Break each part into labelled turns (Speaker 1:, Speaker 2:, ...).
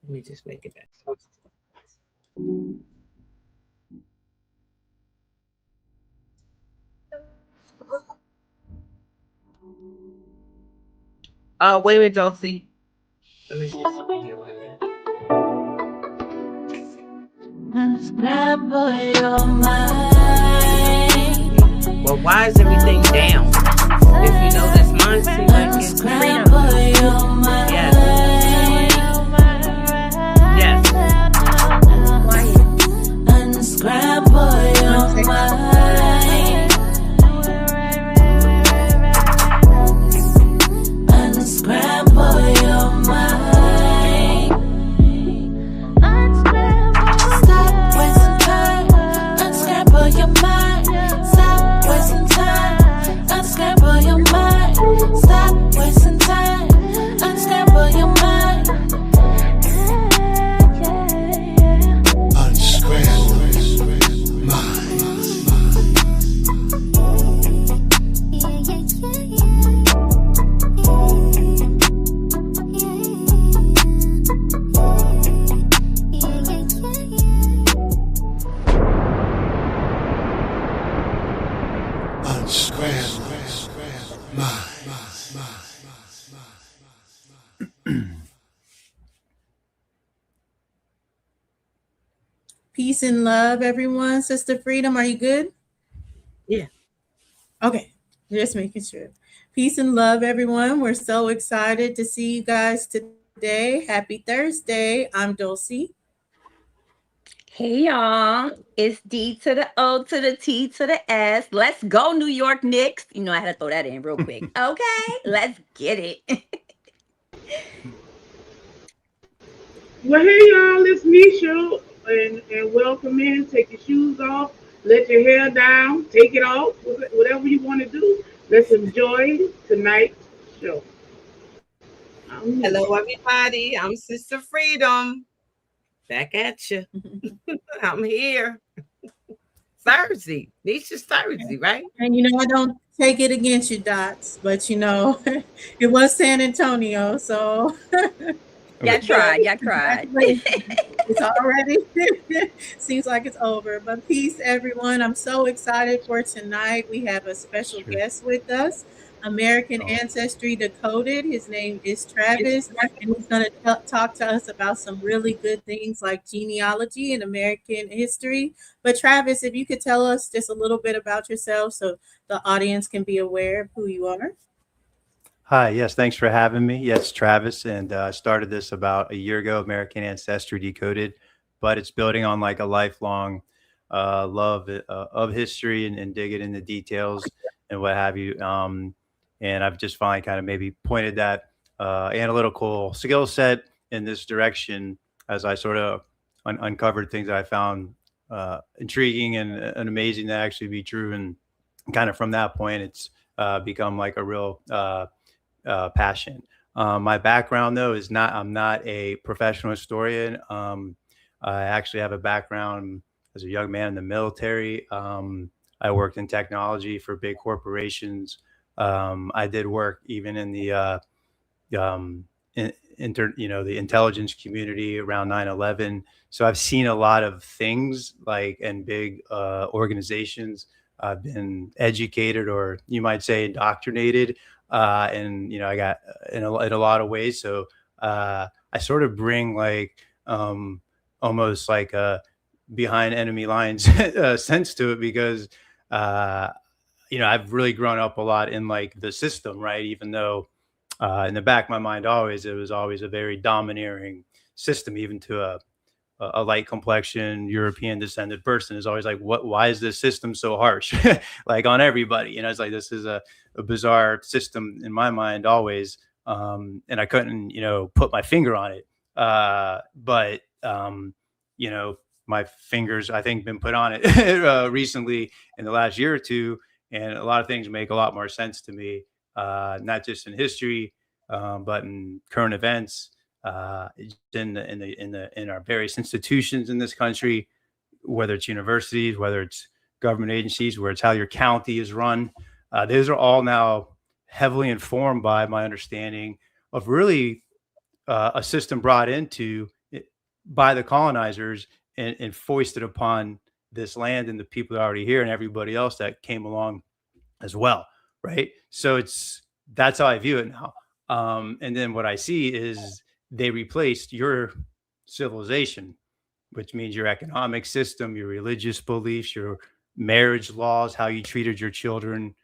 Speaker 1: Let me just make it back. Wait, Dulcie. Let me just deal with it. Unscramble your mind. Well, why is everything down? If you know this, mine seems like it's freedom. Yes. Yes. Quiet. Unscramble your mind. Unscramble your mind. Stop wasting time. Unscramble your mind. Stop wasting time. Unscramble your mind. Stop wasting time. Unscramble your mind.
Speaker 2: Unscramble mind. Unscramble mind.
Speaker 3: Peace and love, everyone. Sister Freedom, are you good?
Speaker 1: Yeah.
Speaker 3: Okay, just making sure. Peace and love, everyone. We're so excited to see you guys today. Happy Thursday. I'm Dulcie.
Speaker 4: Hey y'all, it's D to the O to the T to the S. Let's go, New York Knicks. You know, I had to throw that in real quick. Okay, let's get it.
Speaker 5: Well, hey y'all, it's Nisha, and welcome in. Take your shoes off, let your hair down, take it off, whatever you want to do. Let's enjoy tonight's show. I'm
Speaker 1: Hello,
Speaker 5: Nisha.
Speaker 1: everybody. I'm Sister Freedom. Back at you. I'm here. Thursday. Nisha's Thursday, right?
Speaker 3: And I don't take it against you, Dots, but it was San Antonio, so
Speaker 4: Y'all tried, y'all tried.
Speaker 3: it's already seems like it's over. But peace, everyone. I'm so excited for tonight. We have a special guest with us, American Ancestry Decoded. His name is Travis, and he's going to talk to us about some really good things like genealogy and American history. But Travis, if you could tell us just a little bit about yourself so the audience can be aware of who you are.
Speaker 6: Hi, yes, thanks for having me. Yes, Travis, and I started this about a year ago, American Ancestry Decoded, but it's building on like a lifelong love of history and digging into details and what have you. And I've just finally kind of maybe pointed that analytical skill set in this direction as I sort of uncovered things that I found intriguing and amazing to actually be true. And kind of from that point, it's become like a real passion. My background, though, is not. I'm not a professional historian. I actually have a background as a young man in the military. I worked in technology for big corporations. I did work even in the the intelligence community around 9/11. So I've seen a lot of things like in big organizations. I've been educated, or you might say indoctrinated, and I got in a lot of ways. So I sort of bring like almost like a behind enemy lines sense to it because uh, I've really grown up a lot in like the system, right? Even though in the back of my mind, always it was always a very domineering system, even to a light complexion European descended person is always like, why is this system so harsh? Like on everybody, it's like, this is a bizarre system in my mind always. And I couldn't, put my finger on it. But my fingers, I think, been put on it recently in the last year or two. And a lot of things make a lot more sense to me, not just in history, but in current events, in our various institutions in this country, whether it's universities, whether it's government agencies, where it's how your county is run. Those are all now heavily informed by my understanding of really a system brought into by the colonizers and foisted upon this land and the people that are already here and everybody else that came along as well, right? So that's how I view it now. And then what I see is they replaced your civilization, which means your economic system, your religious beliefs, your marriage laws, how you treated your children.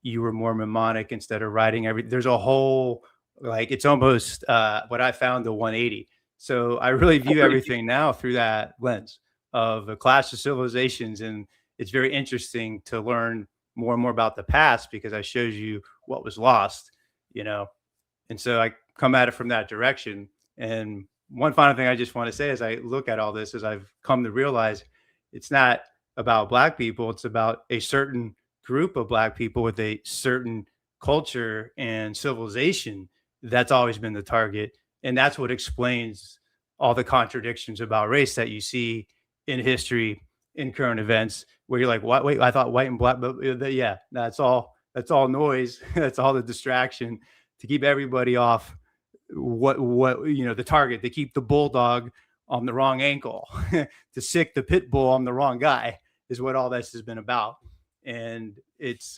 Speaker 6: You were more mnemonic instead of writing there's a whole, like, it's almost what I found, the 180. So I really view everything now through that lens of a clash of civilizations. And it's very interesting to learn more and more about the past because it shows you what was lost, you know? And so I come at it from that direction. And one final thing I just want to say as I look at all this is I've come to realize it's not about Black people. It's about a certain group of Black people with a certain culture and civilization that's always been the target. And that's what explains all the contradictions about race that you see in history, in current events, where you're like, what? Wait, I thought white and Black, but yeah, that's all noise. That's all the distraction to keep everybody off the target, to keep the bulldog on the wrong ankle, to sick the pit bull on the wrong guy is what all this has been about. And it's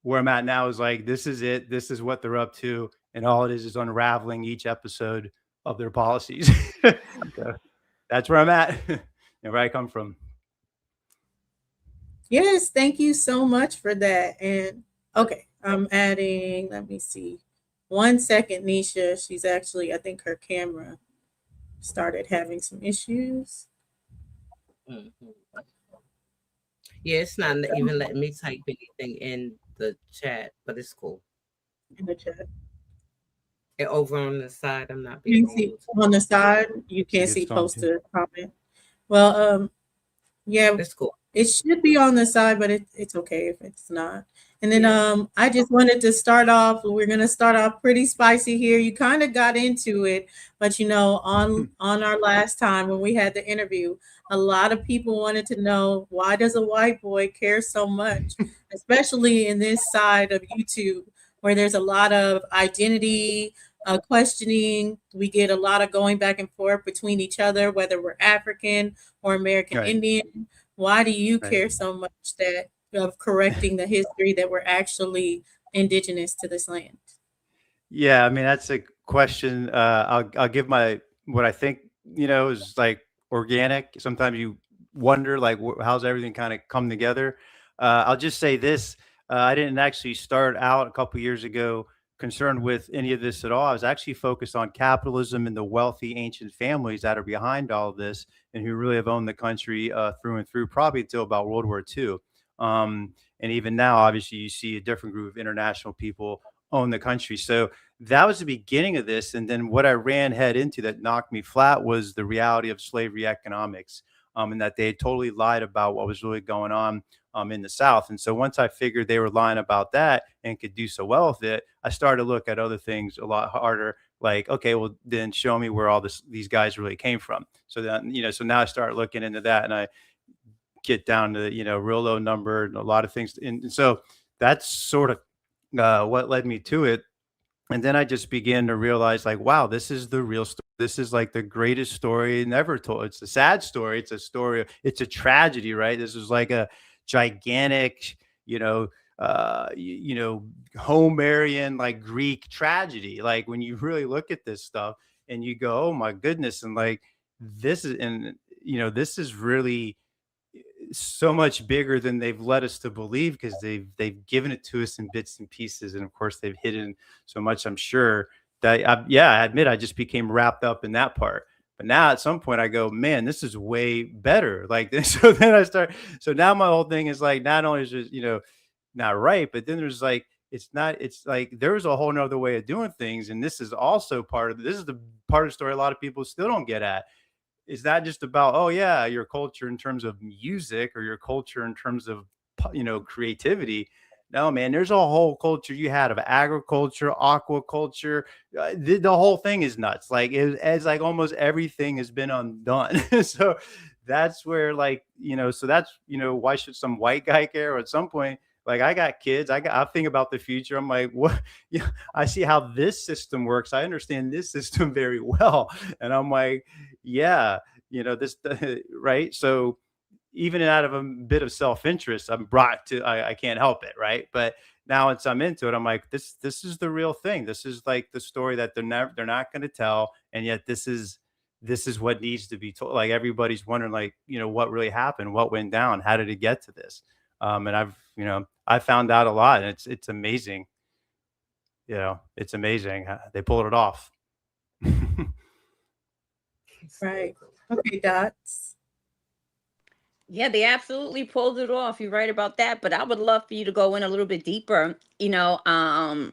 Speaker 6: where I'm at now is like, this is it. This is what they're up to. And all it is unraveling each episode of their policies. So that's where I'm at and where I come from.
Speaker 3: Yes, thank you so much for that. And okay, I'm adding, let me see. 1 second, Nisha. She's actually, I think her camera started having some issues.
Speaker 1: Mhm. Yeah, it's not even letting me type anything in the chat, but it's cool.
Speaker 3: In the chat.
Speaker 1: And over on the side, I'm not
Speaker 3: You
Speaker 1: being
Speaker 3: can see
Speaker 1: able to.
Speaker 3: on the side, you can't see post a comment. Well, yeah,
Speaker 1: It's cool.
Speaker 3: it should be on the side, but it's okay if it's not. And then I just wanted to start off. We're gonna start off pretty spicy here. You kind of got into it, but on our last time when we had the interview, a lot of people wanted to know, why does a white boy care so much, especially in this side of YouTube where there's a lot of identity questioning. We get a lot of going back and forth between each other, whether we're African or American
Speaker 6: Right.
Speaker 3: Indian. Why do you
Speaker 6: Right.
Speaker 3: care so much of correcting the history that we're actually indigenous to this land?
Speaker 6: Yeah, I mean, that's a question. I'll give what I think, is like organic. Sometimes you wonder, like, how's everything kind of come together? I'll just say this. I didn't actually start out a couple years ago concerned with any of this at all. I was actually focused on capitalism and the wealthy ancient families that are behind all of this and who really have owned the country through and through, probably until about World War II. And even now, obviously, you see a different group of international people own the country. So that was the beginning of this. And then what I ran head into that knocked me flat was the reality of slavery economics, and that they had totally lied about what was really going on in the South. And so once I figured they were lying about that and could do so well with it, I started to look at other things a lot harder. Like, okay, well, then show me where all these guys really came from. So then, so now I start looking into that, and I get down to, real low number and a lot of things. And so that's sort of what led me to it. And then I just began to realize, like, wow, this is the real story. This is like the greatest story never told. It's a sad story. It's a story. It's a tragedy, right? This is like a gigantic, Homerian, like, Greek tragedy. Like, when you really look at this stuff and you go, oh my goodness, and like this is really so much bigger than they've led us to believe, because they've given it to us in bits and pieces, and of course they've hidden so much. I'm sure that I admit I just became wrapped up in that part. But now at some point I go, man, this is way better. Like this. So then so now my whole thing is like, not only is it, not right, but then there's like, it's like there's a whole nother way of doing things. And this is also this is the part of the story a lot of people still don't get at. Is that just about, oh yeah, your culture in terms of music or your culture in terms of, creativity? No, man, there's a whole culture you had of agriculture, aquaculture. The whole thing is nuts. Like it's like almost everything has been undone. So that's where, like, so that's, why should some white guy care? Or at some point, Like I got kids. I think about the future. I'm like, what? Yeah, I see how this system works. I understand this system very well. And I'm like, yeah, this right. So even out of a bit of self-interest, I'm brought to I can't help it, right? But now once I'm into it, I'm like, this is the real thing. This is like the story that they're not going to tell, and yet this is what needs to be told. Like everybody's wondering, like, what really happened, what went down, how did it get to this? And I found out a lot, and it's amazing. It's amazing how they pulled it off.
Speaker 3: Right. Okay, Dots.
Speaker 4: Yeah, they absolutely pulled it off. You're right about that. But I would love for you to go in a little bit deeper, around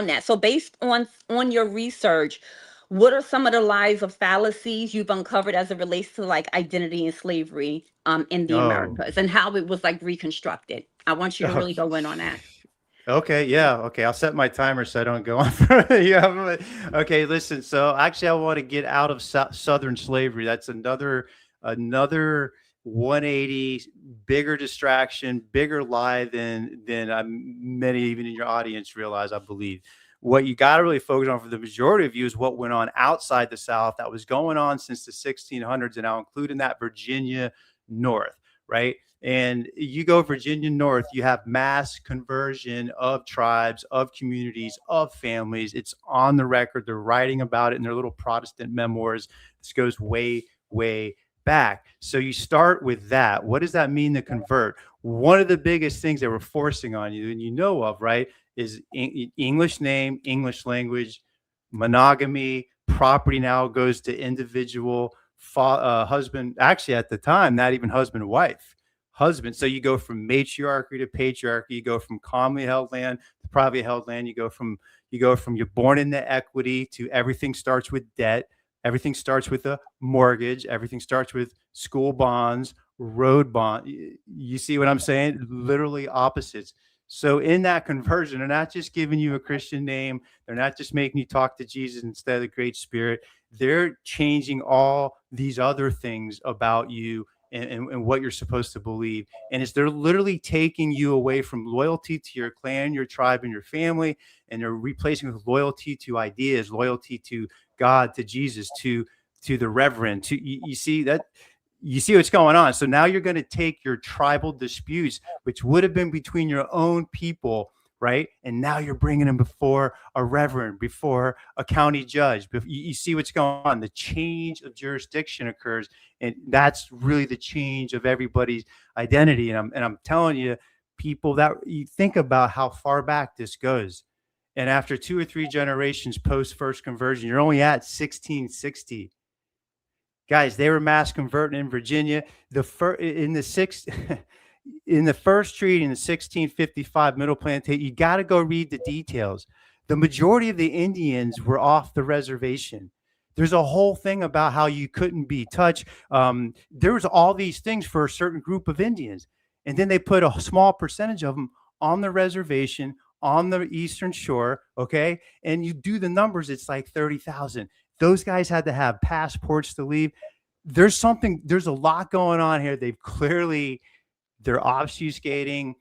Speaker 4: that. So based on your research, what are some of the lies of fallacies you've uncovered as it relates to like identity and slavery in the
Speaker 6: Oh,
Speaker 4: Americas and how it was like reconstructed? I want you to really go in on that.
Speaker 6: okay, yeah, okay. I'll set my timer so I don't go on for yeah. Okay, listen. So actually, I want to get out of Southern slavery. That's another 180, bigger distraction, bigger lie than many even in your audience realize. I believe what you got to really focus on for the majority of you is what went on outside the South that was going on since the 1600s, and I'll include in that Virginia North, right? And you go Virginia North, you have mass conversion of tribes, of communities, of families. It's on the record. They're writing about it in their little Protestant memoirs. This goes way, way back. So you start with that. What does that mean to convert? One of the biggest things they were forcing on you, and of, right, is English name, English language, monogamy, property now goes to individual husband. Actually, at the time, not even husband, wife. Husband. So you go from matriarchy to patriarchy. You go from commonly held land to privately held land. You go from you're born into equity to everything starts with debt. Everything starts with a mortgage. Everything starts with school bonds, road bond. You see what I'm saying? Literally opposites. So in that conversion, they're not just giving you a Christian name. They're not just making you talk to Jesus instead of the Great Spirit. They're changing all these other things about you and what you're supposed to believe. And they're literally taking you away from loyalty to your clan, your tribe, and your family, and they're replacing with loyalty to ideas, loyalty to God, to Jesus, to the reverend. To you see that. You see what's going on. So now you're going to take your tribal disputes, which would have been between your own people, right? And now you're bringing them before a reverend, before a county judge. You see what's going on. The change of jurisdiction occurs, and that's really the change of everybody's identity. And I'm telling you, people, that you think about how far back this goes. And after 2 or 3 generations post first conversion, you're only at 1660. Guys, they were mass converting in Virginia. In the first treaty in the 1655 Middle Plantation, you got to go read the details. The majority of the Indians were off the reservation. There's a whole thing about how you couldn't be touched. There was all these things for a certain group of Indians, and then they put a small percentage of them on the reservation on the Eastern Shore. Okay, and you do the numbers, it's like 30,000. Those guys had to have passports to leave. There's a lot going on here. They're obfuscating.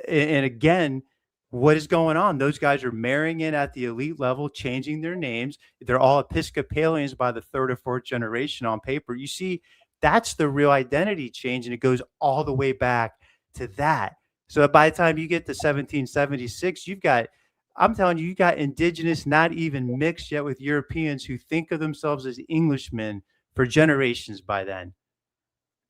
Speaker 6: And again, what is going on? Those guys are marrying in at the elite level, changing their names. They're all Episcopalians by the 3rd or 4th generation on paper. You see, that's the real identity change. And it goes all the way back to that. So by the time you get to 1776, I'm telling you, you got indigenous, not even mixed yet with Europeans who think of themselves as Englishmen for generations by then.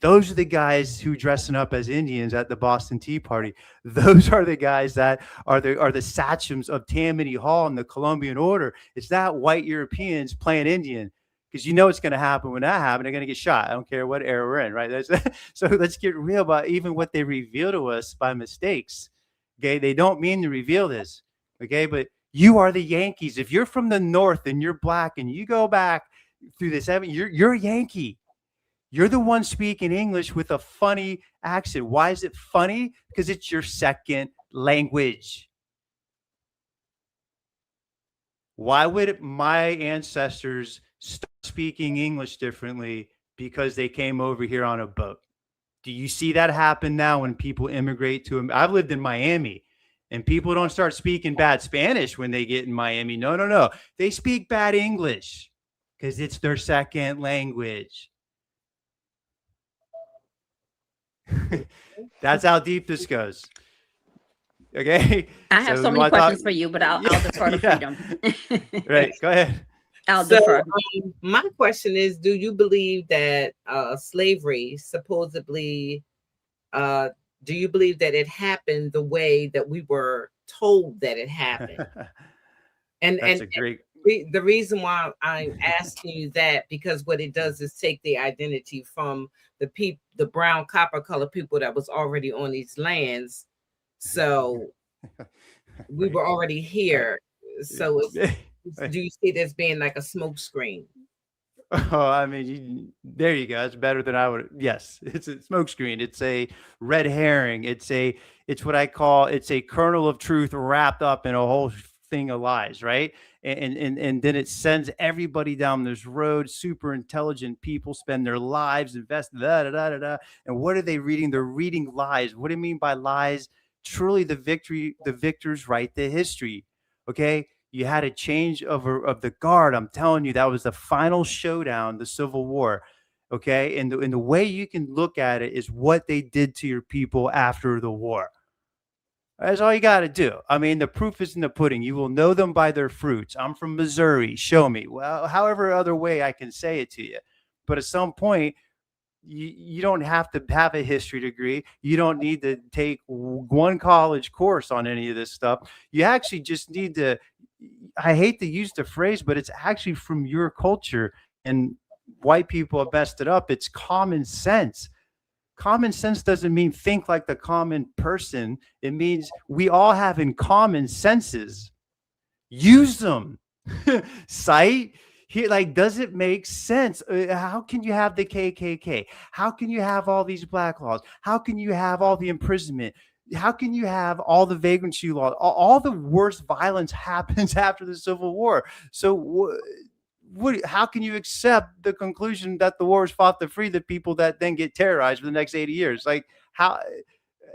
Speaker 6: Those are the guys who dressing up as Indians at the Boston Tea Party. Those are the guys that are the sachems of Tammany Hall and the Columbian Order. It's not white Europeans playing Indian, because you know what's going to happen when that happens. They're going to get shot. I don't care what era we're in, right? So let's get real about even what they reveal to us by mistakes. Okay, they don't mean to reveal this. Okay, but you are the Yankees. If you're from the North and you're black and you go back through this, you're a Yankee. You're the one speaking English with a funny accent. Why is it funny? Because it's your second language. Why would my ancestors start speaking English differently? Because they came over here on a boat. Do you see that happen now when people immigrate to? I've lived in Miami, and people don't start speaking bad Spanish when they get in Miami. No, no, no. They speak bad English because it's their second language. That's how deep this goes. Okay.
Speaker 4: I have so many questions for you, but I'll defer to Freedom.
Speaker 6: Right. Go ahead.
Speaker 4: I'll
Speaker 1: So
Speaker 4: defer.
Speaker 1: my question is, do you believe that slavery supposedly, do you believe that it happened the way that we were told that it happened? And
Speaker 6: That's a great.
Speaker 1: the reason why I'm asking you that, because what it does is take the identity from the brown copper color people that was already on these lands. So we were already here. So do you see this being like a smoke screen?
Speaker 6: Oh, I mean, there you go. It's better than I would. Yes, it's a smoke screen. It's a red herring. It's what I call, it's a kernel of truth wrapped up in a whole thing of lies, right? And then it sends everybody down this road. Super intelligent people spend their lives invest And what are they reading? They're reading lies. What do you mean by lies? Truly, the victors write the history. Okay. You had a change of the guard. I'm telling you, that was the final showdown, the Civil War. Okay. And the way you can look at it is what they did to your people after the war. That's all you got to do. I mean, the proof is in the pudding. You will know them by their fruits. I'm from Missouri. Show me. Well, however other way I can say it to you. But at some point, you don't have to have a history degree. You don't need to take one college course on any of this stuff. You actually just need to, I hate to use the phrase, but it's actually from your culture, and white people have messed it up. It's common sense. Common sense doesn't mean think like the common person. It means we all have in common senses. Use them. Sight. Here, like, does it make sense? How can you have the KKK? How can you have all these black laws? How can you have all the imprisonment? How can you have all the vagrancy laws? All the worst violence happens after the Civil War. So how can you accept the conclusion that the war is fought to free the people that then get terrorized for the next 80 years? Like, how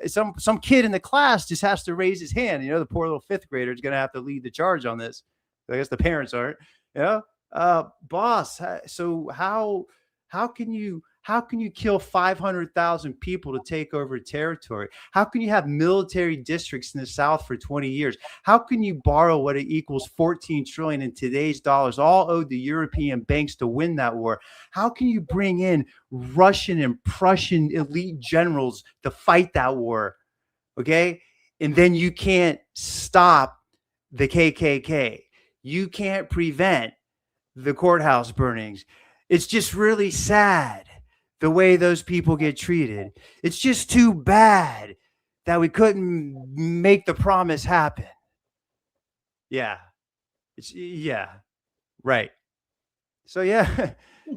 Speaker 6: some kid in the class just has to raise his hand. The poor little fifth grader is going to have to lead the charge on this. I guess the parents aren't. Boss. So how can you kill 500,000 people to take over territory? How can you have military districts in the South for 20 years? How can you borrow what it equals 14 trillion in today's dollars, all owed to European banks, to win that war? How can you bring in Russian and Prussian elite generals to fight that war? Okay. And then you can't stop the KKK. You can't prevent the courthouse burnings. It's just really sad the way those people get treated. It's just too bad that we couldn't make the promise happen. Yeah. Right. So yeah,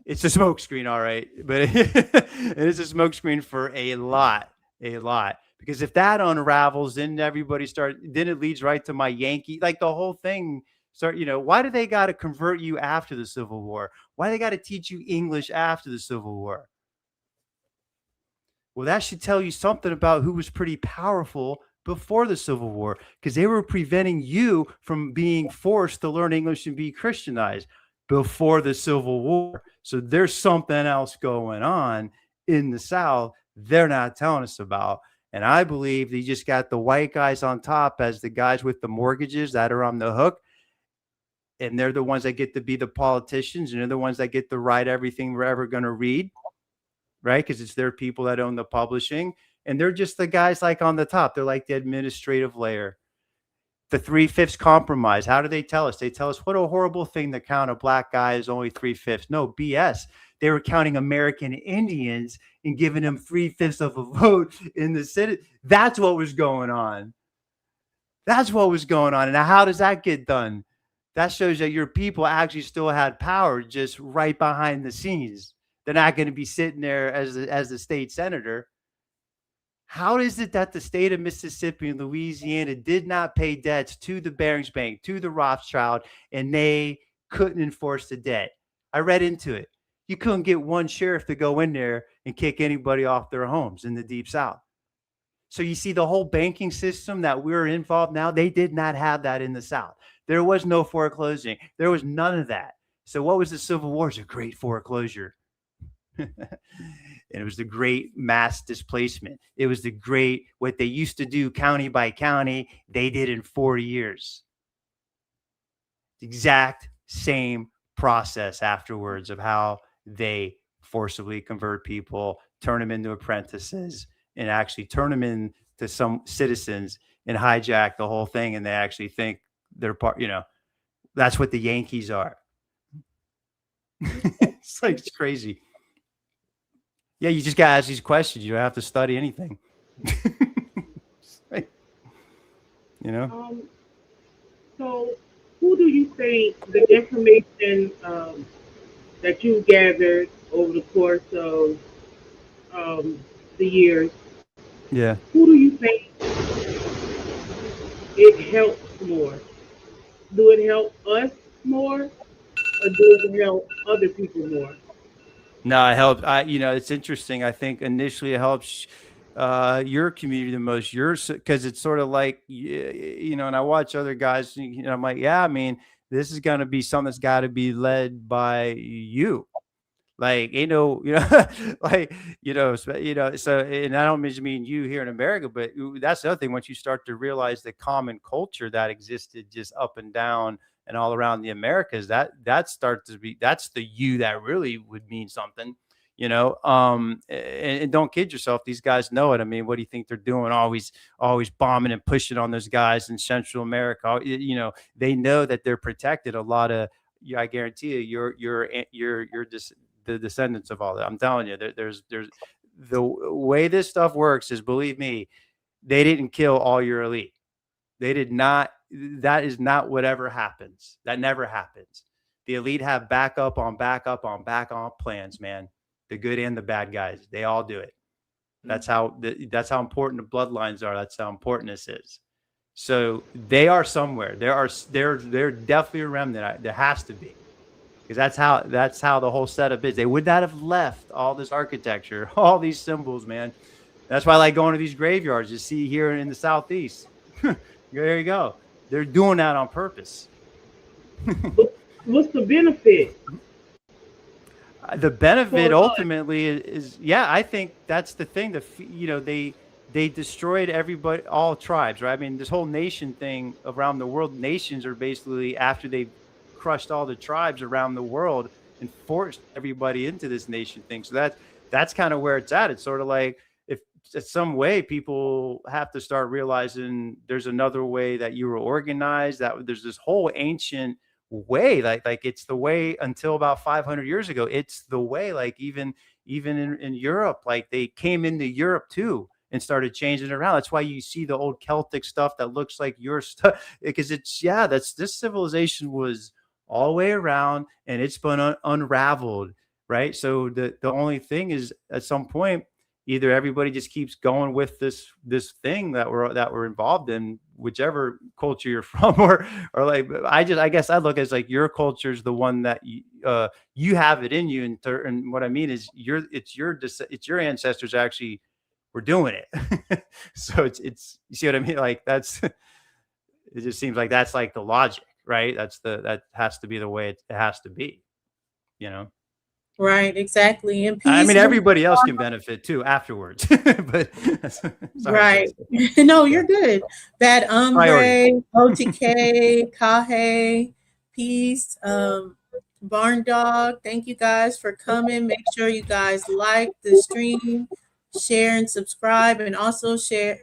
Speaker 6: it's a smokescreen, all right. But it is a smokescreen for a lot. Because if that unravels, then then it leads right to my Yankee, like the whole thing. Why do they got to convert you after the Civil War? Why they got to teach you English after the Civil War? Well, that should tell you something about who was pretty powerful before the Civil War, because they were preventing you from being forced to learn English and be Christianized before the Civil War. So there's something else going on in the South they're not telling us about. And I believe they just got the white guys on top as the guys with the mortgages that are on the hook. And they're the ones that get to be the politicians, and they're the ones that get to write everything we're ever going to read, right? Because it's their people that own the publishing. And they're just the guys like on the top. They're like the administrative layer. The 3/5 compromise. How do they tell us? They tell us what a horrible thing to count a black guy is only 3/5. No, BS. They were counting American Indians and giving them 3/5 of a vote in the Senate. That's what was going on. And now how does that get done? That shows that your people actually still had power just right behind the scenes. They're not going to be sitting there as the state senator. How is it that the state of Mississippi and Louisiana did not pay debts to the Barings Bank, to the Rothschild, and they couldn't enforce the debt? I read into it. You couldn't get one sheriff to go in there and kick anybody off their homes in the Deep South. So you see the whole banking system that we're involved now, they did not have that in the South. There was no foreclosing. There was none of that. So what was the Civil War? It was a great foreclosure. And it was the great mass displacement. It was the great, what they used to do county by county, they did in 40 years. The exact same process afterwards of how they forcibly convert people, turn them into apprentices, and actually turn them into some citizens and hijack the whole thing. And they actually think they're part, that's what the Yankees are. It's like, it's crazy. Yeah, you just got to ask these questions. You don't have to study anything. Right.
Speaker 5: So who do you think the information that you gathered over the course of the years,
Speaker 6: Yeah.
Speaker 5: who do you think it helps more? Do it help us more, or do it help other people more?
Speaker 6: No, it helps. It's interesting. I think initially it helps your community the most. Yours, because it's sort of like, and I watch other guys. I'm like, yeah, I mean, this is going to be something that's got to be led by you. Like, so, and I don't just mean you here in America, but that's the other thing. Once you start to realize the common culture that existed just up and down and all around the Americas, that starts to be, that's the you that really would mean something, and don't kid yourself. These guys know it. I mean, what do you think they're doing? Always bombing and pushing on those guys in Central America. They know that they're protected. A lot of, I guarantee you, you're just the descendants of all that. I'm telling you, there's the way this stuff works is, believe me, they didn't kill all your elite. They did not. That is not whatever happens. That never happens. The elite have backup on backup on backup plans, man. The good and the bad guys, they all do it. That's how important the bloodlines are. That's how important this is. So they are somewhere. They're definitely a remnant. There has to be. Because that's how the whole setup is. They would not have left all this architecture, all these symbols, man. That's why I like going to these graveyards. You see here in the Southeast. There you go. They're doing that on purpose.
Speaker 5: What's the benefit?
Speaker 6: The benefit ultimately is, I think that's the thing. They destroyed everybody, all tribes, right? I mean, this whole nation thing around the world, nations are basically, after they crushed all the tribes around the world and forced everybody into this nation thing. So that's kind of where it's at. It's sort of like, if in some way people have to start realizing there's another way that you were organized, that there's this whole ancient way, like it's the way until about 500 years ago. It's the way, like even in Europe, like they came into Europe too and started changing it around. That's why you see the old Celtic stuff that looks like your stuff, because this civilization was all the way around and it's been unraveled, right? So the only thing is, at some point, either everybody just keeps going with this thing that we're involved in, whichever culture you're from, or like, I guess I look at it as like your culture is the one that you have it in you, and what I mean is it's your ancestors actually were doing it. So it's you see what I mean? Like it just seems like that's like the logic, right? That has to be the way it has to be,
Speaker 3: Right, exactly. And
Speaker 6: I mean,
Speaker 3: peace.
Speaker 6: everybody else can benefit too afterwards. But
Speaker 3: Right. No, you're good. Bad Umbre, OTK, Kahe, Peace, Barn Dog. Thank you guys for coming. Make sure you guys like the stream, share and subscribe, and also share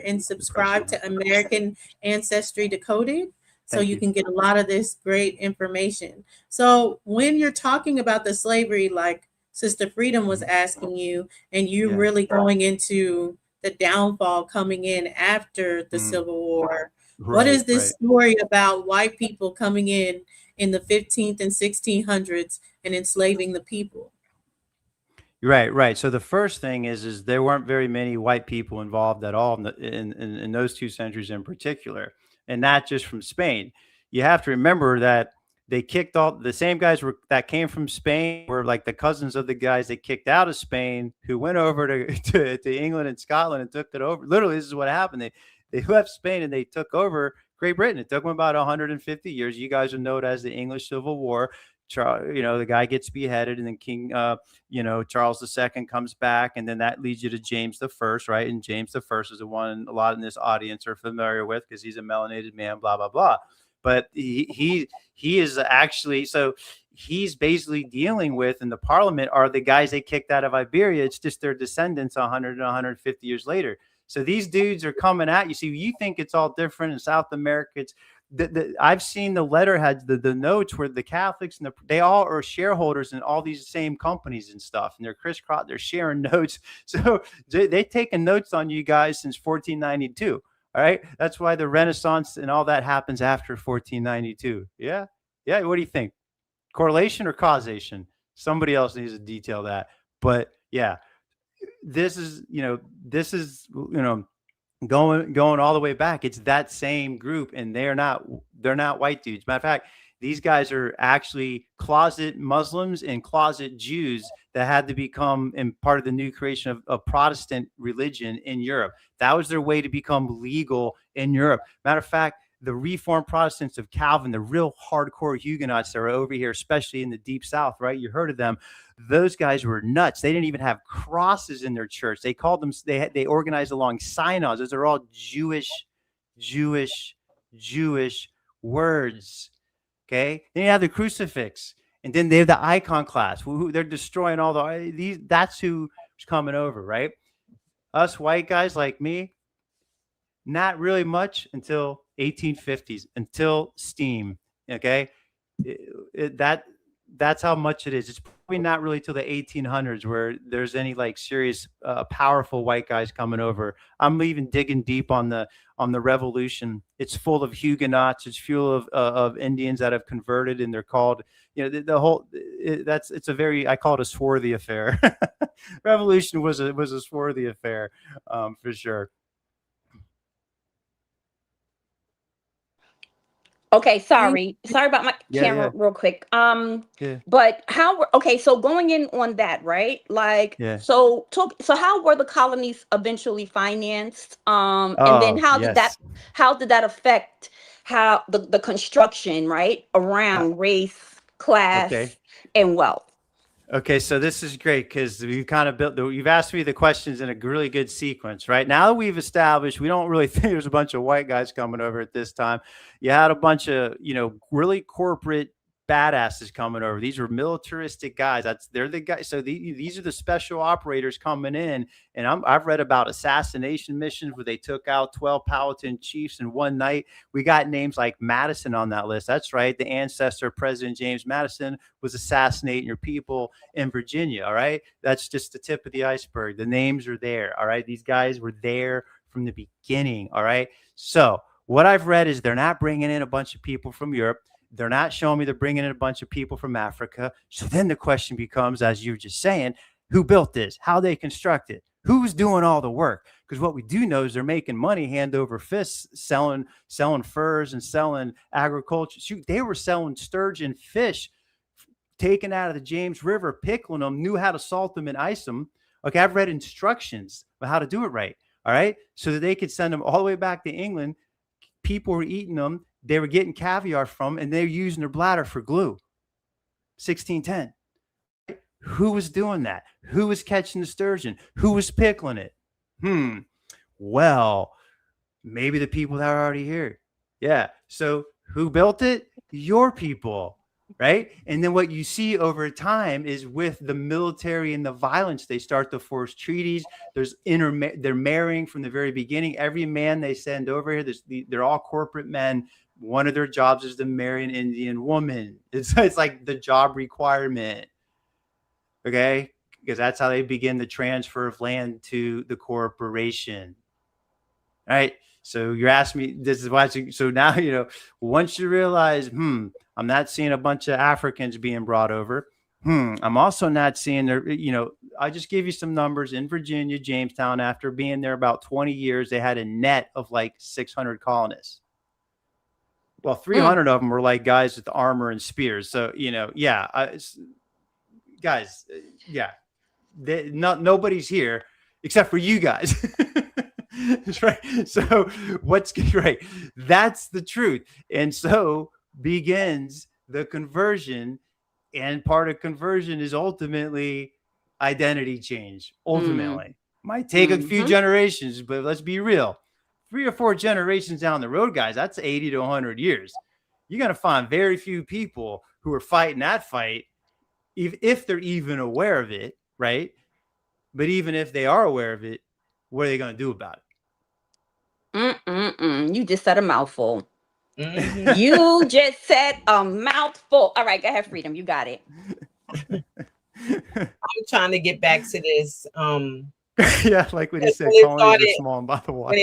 Speaker 3: and subscribe to American Ancestry Decoded, so you can get a lot of this great information. So when you're talking about the slavery, like Sister Freedom was asking you, and you really going into the downfall coming in after the Civil War, what is this story about white people coming in the 15th and 1600s and enslaving the people?
Speaker 6: Right. So the first thing is there weren't very many white people involved at all in those 2 centuries in particular, and not just from Spain. You have to remember that They kicked all the same guys that came from Spain were like the cousins of the guys they kicked out of Spain, who went over to England and Scotland and took it over. Literally, this is what happened. They left Spain and they took over Great Britain. It took them about 150 years. You guys would know it as the English Civil War. The guy gets beheaded, and then King, Charles II comes back, and then that leads you to James the First, right? And James the First is the one a lot in this audience are familiar with because he's a melanated man, blah blah blah. But he is actually, so he's basically dealing with in the parliament are the guys they kicked out of Iberia. It's just their descendants 100 and 150 years later. So these dudes are coming at you. See, you think it's all different in South America. It's I've seen the letterheads, the notes where the Catholics and they all are shareholders in all these same companies and stuff, and they're crisscross. They're sharing notes, so they taken notes on you guys since 1492. All right, that's why the Renaissance and all that happens after 1492. Yeah. What do you think? Correlation or causation? Somebody else needs to detail that. But yeah, this is going all the way back. It's that same group, and they're not white dudes. Matter of fact, these guys are actually closet Muslims and closet Jews that had to become part of the new creation of Protestant religion in Europe. That was their way to become legal in Europe. Matter of fact, the Reformed Protestants of Calvin, the real hardcore Huguenots that are over here, especially in the Deep South, right? You heard of them. Those guys were nuts. They didn't even have crosses in their church. They called them, they organized along synods. Those are all Jewish words. Okay. Then you have the crucifix, and then they have the iconoclast. They're destroying all these. That's who's coming over, right? Us white guys like me, not really much until 1850s, until steam. Okay. That's how much it is. It's probably not really till the 1800s where there's any like serious, powerful white guys coming over. I'm even digging deep on the revolution. It's full of Huguenots. It's full of Indians that have converted, and they're called, it's a very, I call it a swarthy affair. Revolution was a swarthy affair, for sure.
Speaker 4: Okay, sorry about my camera real quick. But so going in on that, right? Like, so how were the colonies eventually financed? And then how did that affect how the construction, right, around race, class, and wealth?
Speaker 6: Okay, so this is great because we've kind of you've asked me the questions in a really good sequence, right? Now that we've established, we don't really think there's a bunch of white guys coming over at this time. You had a bunch of, really corporate badasses coming over. These were militaristic guys. They're the guys. So these are the special operators coming in. And I've read about assassination missions where they took out 12 Powhatan chiefs in one night. We got names like Madison on that list. That's right. The ancestor of President James Madison was assassinating your people in Virginia. All right. That's just the tip of the iceberg. The names are there. All right. These guys were there from the beginning. All right. So what I've read is they're not bringing in a bunch of people from Europe. They're not showing me they're bringing in a bunch of people from Africa. So then the question becomes, as you were just saying, who built this? How they constructed? Who's doing all the work? Because what we do know is they're making money hand over fist, selling furs and selling agriculture. Shoot, they were selling sturgeon fish taken out of the James River, pickling them, knew how to salt them and ice them. Okay, I've read instructions on how to do it right. All right, so that they could send them all the way back to England. People were eating them. They were getting caviar from, and they were using their bladder for glue. 1610. Who was doing that? Who was catching the sturgeon? Who was pickling it? Well, maybe the people that are already here. Yeah. So who built it? Your people, right? And then what you see over time is with the military and the violence, they start to force treaties. They're marrying from the very beginning. Every man they send over here, they're all corporate men. One of their jobs is to marry an Indian woman. It's like the job requirement. Okay. Because that's how they begin the transfer of land to the corporation. All right. So you're asking me, this is why. So now, once you realize, I'm not seeing a bunch of Africans being brought over. I'm also not seeing I just gave you some numbers in Virginia, Jamestown. After being there about 20 years, they had a net of like 600 colonists. Well, 300 of them were like guys with armor and spears. So, guys, nobody's here except for you guys. That's right. So right? That's the truth. And so begins the conversion. And part of conversion is ultimately identity change. Ultimately, might take a few generations, but let's be real. 3 or 4 generations down the road, guys, that's 80 to 100 years. You're going to find very few people who are fighting that fight, if they're even aware of it, right? But even if they are aware of it, what are they going to do about
Speaker 4: it? You just said a mouthful.
Speaker 1: Mm-hmm.
Speaker 4: You just said a mouthful. All right, go ahead, Freedom. You got it.
Speaker 1: I'm trying to get back to this.
Speaker 6: Yeah, like when you said colonies are small and by the water.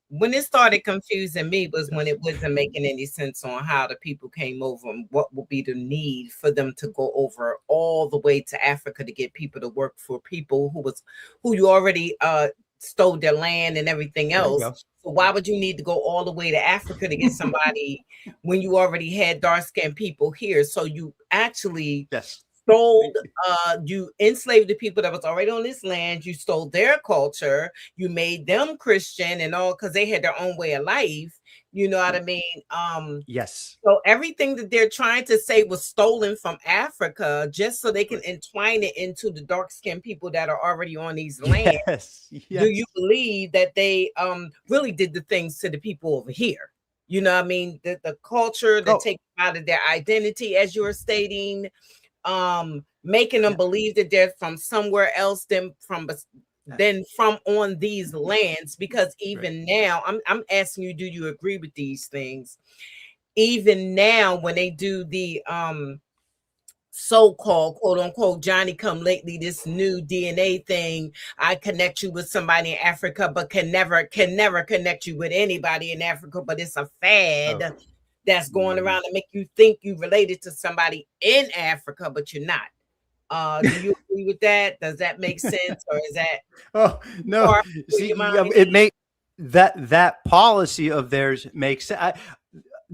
Speaker 1: When it started confusing me was when it wasn't making any sense on how the people came over and what would be the need for them to go over all the way to Africa to get people to work for people who you already stole their land and everything else. So why would you need to go all the way to Africa to get somebody when you already had dark-skinned people here? So you actually sold, you enslaved the people that was already on this land. You stole their culture. You made them Christian and all because they had their own way of life. You know what I mean?
Speaker 6: Yes.
Speaker 1: So everything that they're trying to say was stolen from Africa just so they can entwine it into the dark-skinned people that are already on these lands.
Speaker 6: Yes.
Speaker 1: Do you believe that they really did the things to the people over here? You know what I mean? The culture that takes out of their identity, as you were stating, making them believe that they're from somewhere else than from on these lands. Because even now, I'm asking you, do you agree with these things? Even now, when they do the so-called quote unquote Johnny come lately, this new DNA thing, I connect you with somebody in Africa, but can never connect you with anybody in Africa, but it's a fad that's going around to make you think you related to somebody in Africa, but you're not. Do you agree with that? Does that make sense, or is that?
Speaker 6: Oh no! See, it makes that policy of theirs makes sense.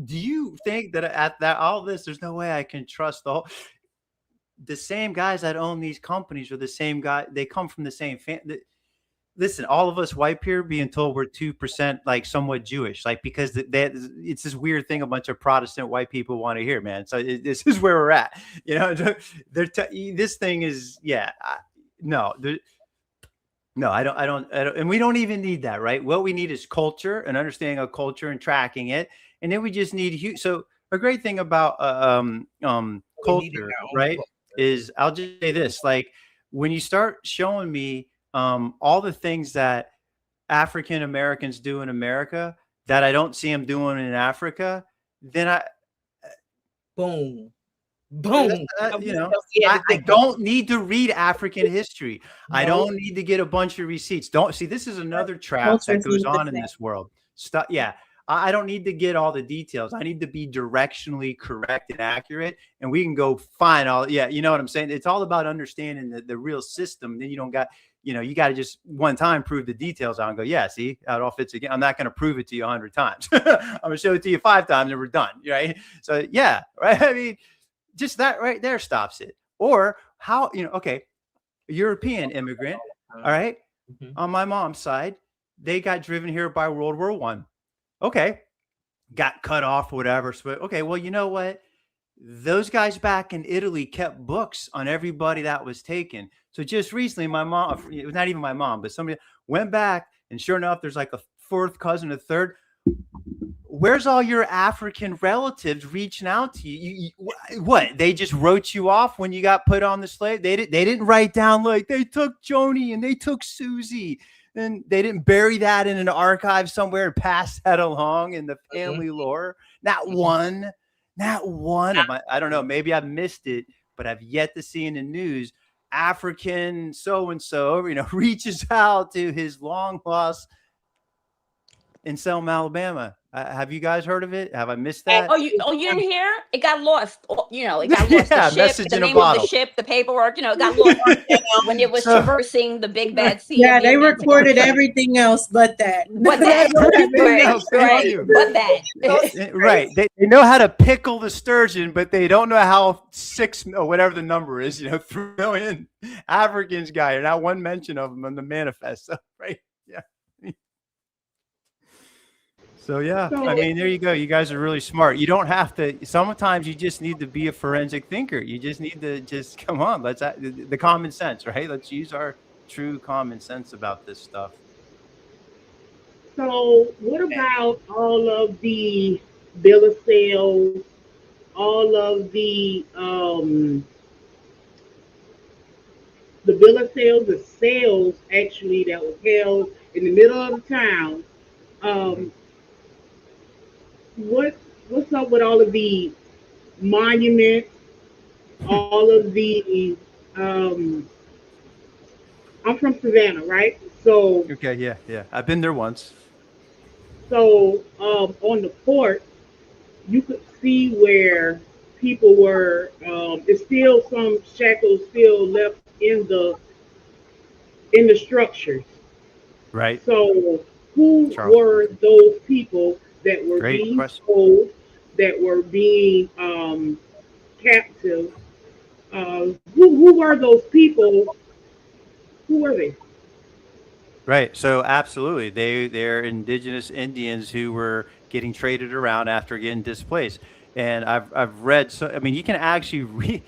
Speaker 6: Do you think that at that all this, there's no way I can trust the same guys that own these companies are the same guy? They come from the same family. Listen, all of us white here being told we're 2% like somewhat Jewish, like because it's this weird thing a bunch of Protestant white people want to hear, man. So this is where we're at. You know, this thing is no, I don't, and we don't even need that, right? What we need is culture and understanding of culture and tracking it, and then we just need so a great thing about culture, right? Is I'll just say this, like when you start showing me all the things that African Americans do in America that I don't see them doing in Africa, then boom. You know, I don't need to read African history. No. I don't need to get a bunch of receipts. Don't see, this is another trap that goes on in this world. I don't need to get all the details. I need to be directionally correct and accurate, and we can go find all. Yeah, you know what I'm saying? It's all about understanding the real system. Then you don't got, you got to just one time prove the details out and go, yeah, see, how it all fits again. I'm not going to prove it to you 100 times. I'm going to show it to you 5 times and we're done, right? So yeah, right. I mean, just that right there stops it. Or how, okay, European immigrant, all right, on my mom's side, they got driven here by World War I. Okay, got cut off, whatever. So, okay, well, you know what? Those guys back in Italy kept books on everybody that was taken. So just recently, my mom, it was not even my mom, but somebody went back, and sure enough, there's like a 4th cousin, a 3rd. Where's all your African relatives reaching out to you? What? They just wrote you off when you got put on the slave? They didn't write down like they took Joni and they took Susie. And they didn't bury that in an archive somewhere and pass that along in the family lore. Not one. I don't know. Maybe I've missed it, but I've yet to see in the news African so-and-so, reaches out to his long lost in Selma, Alabama. Have you guys heard of it? Have I missed that?
Speaker 4: Oh, you didn't hear? It got lost. It got lost.
Speaker 6: Yeah,
Speaker 4: The ship,
Speaker 6: message
Speaker 4: the
Speaker 6: in a
Speaker 4: name of
Speaker 6: bottle.
Speaker 4: the ship, the paperwork. It got lost when it was traversing the big bad sea.
Speaker 3: Yeah,
Speaker 4: of the
Speaker 3: they
Speaker 4: Atlantic
Speaker 3: recorded
Speaker 4: Ocean.
Speaker 3: everything else but that.
Speaker 4: But that,
Speaker 3: Everything else.
Speaker 4: right, but that.
Speaker 6: Right. They know how to pickle the sturgeon, but they don't know how 6 or whatever the number is, 3 million Africans got here. Not one mention of them in the manifesto, right? Yeah. So, yeah, I mean, there you go. You guys are really smart. You don't have to, sometimes you just need to be a forensic thinker. You just need to come on, the common sense, right? Let's use our true common sense about this stuff.
Speaker 5: So what about all of the bill of sales, all of the bill of sales, the sales actually that was held in the middle of the town? What's up with all of the monuments, all of the I'm from Savannah, right? So
Speaker 6: okay, yeah. I've been there once.
Speaker 5: So on the fort, you could see where people were. There's still some shackles still left in the structures.
Speaker 6: Right.
Speaker 5: So who were those people that were being sold, that were being captive? Who were those people? Who were they?
Speaker 6: Right. So absolutely. They're indigenous Indians who were getting traded around after getting displaced. And I've read, so I mean, you can actually read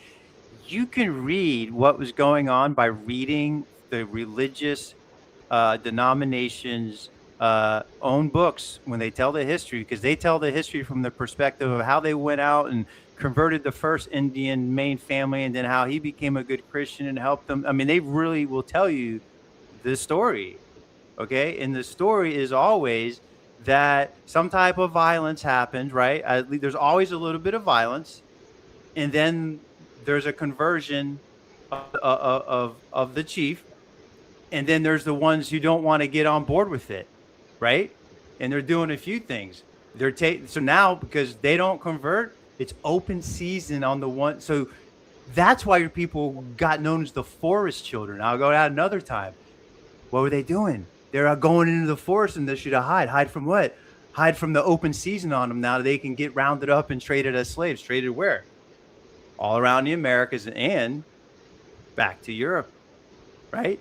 Speaker 6: what was going on by reading the religious denominations own books when they tell the history, because they tell the history from the perspective of how they went out and converted the first Indian main family, and then how he became a good Christian and helped them. I mean, they really will tell you the story. Okay. And the story is always that some type of violence happened, right? There's always a little bit of violence. And then there's a conversion of the chief. And then there's the ones who don't want to get on board with it. Right. And they're doing a few things. So now, because they don't convert, it's open season on the one. So that's why your people got known as the forest children. I'll go out another time. What were they doing? They're going into the forest and they should hide. Hide from what? Hide from the open season on them. Now they can get rounded up and traded as slaves. Traded where? All around the Americas and back to Europe. Right?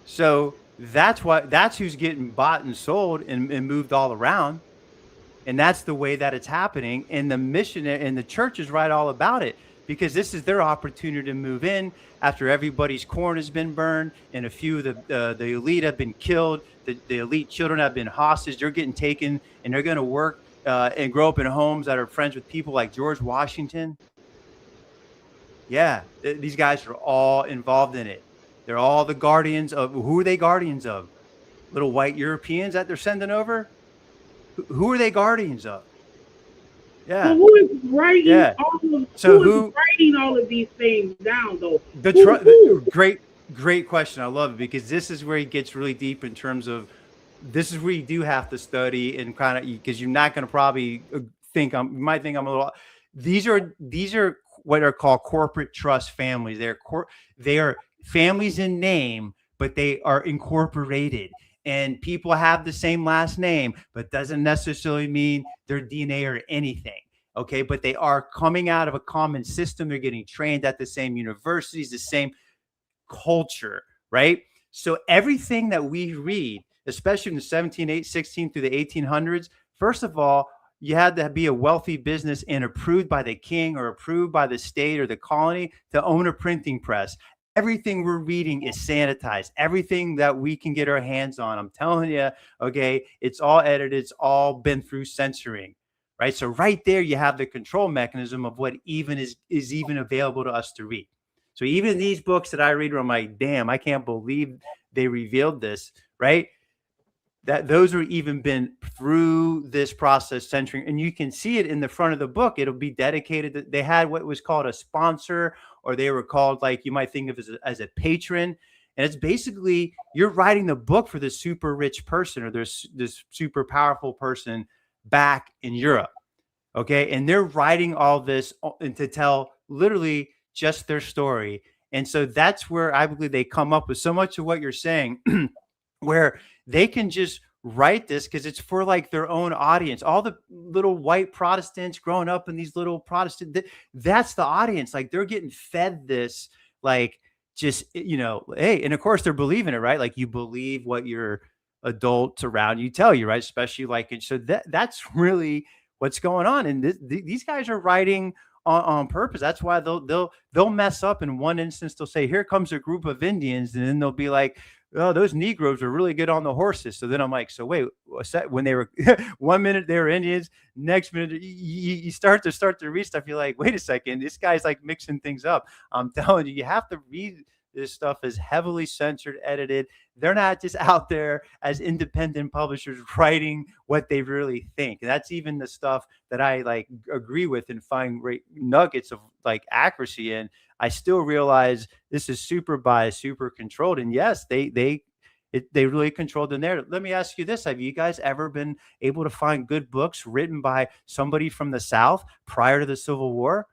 Speaker 6: So that's who's getting bought and sold and moved all around. And that's the way that it's happening. And the missionary and the church is right all about it, because this is their opportunity to move in after everybody's corn has been burned and a few of the elite have been killed. The elite children have been hostage. They're getting taken, and they're going to work and grow up in homes that are friends with people like George Washington. Yeah, these guys are all involved in it. They're all the guardians of. Who are they guardians of? Little white Europeans that they're sending over? Who are they guardians of? Yeah.
Speaker 5: So who is writing writing all of these things down, though?
Speaker 6: Great question. I love it, because this is where he gets really deep in terms of, this is where you do have to study and kind of, because you're not going to probably think you might think I'm a little. These are what are called corporate trust families. They are families in name, but they are incorporated. And people have the same last name, but doesn't necessarily mean their DNA or anything. Okay. But they are coming out of a common system. They're getting trained at the same universities, the same culture, right? So everything that we read, especially in the 16 through the 1800s, first of all, you had to be a wealthy business and approved by the king or approved by the state or the colony to own a printing press. Everything we're reading is sanitized. Everything that we can get our hands on, I'm telling you, okay, it's all edited. It's all been through censoring, right? So right there, you have the control mechanism of what even is even available to us to read. So even these books that I read, where I'm like, damn, I can't believe they revealed this, right? That those are even been through this process censoring. And you can see it in the front of the book. It'll be dedicated. They had what was called a sponsor, or they were called, like, you might think of as a patron. And it's basically, you're writing the book for this super rich person or this super powerful person, but back in Europe. Okay. And they're writing all this and to tell literally just their story. And so that's where I believe they come up with so much of what you're saying, where they can just write this because it's for like their own audience. All the little white Protestants growing up in these little Protestant, that's the audience. Like they're getting fed this, like just, hey, and of course they're believing it, right? Like you believe what your adults around you tell you, right? Especially like, and so that's really what's going on. And these guys are writing on purpose. That's why they'll mess up. In one instance, they'll say, here comes a group of Indians. And then they'll be like, oh, those Negroes are really good on the horses. So then I'm like, so wait, what's that? When they were 1 minute they were Indians, next minute you start to read stuff. You're like, wait a second, this guy's like mixing things up. I'm telling you, you have to read this stuff is heavily censored, edited. They're not just out there as independent publishers writing what they really think. And that's even the stuff that I like agree with and find great nuggets of like accuracy in. I still realize this is super biased, super controlled. And yes, they really controlled the narrative. Let me ask you this. Have you guys ever been able to find good books written by somebody from the South prior to the Civil War?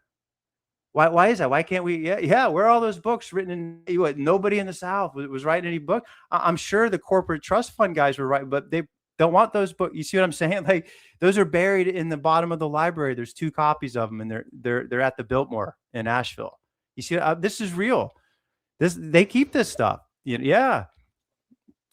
Speaker 6: Why is that? Why can't we? Yeah. Where are all those books written in? Nobody in the South was writing any book. I'm sure the corporate trust fund guys were writing, but they don't want those books. You see what I'm saying? Like those are buried in the bottom of the library. There's 2 copies of them, and they're at the Biltmore in Asheville. You see, this is real. They keep this stuff. Yeah,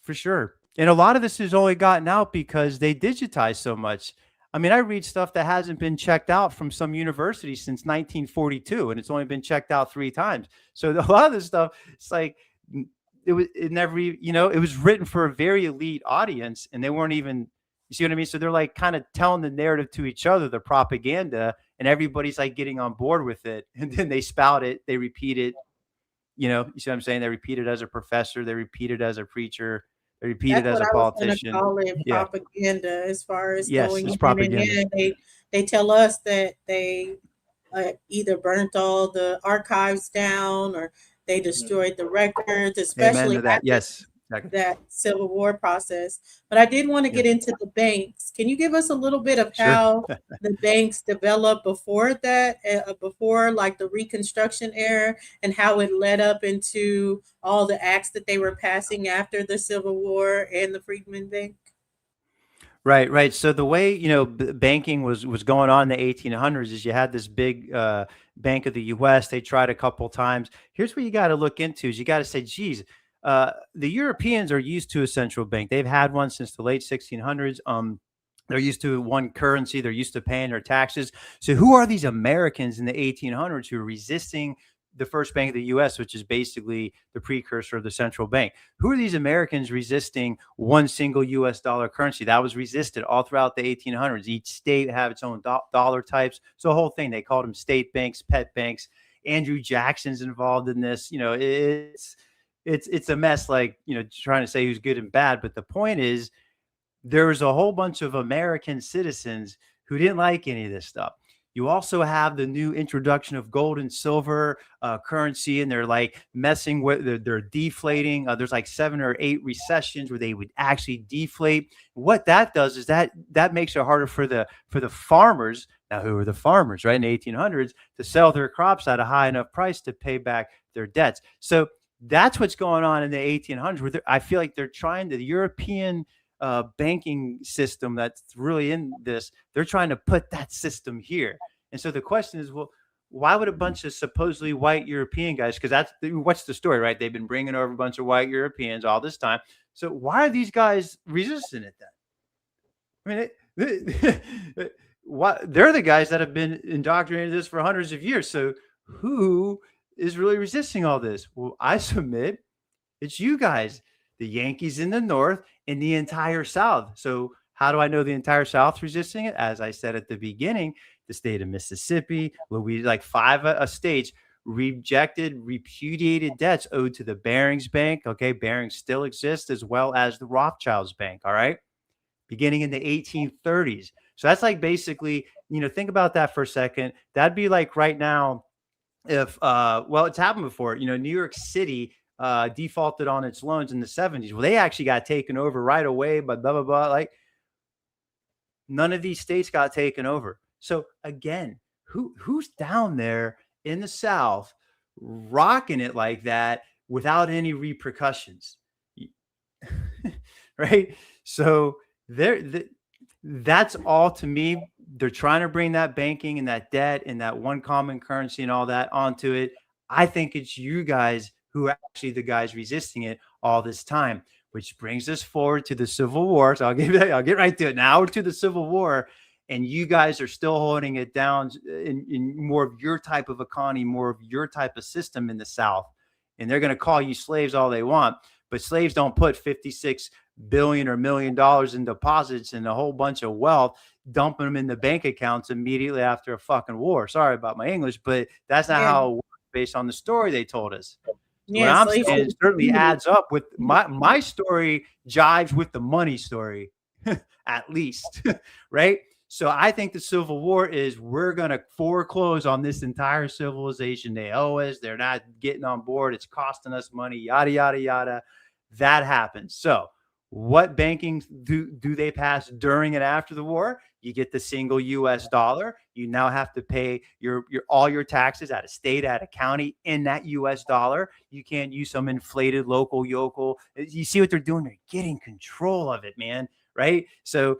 Speaker 6: for sure. And a lot of this has only gotten out because they digitize so much. I mean, I read stuff that hasn't been checked out from some university since 1942, and it's only been checked out 3 times. So a lot of this stuff, it's like it was written for a very elite audience, and they weren't even, you see what I mean? So they're like kind of telling the narrative to each other, the propaganda, and everybody's like getting on board with it. And then they spout it, they repeat it. You see what I'm saying? They repeat it as a professor, they repeat it as a preacher. They repeat it as a politician.
Speaker 3: Call it propaganda, as far as going
Speaker 6: it's
Speaker 3: in
Speaker 6: propaganda.
Speaker 3: and they tell us that they either burnt all the archives down or they destroyed the records, especially
Speaker 6: that. Yes.
Speaker 3: That Civil War process. But I did want to get into the banks. Can you give us a little bit of how the banks developed before that, before like the Reconstruction era, and how it led up into all the acts that they were passing after the Civil War and the Freedmen Bank?
Speaker 6: Right. So the way, banking was going on in the 1800s is you had this big Bank of the U.S. They tried a couple times. Here's what you got to look into is you got to say, geez, the Europeans are used to a central bank. They've had one since the late 1600s. They're used to one currency. They're used to paying their taxes. So who are these Americans in the 1800s who are resisting the first Bank of the U.S., which is basically the precursor of the central bank? Who are these Americans resisting one single U.S. dollar currency? That was resisted all throughout the 1800s. Each state had its own dollar types. So the whole thing, they called them state banks, pet banks. Andrew Jackson's involved in this. It's a mess, like, trying to say who's good and bad. But the point is, there was a whole bunch of American citizens who didn't like any of this stuff. You also have the new introduction of gold and silver currency, and they're like messing with, they're deflating. There's like 7 or 8 recessions where they would actually deflate. What that does is that makes it harder for the farmers. Now, who are the farmers, right? In the 1800s, to sell their crops at a high enough price to pay back their debts. So that's what's going on in the 1800s. Where I feel like they're trying the European banking system that's really in this. They're trying to put that system here. And so the question is, well, why would a bunch of supposedly white European guys? Because what's the story, right? They've been bringing over a bunch of white Europeans all this time. So why are these guys resisting it then? I mean, they're the guys that have been indoctrinated this for hundreds of years. So who is really resisting all this? Well, I submit it's you guys, the Yankees in the North and the entire South. So how do I know the entire South resisting it? As I said at the beginning, the state of Mississippi, Louisiana, like 5 states repudiated debts owed to the Barings Bank. Okay, Barings still exists, as well as the Rothschilds Bank. All right, beginning in the 1830s. So that's like basically, think about that for a second. That'd be like right now, if it's happened before. New York City defaulted on its loans in the 70s. Well, they actually got taken over right away by blah blah blah. Like none of these states got taken over. So again, who's down there in the South rocking it like that without any repercussions? Right? So that's all to me. They're trying to bring that banking and that debt and that one common currency and all that onto it. I think it's you guys who are actually the guys resisting it all this time, which brings us forward to the Civil War. So I'll get right to it now, to the Civil War. And you guys are still holding it down in more of your type of economy, more of your type of system in the South. And they're going to call you slaves all they want, but slaves don't put 56 billion or $1 million in deposits and a whole bunch of wealth, dumping them in the bank accounts immediately after a fucking war. Sorry about my English, but that's not how it works based on the story they told us. Yeah, what I'm saying, it certainly adds up with my story, jives with the money story, at least, right? So I think the Civil War is, we're going to foreclose on this entire civilization. They owe us. They're not getting on board. It's costing us money, yada, yada, yada. That happens. So what banking do they pass during and after the war? You get the single US dollar. You now have to pay your all your taxes out of state, out of county in that US dollar. You can't use some inflated local yokel. You see what they're doing? They're getting control of it, man. Right. So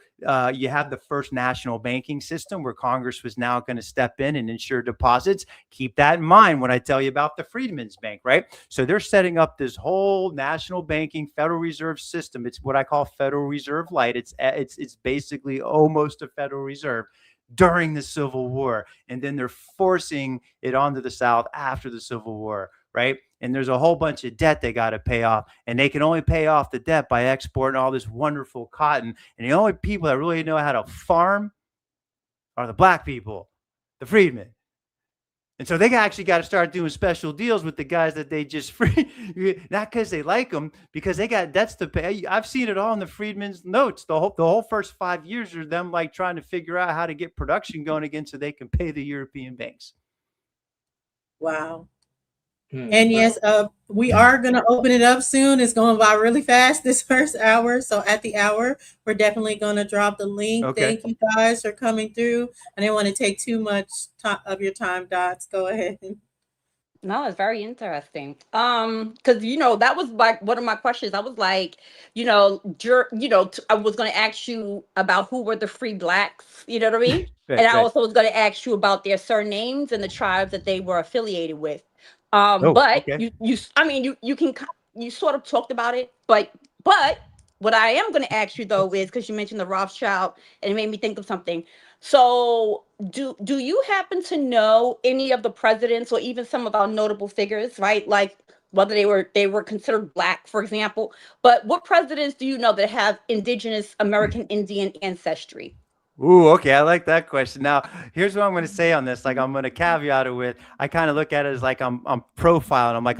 Speaker 6: you have the first national banking system where Congress was now going to step in and ensure deposits. Keep that in mind when I tell you about the Freedmen's Bank. Right. So they're setting up this whole national banking Federal Reserve system. It's what I call Federal Reserve Light. It's basically almost a Federal Reserve during the Civil War. And then they're forcing it onto the South after the Civil War. Right. And there's a whole bunch of debt they got to pay off, and they can only pay off the debt by exporting all this wonderful cotton. And the only people that really know how to farm are the black people, the freedmen. And so they actually got to start doing special deals with the guys that they just free, not because they like them, because they got debts to pay. I've seen it all in the Freedmen's notes. The whole first 5 years are them like trying to figure out how to get production going again so they can pay the European banks.
Speaker 3: Wow. And yes, we are going to open it up soon. It's going by really fast this first hour. So at the hour, we're definitely going to drop the link. Okay. Thank you guys for coming through. I didn't want to take too much of your time, Dots. Go ahead.
Speaker 4: No, it's very interesting. Because that was like one of my questions. I was like, I was going to ask you about who were the free blacks. You know what I mean? And I also was going to ask you about their surnames and the tribes that they were affiliated with. But okay. you sort of talked about it, but what I am going to ask you though is, because you mentioned the Rothschild and it made me think of something. So do you happen to know any of the presidents or even some of our notable figures, right? Like whether they were considered black, for example, but what presidents do you know that have indigenous American Indian ancestry?
Speaker 6: Ooh, okay. I like that question. Now, here's what I'm going to say on this. Like, I'm going to caveat it with, I kind of look at it as like I'm profiling. I'm like,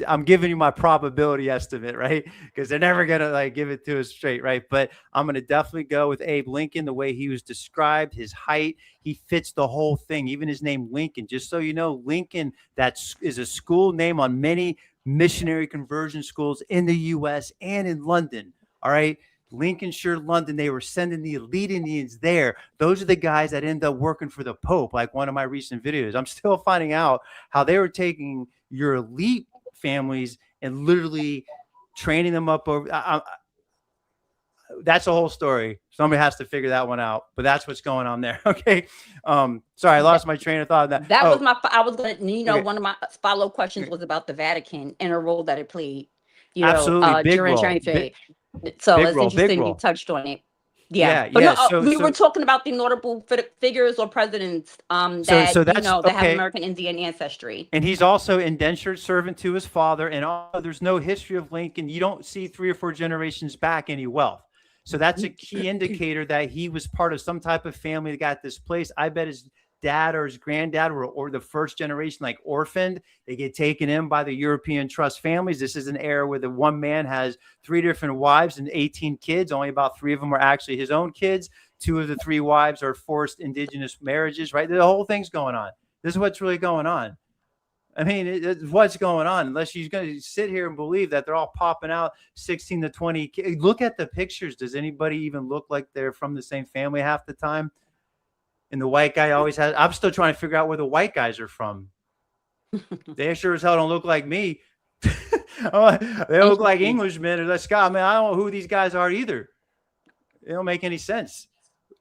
Speaker 6: I'm giving you my probability estimate, right? Because they're never going to like give it to us straight, right? But I'm going to definitely go with Abe Lincoln, the way he was described, his height. He fits the whole thing, even his name Lincoln. Just so you know, Lincoln, that is a school name on many missionary conversion schools in the U.S. and in London, all right? Lincolnshire, London, they were sending the elite Indians there. Those are the guys that end up working for the Pope, like one of my recent videos. I'm still finding out how they were taking your elite families and literally training them up over. That's a whole story. Somebody has to figure that one out, but that's what's going on there. Okay. Sorry, I lost my train of thought.
Speaker 4: I was going to, okay. One of my follow-up questions was about the Vatican and a role that it played,
Speaker 6: absolutely, big
Speaker 4: during
Speaker 6: role.
Speaker 4: So it's interesting you touched on it. Yeah. We were talking about the notable figures or presidents that have American Indian ancestry.
Speaker 6: And he's also indentured servant to his father. And there's no history of Lincoln. You don't see 3 or 4 generations back any wealth. So that's a key indicator that he was part of some type of family that got displaced. I bet his dad or his granddad or the first generation, like orphaned. They get taken in by the European trust families. This is an era where the one man has 3 different wives and 18 kids. Only about 3 of them are actually his own kids. 2 of the 3 wives are forced indigenous marriages, right? The whole thing's going on. This is what's really going on. I mean, what's going on? Unless you're going to sit here and believe that they're all popping out 16 to 20. Look at the pictures. Does anybody even look like they're from the same family half the time? And the white guy always has. I'm still trying to figure out where the white guys are from. They sure as hell don't look like me. They look like Englishmen or the Scott. Man, I don't know who these guys are either. It don't make any sense.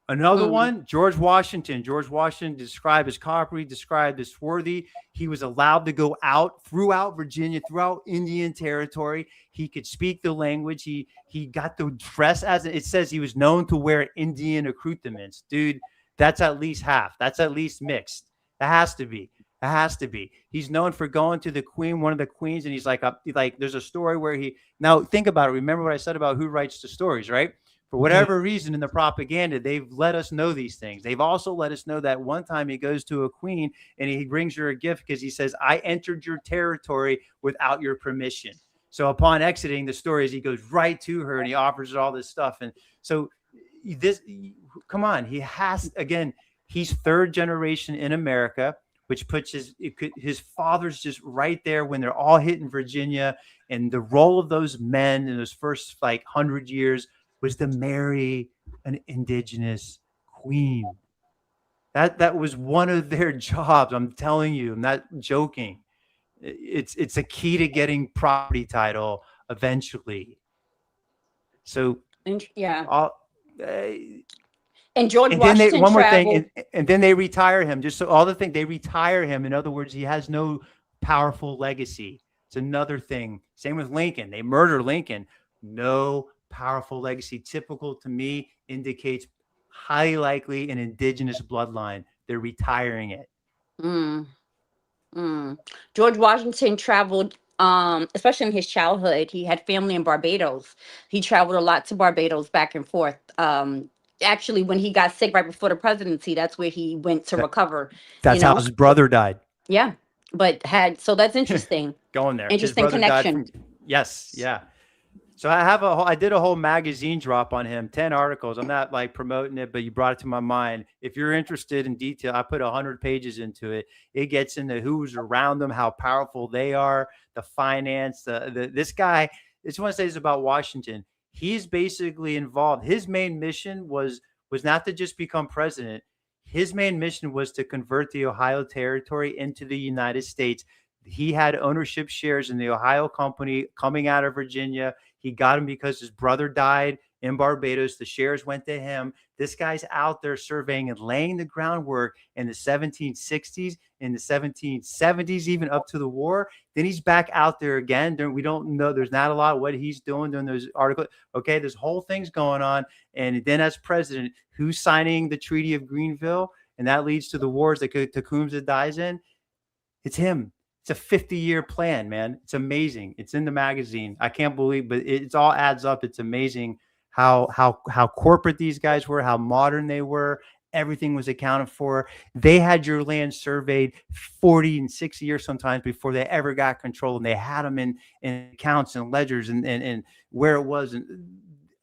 Speaker 6: Another one, George Washington. George Washington described as coppery, described as swarthy. He was allowed to go out throughout Virginia, throughout Indian territory. He could speak the language. He got to dress as it says. He was known to wear Indian accoutrements. Dude, that's at least half. That's at least mixed. It has to be. It has to be. He's known for going to the queen, one of the queens, and he's like, there's a story where now think about it. Remember what I said about who writes the stories, right? For whatever reason in the propaganda, they've let us know these things. They've also let us know that one time he goes to a queen and he brings her a gift because he says, I entered your territory without your permission. So upon exiting the stories, he goes right to her and he offers her all this stuff. And so come on, he's third generation in America, which puts his father's just right there when they're all hitting Virginia. And the role of those men in those first 100 years was to marry an indigenous queen. That was one of their jobs. I'm telling you, I'm not joking. It's a key to getting property title eventually. So
Speaker 4: yeah. And George Washington
Speaker 6: one more
Speaker 4: traveled.
Speaker 6: thing, and then they retire him. Just so all the thing, they retire him. In other words, he has no powerful legacy. It's another thing. Same with Lincoln. They murder Lincoln. No powerful legacy. Typical to me indicates highly likely an indigenous bloodline. They're retiring it.
Speaker 4: George Washington traveled, especially in his childhood. He had family in Barbados. He traveled a lot to Barbados back and forth. Actually, when he got sick right before the presidency, that's where he went to recover.
Speaker 6: That's how his brother died.
Speaker 4: Yeah, but so that's interesting.
Speaker 6: Going there.
Speaker 4: Interesting connection.
Speaker 6: Yes, yeah. So I did a whole magazine drop on him, 10 articles. I'm not promoting it, but you brought it to my mind. If you're interested in detail, I put 100 pages into it. It gets into who's around them, how powerful they are, the finance, this guy. I just want to say this about Washington. He's basically involved. His main mission was not to just become president. His main mission was to convert the Ohio Territory into the United States. He had ownership shares in the Ohio Company coming out of Virginia. He got him because his brother died in Barbados. The shares went to him. This guy's out there surveying and laying the groundwork in the 1760s, in the 1770s, even up to the war. Then he's back out there again. We don't know. There's not a lot of what he's doing during those articles. Okay, this whole thing's going on. And then as president, who's signing the Treaty of Greenville? And that leads to the wars that Tecumseh dies in. It's him. It's a 50-year plan, man. It's amazing. It's in the magazine. I can't believe, but it all adds up. It's amazing how corporate these guys were, how modern they were. Everything was accounted for. They had your land surveyed 40 and 60 years sometimes before they ever got control, and they had them in accounts and ledgers and where it was. And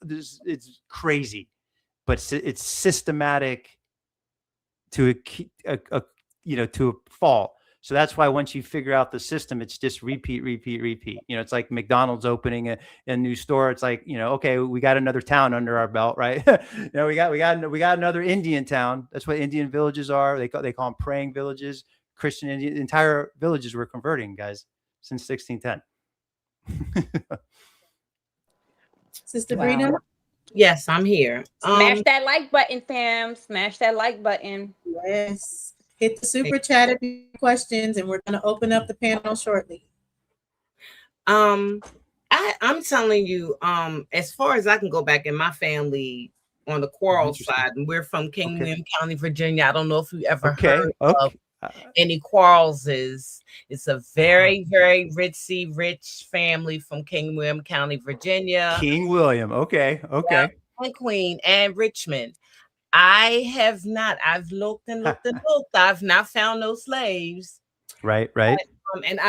Speaker 6: it's crazy, but it's systematic to a fault. So that's why once you figure out the system, it's just repeat. It's like McDonald's opening a new store. It's like, okay, we got another town under our belt, right? We got another Indian town. That's what Indian villages are. They call them praying villages. Christian Indian entire villages were converting, guys, since 1610.
Speaker 3: Sister Brina?
Speaker 1: Yes, I'm here.
Speaker 4: Smash that like button, fam. Smash that like button.
Speaker 3: Yes. Hit the super chat if you have questions, and we're going to open up the panel shortly.
Speaker 1: I'm telling you, as far as I can go back in my family on the Quarles side, and we're from King William County, Virginia. I don't know if you ever heard of any Quarleses. It's a very, very rich family from King William County, Virginia.
Speaker 6: King William, okay.
Speaker 1: Yeah, and Queen and Richmond. I have not. I've looked and looked and looked. I've not found no slaves.
Speaker 6: Right.
Speaker 1: And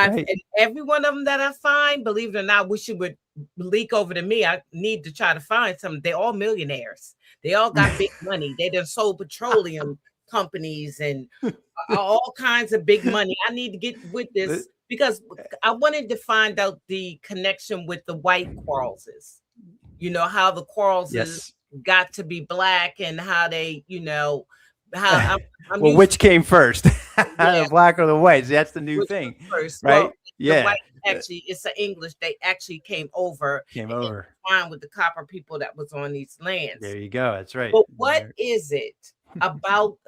Speaker 1: every one of them that I find, believe it or not, wish it would leak over to me. I need to try to find some. They're all millionaires. They all got big money. They done sold petroleum companies and all kinds of big money. I need to get with this because I wanted to find out the connection with the white Quarleses. You know, how the Quarleses got to be black and how they, you know, how I'm
Speaker 6: well, which came first, the black or the white? That's the new thing,
Speaker 1: first,
Speaker 6: right?
Speaker 1: Well, the white actually, it's an English. They actually came over with the copper people that was on these lands.
Speaker 6: There you go. That's right.
Speaker 1: But what is it about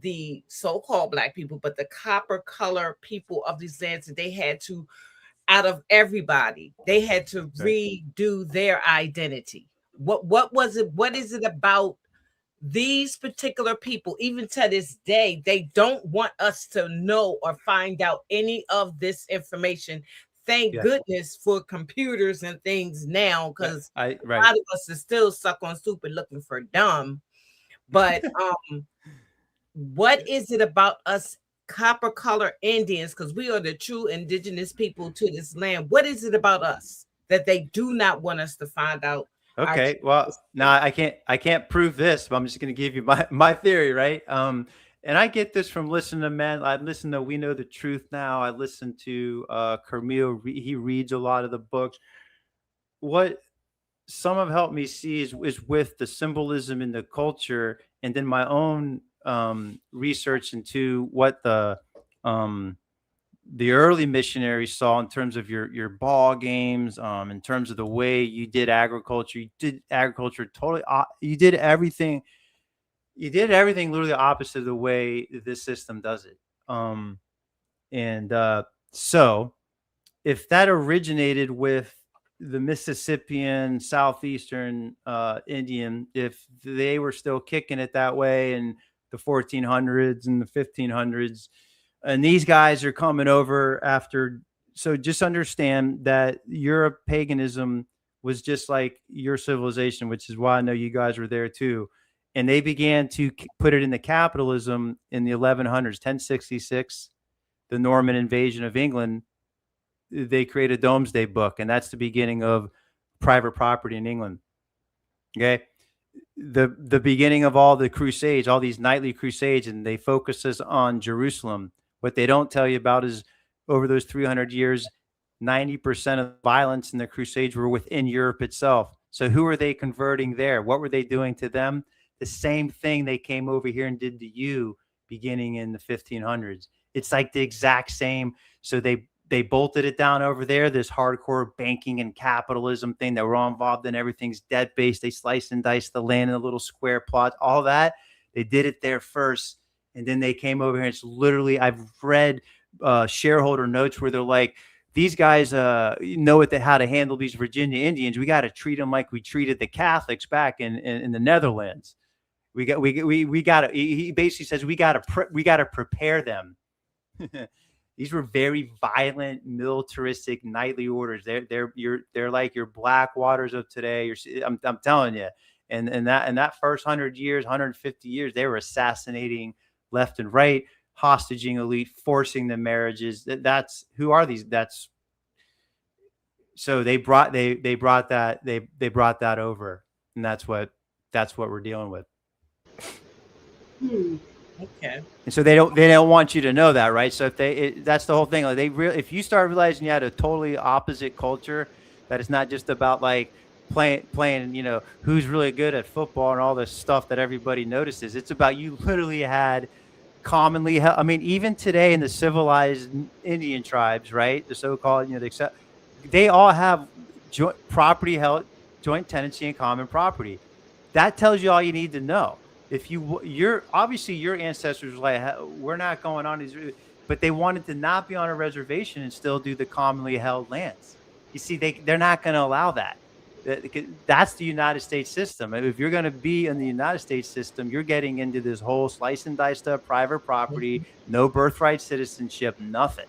Speaker 1: the so-called black people, but the copper color people of these lands that they had to, out of everybody, they had to redo their identity? What was it? What is it about these particular people? Even to this day, they don't want us to know or find out any of this information. Thank goodness for computers and things now, because a lot of us is still stuck on stupid looking for dumb. But what is it about us copper color Indians, because we are the true indigenous people to this land? What is it about us that they do not want us to find out?
Speaker 6: Okay, well, now I can't prove this, but I'm just going to give you my theory, right? And I get this from listening to men. I listen to We Know the Truth Now. I listen to Carmille. He reads a lot of the books. What some have helped me see is with the symbolism in the culture, and then my own research into what the early missionaries saw in terms of your ball games, in terms of the way you did agriculture. You did agriculture totally. You did everything literally opposite of the way this system does it. So if that originated with the Mississippian Southeastern Indian, if they were still kicking it that way in the 1400s and the 1500s, and these guys are coming over after. So just understand that Europe paganism was just like your civilization, which is why I know you guys were there too. And they began to put it into capitalism in the 1100s, 1066, the Norman invasion of England. They created a Domesday Book, and that's the beginning of private property in England. Okay. The beginning of all the crusades, all these nightly crusades, and they focuses on Jerusalem. What they don't tell you about is over those 300 years, 90% of violence in the crusades were within Europe itself. So who are they converting there? What were they doing to them? The same thing they came over here and did to you beginning in the 1500s. It's like the exact same. So they bolted it down over there, this hardcore banking and capitalism thing that we're all involved in. Everything's debt-based. They slice and dice the land in a little square plots, all that. They did it there first. And then they came over here. It's literally, I've read shareholder notes where they're like, these guys know how to handle these Virginia Indians. We got to treat them like we treated the Catholics back in the Netherlands. We got to. He basically says we got to prepare them. These were very violent, militaristic nightly orders. They're like your Blackwaters of today. I'm telling you. And that first 100 years, 150 years, they were assassinating left and right, hostaging elite, forcing the marriages. That's who are these? That's so they brought that over, and that's what we're dealing with.
Speaker 1: Okay.
Speaker 6: And so they don't want you to know that, right? So if that's the whole thing. Like if you start realizing you had a totally opposite culture, that it's not just about like playing, you know, who's really good at football and all this stuff that everybody notices. It's about you literally had commonly held. I mean, even today in the civilized Indian tribes, right? The so-called, you know, they all have joint property held, joint tenancy and common property. That tells you all you need to know. If you're obviously your ancestors were like, we're not going on these, but they wanted to not be on a reservation and still do the commonly held lands. You see, they're not going to allow that. That's the United States system. If you're going to be in the United States system, you're getting into this whole slice and dice stuff, private property, no birthright citizenship, nothing.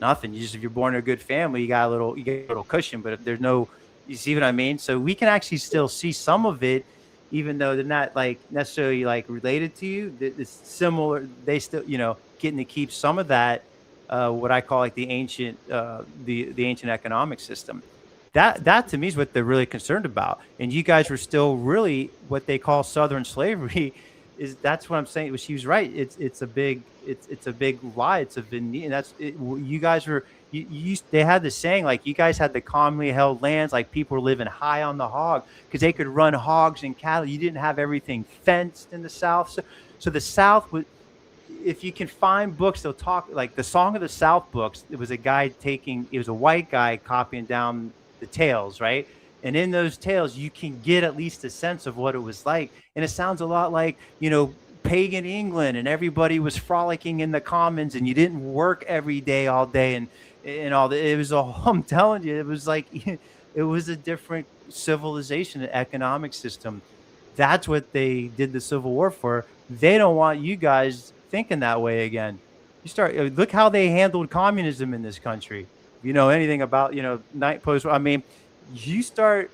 Speaker 6: You just, if you're born in a good family, you get a little cushion, but if there's no, you see what I mean? So we can actually still see some of it, even though they're not like necessarily like related to you. It's similar. They still, you know, getting to keep some of that, what I call like the ancient economic system. That to me is what they're really concerned about. And you guys were still really what they call Southern slavery is that's what I'm saying. She was right. It's a big lie. It's a veneer. And that's it. You guys were they had the saying, like, you guys had the commonly held lands, like people were living high on the hog because they could run hogs and cattle. You didn't have everything fenced in the South. So the South was, if you can find books, they'll talk like the Song of the South books. It was a white guy copying down the tales, right? And in those tales, you can get at least a sense of what it was like. And it sounds a lot like, pagan England, and everybody was frolicking in the commons, and you didn't work every day all day and all that. It was I'm telling you, it was like, it was a different civilization and economic system. That's what they did the Civil War for. They don't want you guys thinking that way again. Look how they handled communism in this country. You know anything about, night post? I mean, you start,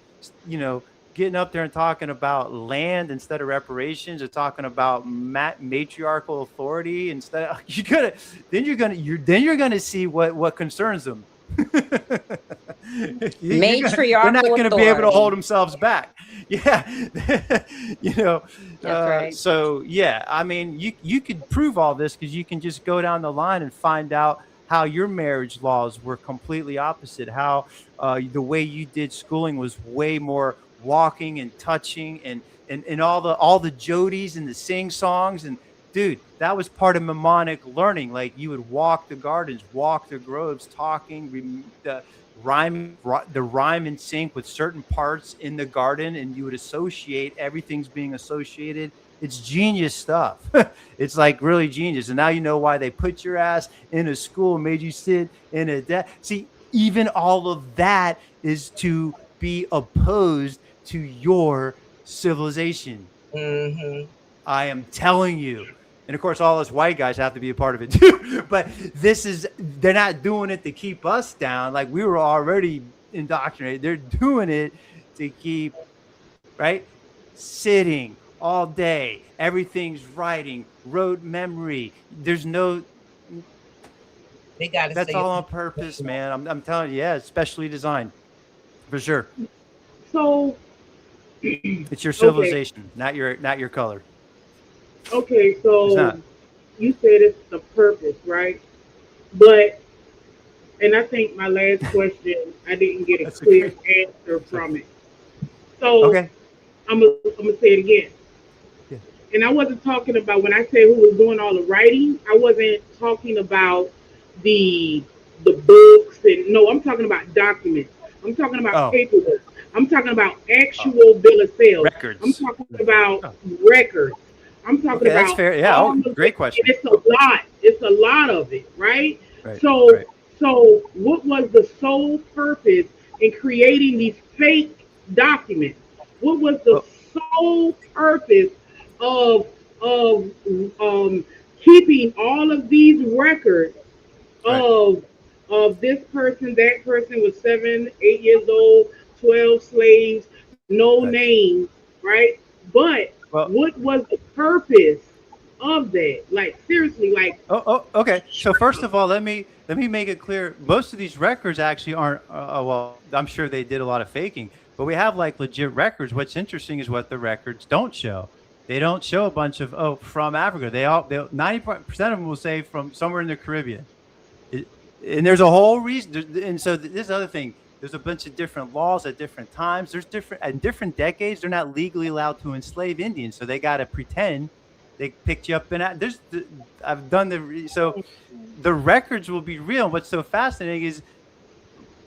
Speaker 6: getting up there and talking about land instead of reparations, or talking about matriarchal authority instead of, you're gonna see what concerns them.
Speaker 4: Matriarchal.
Speaker 6: They're not going to be able to hold themselves back. Yeah.
Speaker 4: That's right.
Speaker 6: So yeah, I mean, you could prove all this because you can just go down the line and find out how your marriage laws were completely opposite, how the way you did schooling was way more walking and touching and all the jodies and the sing songs. And dude, that was part of mnemonic learning. Like, you would walk the gardens, walk the groves, talking the rhyme in sync with certain parts in the garden, and you would associate, everything's being associated. It's genius stuff. It's like really genius. And now you know why they put your ass in a school, made you sit in a desk. See, even all of that is to be opposed to your civilization.
Speaker 1: Mm-hmm.
Speaker 6: I am telling you. And of course, all us white guys have to be a part of it too. But they're not doing it to keep us down. Like, we were already indoctrinated. They're doing it to keep, right? Sitting all day. Everything's writing, rote memory. There's no.
Speaker 1: They got.
Speaker 6: That's all on purpose, man. I'm telling you, yeah, it's specially designed, for sure.
Speaker 5: So.
Speaker 6: It's your civilization, not your color.
Speaker 5: Okay, so you said it's the purpose, right? But, and I think my last question, I didn't get a clear answer from it. So
Speaker 6: okay.
Speaker 5: I'm gonna say it again.
Speaker 6: Yeah.
Speaker 5: And I wasn't talking about, when I say who was doing all the writing, I wasn't talking about the books, and no, I'm talking about documents. I'm talking about paperwork. I'm talking about actual bill of sales.
Speaker 6: Records.
Speaker 5: I'm talking about records. I'm talking about.
Speaker 6: That's fair. Yeah. Great question.
Speaker 5: It's a lot. It's a lot of it, right?
Speaker 6: Right.
Speaker 5: So what was the sole purpose in creating these fake documents? What was the sole purpose of keeping all of these records of this person, that person was 7, 8 years old, 12 slaves, no names, right? But what was the purpose of that? Like, seriously, like.
Speaker 6: Okay. So first of all, let me make it clear. Most of these records actually aren't. Well, I'm sure they did a lot of faking, but we have like legit records. What's interesting is what the records don't show. They don't show a bunch of from Africa. They 90% of them will say from somewhere in the Caribbean. And there's a whole reason. And so this other thing. There's a bunch of different laws at different times. There's different decades. They're not legally allowed to enslave Indians, so they got to pretend they picked you up in. I've done so the records will be real. What's so fascinating is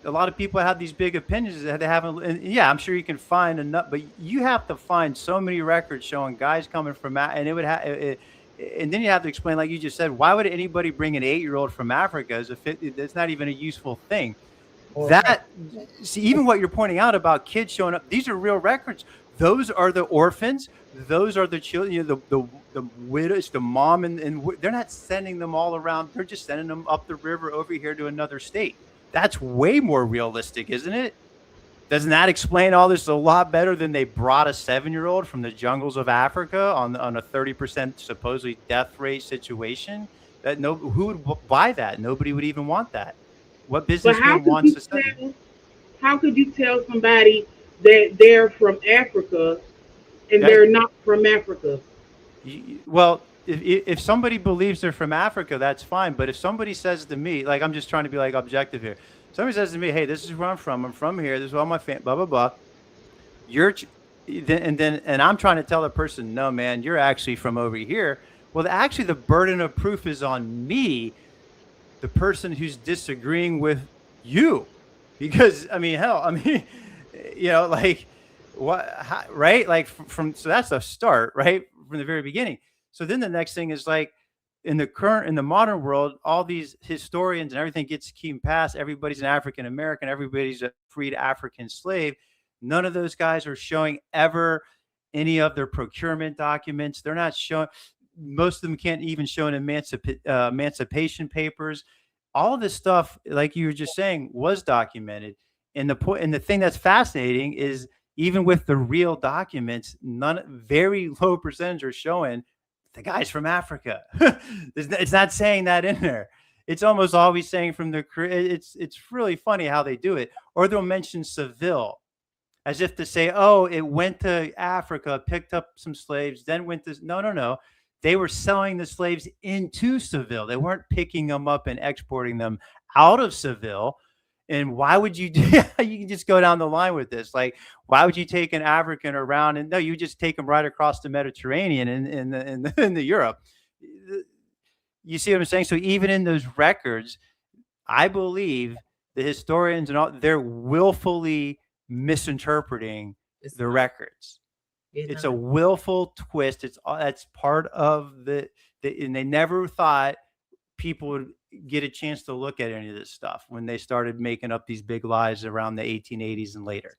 Speaker 6: a lot of people have these big opinions that they haven't. And yeah, I'm sure you can find enough, but you have to find so many records showing guys coming from, and it would have. And then you have to explain, like you just said, why would anybody bring an 8-year-old from Africa? That's not even a useful thing. Even what you're pointing out about kids showing up, these are real records. Those are the orphans. Those are the children, the widows, the mom, and they're not sending them all around. They're just sending them up the river over here to another state. That's way more realistic, isn't it? Doesn't that explain all this a lot better than they brought a 7-year-old from the jungles of Africa on a 30% supposedly death rate situation? Who would buy that? Nobody would even want that. What businessman wants to say?
Speaker 5: How could you tell somebody that they're from Africa and they're not from Africa?
Speaker 6: Well, if somebody believes they're from Africa, that's fine. But if somebody says to me, like, I'm just trying to be like objective here. Somebody says to me, "Hey, this is where I'm from. I'm from here. This is all my family. Blah blah blah." You're, and I'm trying to tell the person, "No, man, you're actually from over here." Well, actually, the burden of proof is on me, the person who's disagreeing with you, because I mean, hell, I mean, like what, right? Like from so that's a start, right, from the very beginning. So then the next thing is like in the modern world, all these historians and everything gets keep past. Everybody's an African American. Everybody's a freed African slave. None of those guys are showing ever any of their procurement documents. They're not showing. Most of them can't even show an emancipation papers. All of this stuff, like you were just saying, was documented. And the thing that's fascinating is even with the real documents, very low percentage are showing the guy's from Africa. It's not saying that in there. It's almost always saying from the. It's really funny how they do it. Or they'll mention Seville, as if to say, "Oh, it went to Africa, picked up some slaves, then went to." No. They were selling the slaves into Seville. They weren't picking them up and exporting them out of Seville. And why would you do? You can just go down the line with this. Like, why would you take an African around? And no, you just take them right across the Mediterranean in the Europe. You see what I'm saying? So even in those records, I believe the historians and all, they're willfully misinterpreting the records. It's a willful twist. That's part of and they never thought people would get a chance to look at any of this stuff when they started making up these big lies around the 1880s and later.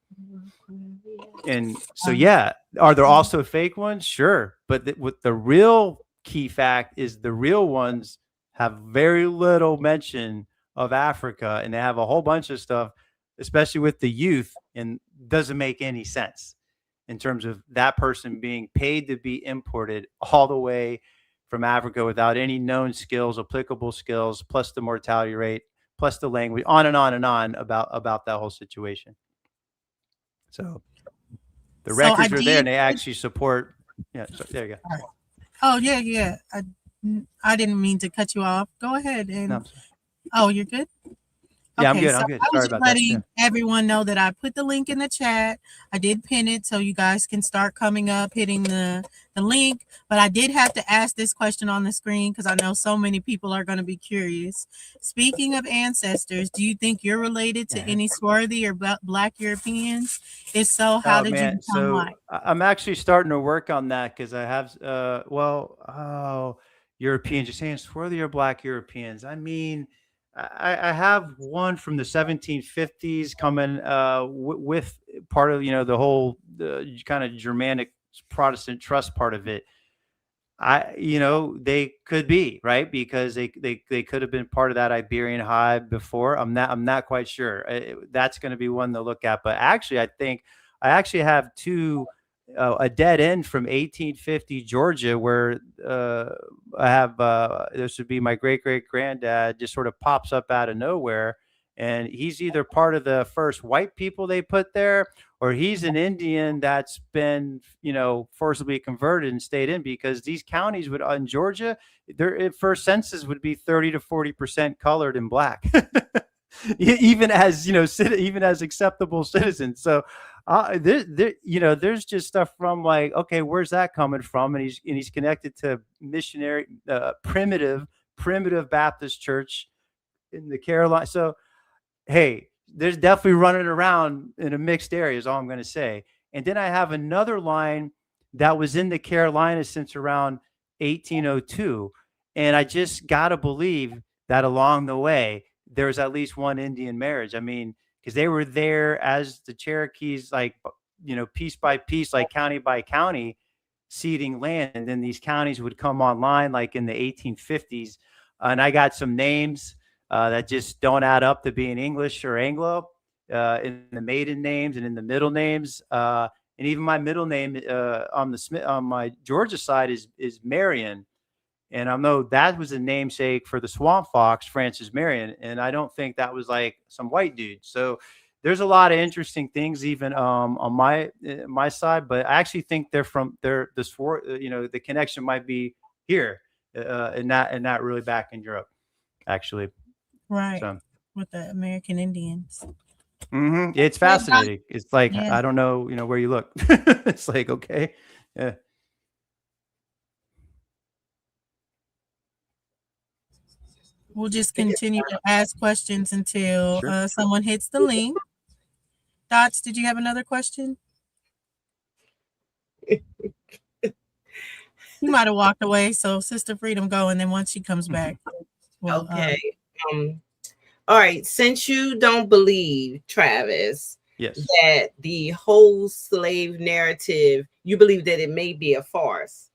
Speaker 6: And so, yeah, are there also fake ones? Sure. But what the real key fact is, the real ones have very little mention of Africa, and they have a whole bunch of stuff, especially with the youth, and doesn't make any sense in terms of that person being paid to be imported all the way from Africa without any known skills, applicable skills, plus the mortality rate, plus the language, on and on and on about that whole situation. So the records are there, and they actually support. Yeah, so there you go.
Speaker 3: Oh yeah. I didn't mean to cut you off. Go ahead. And
Speaker 6: no,
Speaker 3: oh, you're good.
Speaker 6: Yeah, okay, I'm good.
Speaker 3: I was
Speaker 6: just
Speaker 3: letting everyone know that I put the link in the chat. I did pin it so you guys can start coming up, hitting the link. But I did have to ask this question on the screen because I know so many people are going to be curious. Speaking of ancestors, do you think you're related to any swarthy or Black Europeans? If so, how did you become white?
Speaker 6: I'm actually starting to work on that because I have, Europeans. You're saying swarthy or Black Europeans? I mean, I have one from the 1750s coming with part of, the whole kind of Germanic Protestant trust part of it. They could be, right, because they could have been part of that Iberian hive before. I'm not quite sure. That's going to be one to look at. But actually, I think I actually have two. A dead end from 1850 Georgia, where I have this would be my great granddad, just sort of pops up out of nowhere, and he's either part of the first white people they put there, or he's an Indian that's been forcibly converted and stayed in, because these counties would in Georgia, their first census would be 30 to 40% colored and Black. Even as even as acceptable citizens. So there's just stuff from like, okay, where's that coming from? And he's connected to missionary primitive Baptist church in the Carolinas. So hey, there's definitely running around in a mixed area is all I'm going to say. And then I have another line that was in the Carolinas since around 1802, and I just got to believe that along the way there's at least one Indian marriage. I mean, because they were there as the Cherokees, like, piece by piece, like county by county, ceding land. And then these counties would come online like in the 1850s. And I got some names that just don't add up to being English or Anglo in the maiden names and in the middle names. And even my middle name on my Georgia side is Marion. And I know that was a namesake for the swamp fox, Francis Marion. And I don't think that was like some white dude. So there's a lot of interesting things even on my side, but I actually think the connection might be here, and not really back in Europe, actually.
Speaker 3: Right.
Speaker 6: So.
Speaker 3: With the American Indians.
Speaker 6: Mm-hmm. It's fascinating. It's like, I don't know, where you look. It's like, okay. Yeah.
Speaker 3: We'll just continue to ask questions until someone hits the link. Dots, did you have another question? You might have walked away. So Sister Freedom, go. And then once she comes back.
Speaker 1: Okay. All right. Since you don't believe, Travis, that the whole slave narrative, you believe that it may be a farce.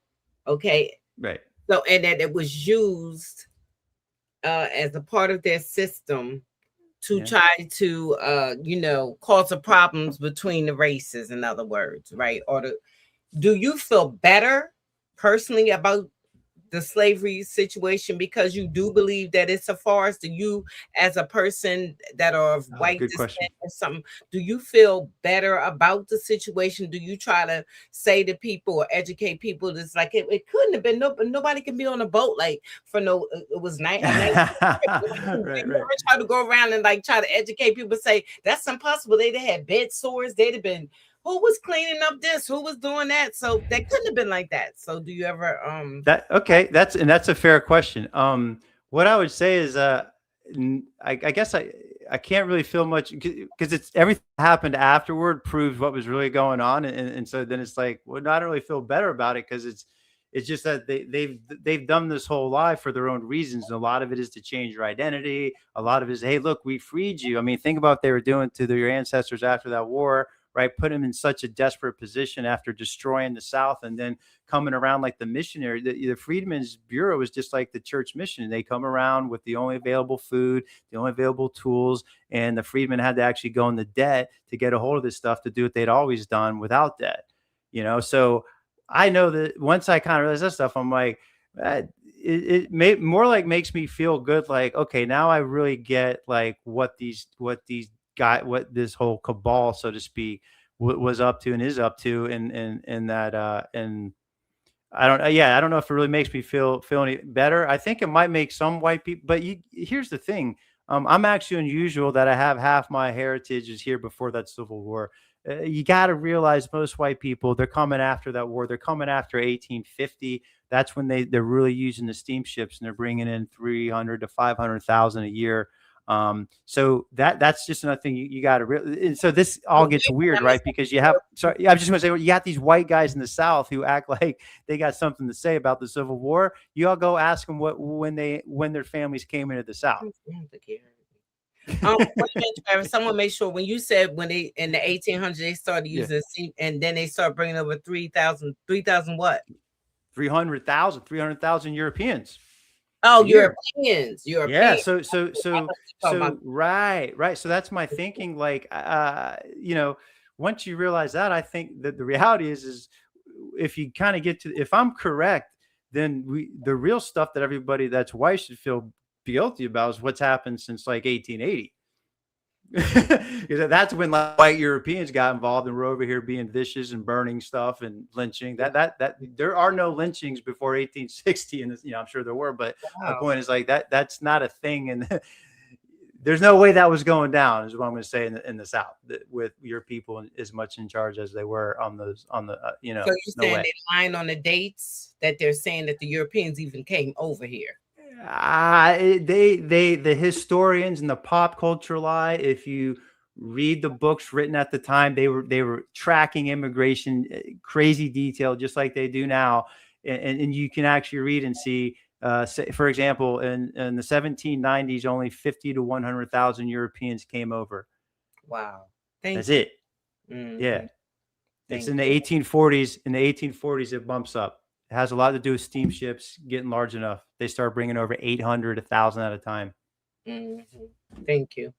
Speaker 1: Okay.
Speaker 6: Right.
Speaker 1: So, and that it was used as a part of their system to try to, cause the problems between the races, in other words, right? Do you feel better personally about the slavery situation because you do believe that it's a farce? Do you, as a person that are of white descent or something, do you feel better about the situation? Do you try to say to people or educate people that's like it couldn't have been nobody can be on a boat like for it was night. Right. Try to go around and like try to educate people, say that's impossible. They'd have had bed sores, they'd have been who was cleaning up this? Who was doing that? So they couldn't have been like that. So do you ever
Speaker 6: that's a fair question. What I would say is I guess I can't really feel much because it's everything that happened afterward proves what was really going on, and so then it's like, well, I don't really feel better about it because it's just that they've done this whole lie for their own reasons. And a lot of it is to change your identity. A lot of it is, hey, look, we freed you. I mean, think about what they were doing to your ancestors after that war. Right, put him in such a desperate position after destroying the South, and then coming around like the missionary. The Freedmen's Bureau is just like the church mission. They come around with the only available food, the only available tools, and the freedmen had to actually go into debt to get a hold of this stuff to do what they'd always done without debt. So I know that once I kind of realized that stuff, I'm like, it makes me feel good. Like, okay, now I really get like what this whole cabal, so to speak, was up to and is up to, and that and I don't know if it really makes me feel any better. I think it might make some white people, but here's the thing. I'm actually unusual that I have half my heritage is here before that Civil War. You got to realize most white people, they're coming after that war. They're coming after 1850. That's when they're really using the steamships, and they're bringing in 300 to 500,000 a year. So that's just another thing you got to so this all gets weird, right? Because I was just gonna say, you got these white guys in the South who act like they got something to say about the Civil War. You all go ask them when their families came into the South.
Speaker 1: Someone made sure when you said when they in the 1800s they started using steam, and then they start bringing over 3,000 what?
Speaker 6: 300,000 Europeans.
Speaker 1: Oh, Europeans.
Speaker 6: Yeah. So right. So that's my thinking. Like, once you realize that, I think that the reality is if you kind of get to, if I'm correct, then the real stuff that everybody that's white should feel guilty about is what's happened since like 1880. That's when like white Europeans got involved and were over here being vicious and burning stuff and lynching. That there are no lynchings before 1860, and I'm sure there were, but my point is like that's not a thing, and there's no way that was going down. Is what I'm going to say in the South with your people as much in charge as they were on the. So
Speaker 1: you're saying they're lying on the dates that they're saying that the Europeans even came over here.
Speaker 6: The historians and the pop culture lie. If you read the books written at the time, they were tracking immigration, crazy detail, just like they do now. And you can actually read and see, for example, in the 1790s, only 50 to 100,000 Europeans came over.
Speaker 1: Wow.
Speaker 6: That's it. Mm-hmm. Yeah. It's in the 1840s. In the 1840s, it bumps up. It has a lot to do with steamships getting large enough. They start bringing over 800, 1,000 at a time.
Speaker 1: Mm-hmm. Thank you.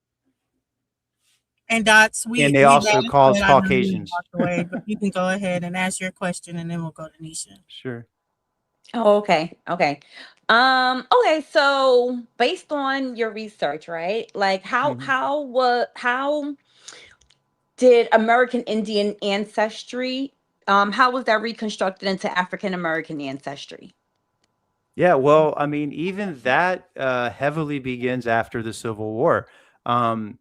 Speaker 3: And Dots,
Speaker 6: and they also call us Caucasians.
Speaker 3: But you can go ahead and ask your question, and then we'll go to Nisha.
Speaker 6: Sure.
Speaker 4: Oh, okay. Okay. So based on your research, right? Like how did American Indian ancestry, how was that reconstructed into African American ancestry?
Speaker 6: Yeah, well, I mean, even that heavily begins after the Civil War. The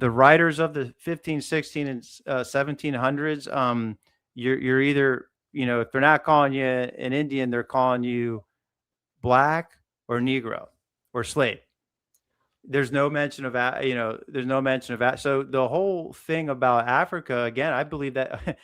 Speaker 6: writers of the 15, 16, and 1700s, you're either, if they're not calling you an Indian, they're calling you black or Negro or slave. There's no mention of that, there's no mention of that. So the whole thing about Africa, again, I believe that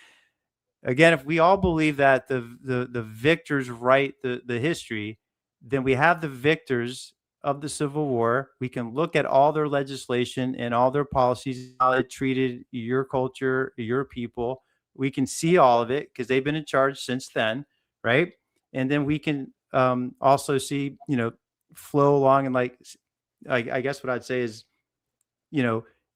Speaker 6: again, if we all believe that the victors write the history, then we have the victors of the Civil War. We can look at all their legislation and all their policies, how they treated your culture, your people. We can see all of it because they've been in charge since then, right? And then we can also see, flow along, and like, I guess what I'd say is,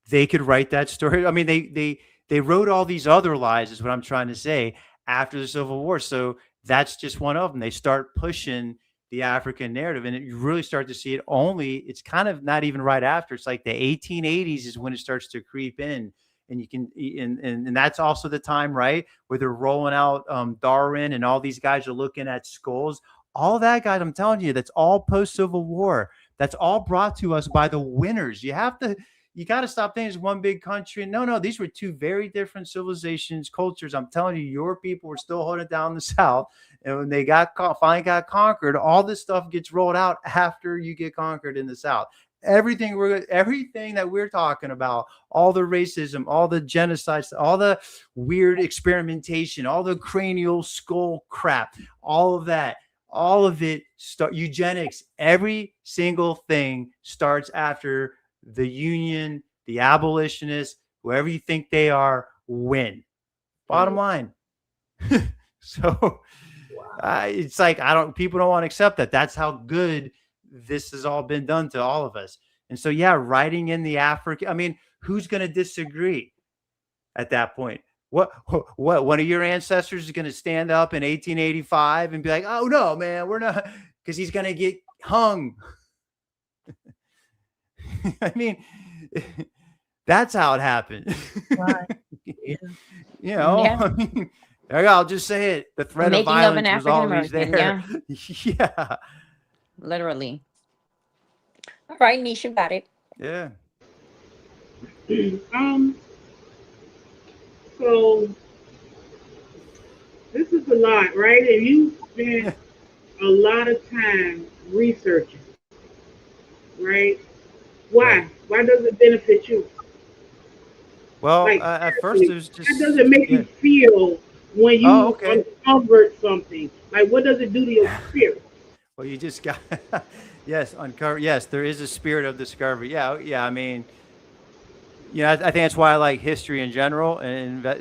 Speaker 6: they could write that story. I mean, they wrote all these other lies, is what I'm trying to say, after the Civil War. So that's just one of them. They start pushing the African narrative, and you really start to see it it's kind of not even right after. It's like the 1880s is when it starts to creep in, and you can, and that's also the time, right, where they're rolling out Darwin, and all these guys are looking at skulls. All that, guys, I'm telling you, that's all post-Civil War. That's all brought to us by the winners. You got to stop thinking it's one big country. No, these were two very different civilizations, cultures. I'm telling you, your people were still holding down the South. And when they finally got conquered, all this stuff gets rolled out after you get conquered in the South. Everything that we're talking about, all the racism, all the genocides, all the weird experimentation, all the cranial skull crap, all of that, all of it, eugenics, every single thing starts after the Union, the abolitionists, whoever you think they are, win. Bottom line. So it's like, people don't want to accept that. That's how good this has all been done to all of us. And so, yeah, writing in the African, I mean, who's going to disagree at that point? What one of your ancestors is going to stand up in 1885 and be like, oh no, man, we're not, because he's going to get hung. I mean, that's how it happened.
Speaker 3: Right.
Speaker 4: Yeah.
Speaker 6: I mean, I'll just say it. The threat of violence was always there. Yeah.
Speaker 4: Literally. All right, Nisha, got it.
Speaker 6: Yeah.
Speaker 5: So this is a lot, right? And you spent a lot of time researching, right? Why? Why does it benefit you?
Speaker 6: Well, at first it was just.
Speaker 5: How does it make you feel when you uncovered something? Like, what does it do to your spirit?
Speaker 6: Well, you just got, uncover. Yes, there is a spirit of discovery. Yeah. I mean, I think that's why I like history in general.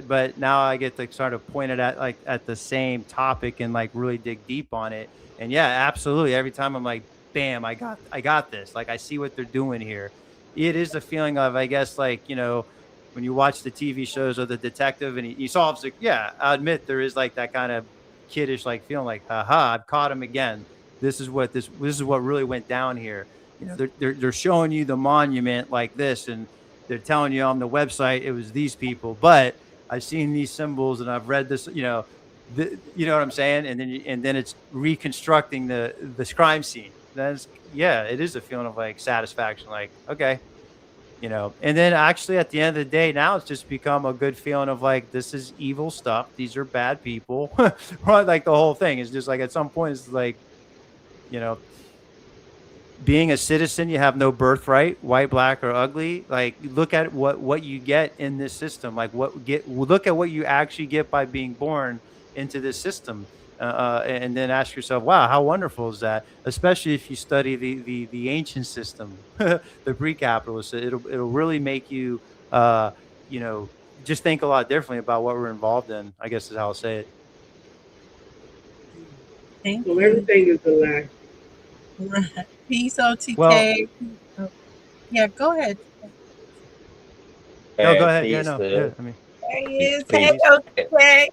Speaker 6: But now I get to sort of point it at the same topic and like really dig deep on it. And yeah, absolutely. Every time I'm like, bam, I got this. Like, I see what they're doing here. It is the feeling of, I guess, like, when you watch the TV shows of the detective and he solves it. Yeah, I admit there is like that kind of kiddish like feeling like, aha, I've caught him again. This is what really went down here. They're showing you the monument like this, and they're telling you on the website it was these people, but I've seen these symbols and I've read this, you know what I'm saying? And then it's reconstructing the crime scene. It is a feeling of like satisfaction, like, okay, and then actually at the end of the day, now it's just become a good feeling of like, this is evil stuff. These are bad people. Like the whole thing is just like, at some point it's like, being a citizen, you have no birthright, white, black, or ugly. Like, look at what you get in this system. Like, look at what you actually get by being born into this system, and then ask yourself, wow, how wonderful is that? Especially if you study the ancient system, the pre-capitalist. It'll really make you, just think a lot differently about what we're involved in, I guess is how I'll say it.
Speaker 5: So everything is a lie.
Speaker 3: Right. Peace, OTK. Yeah, go ahead.
Speaker 6: No, go ahead. Yeah, no. Yeah,
Speaker 1: there he is. Hey, OTK.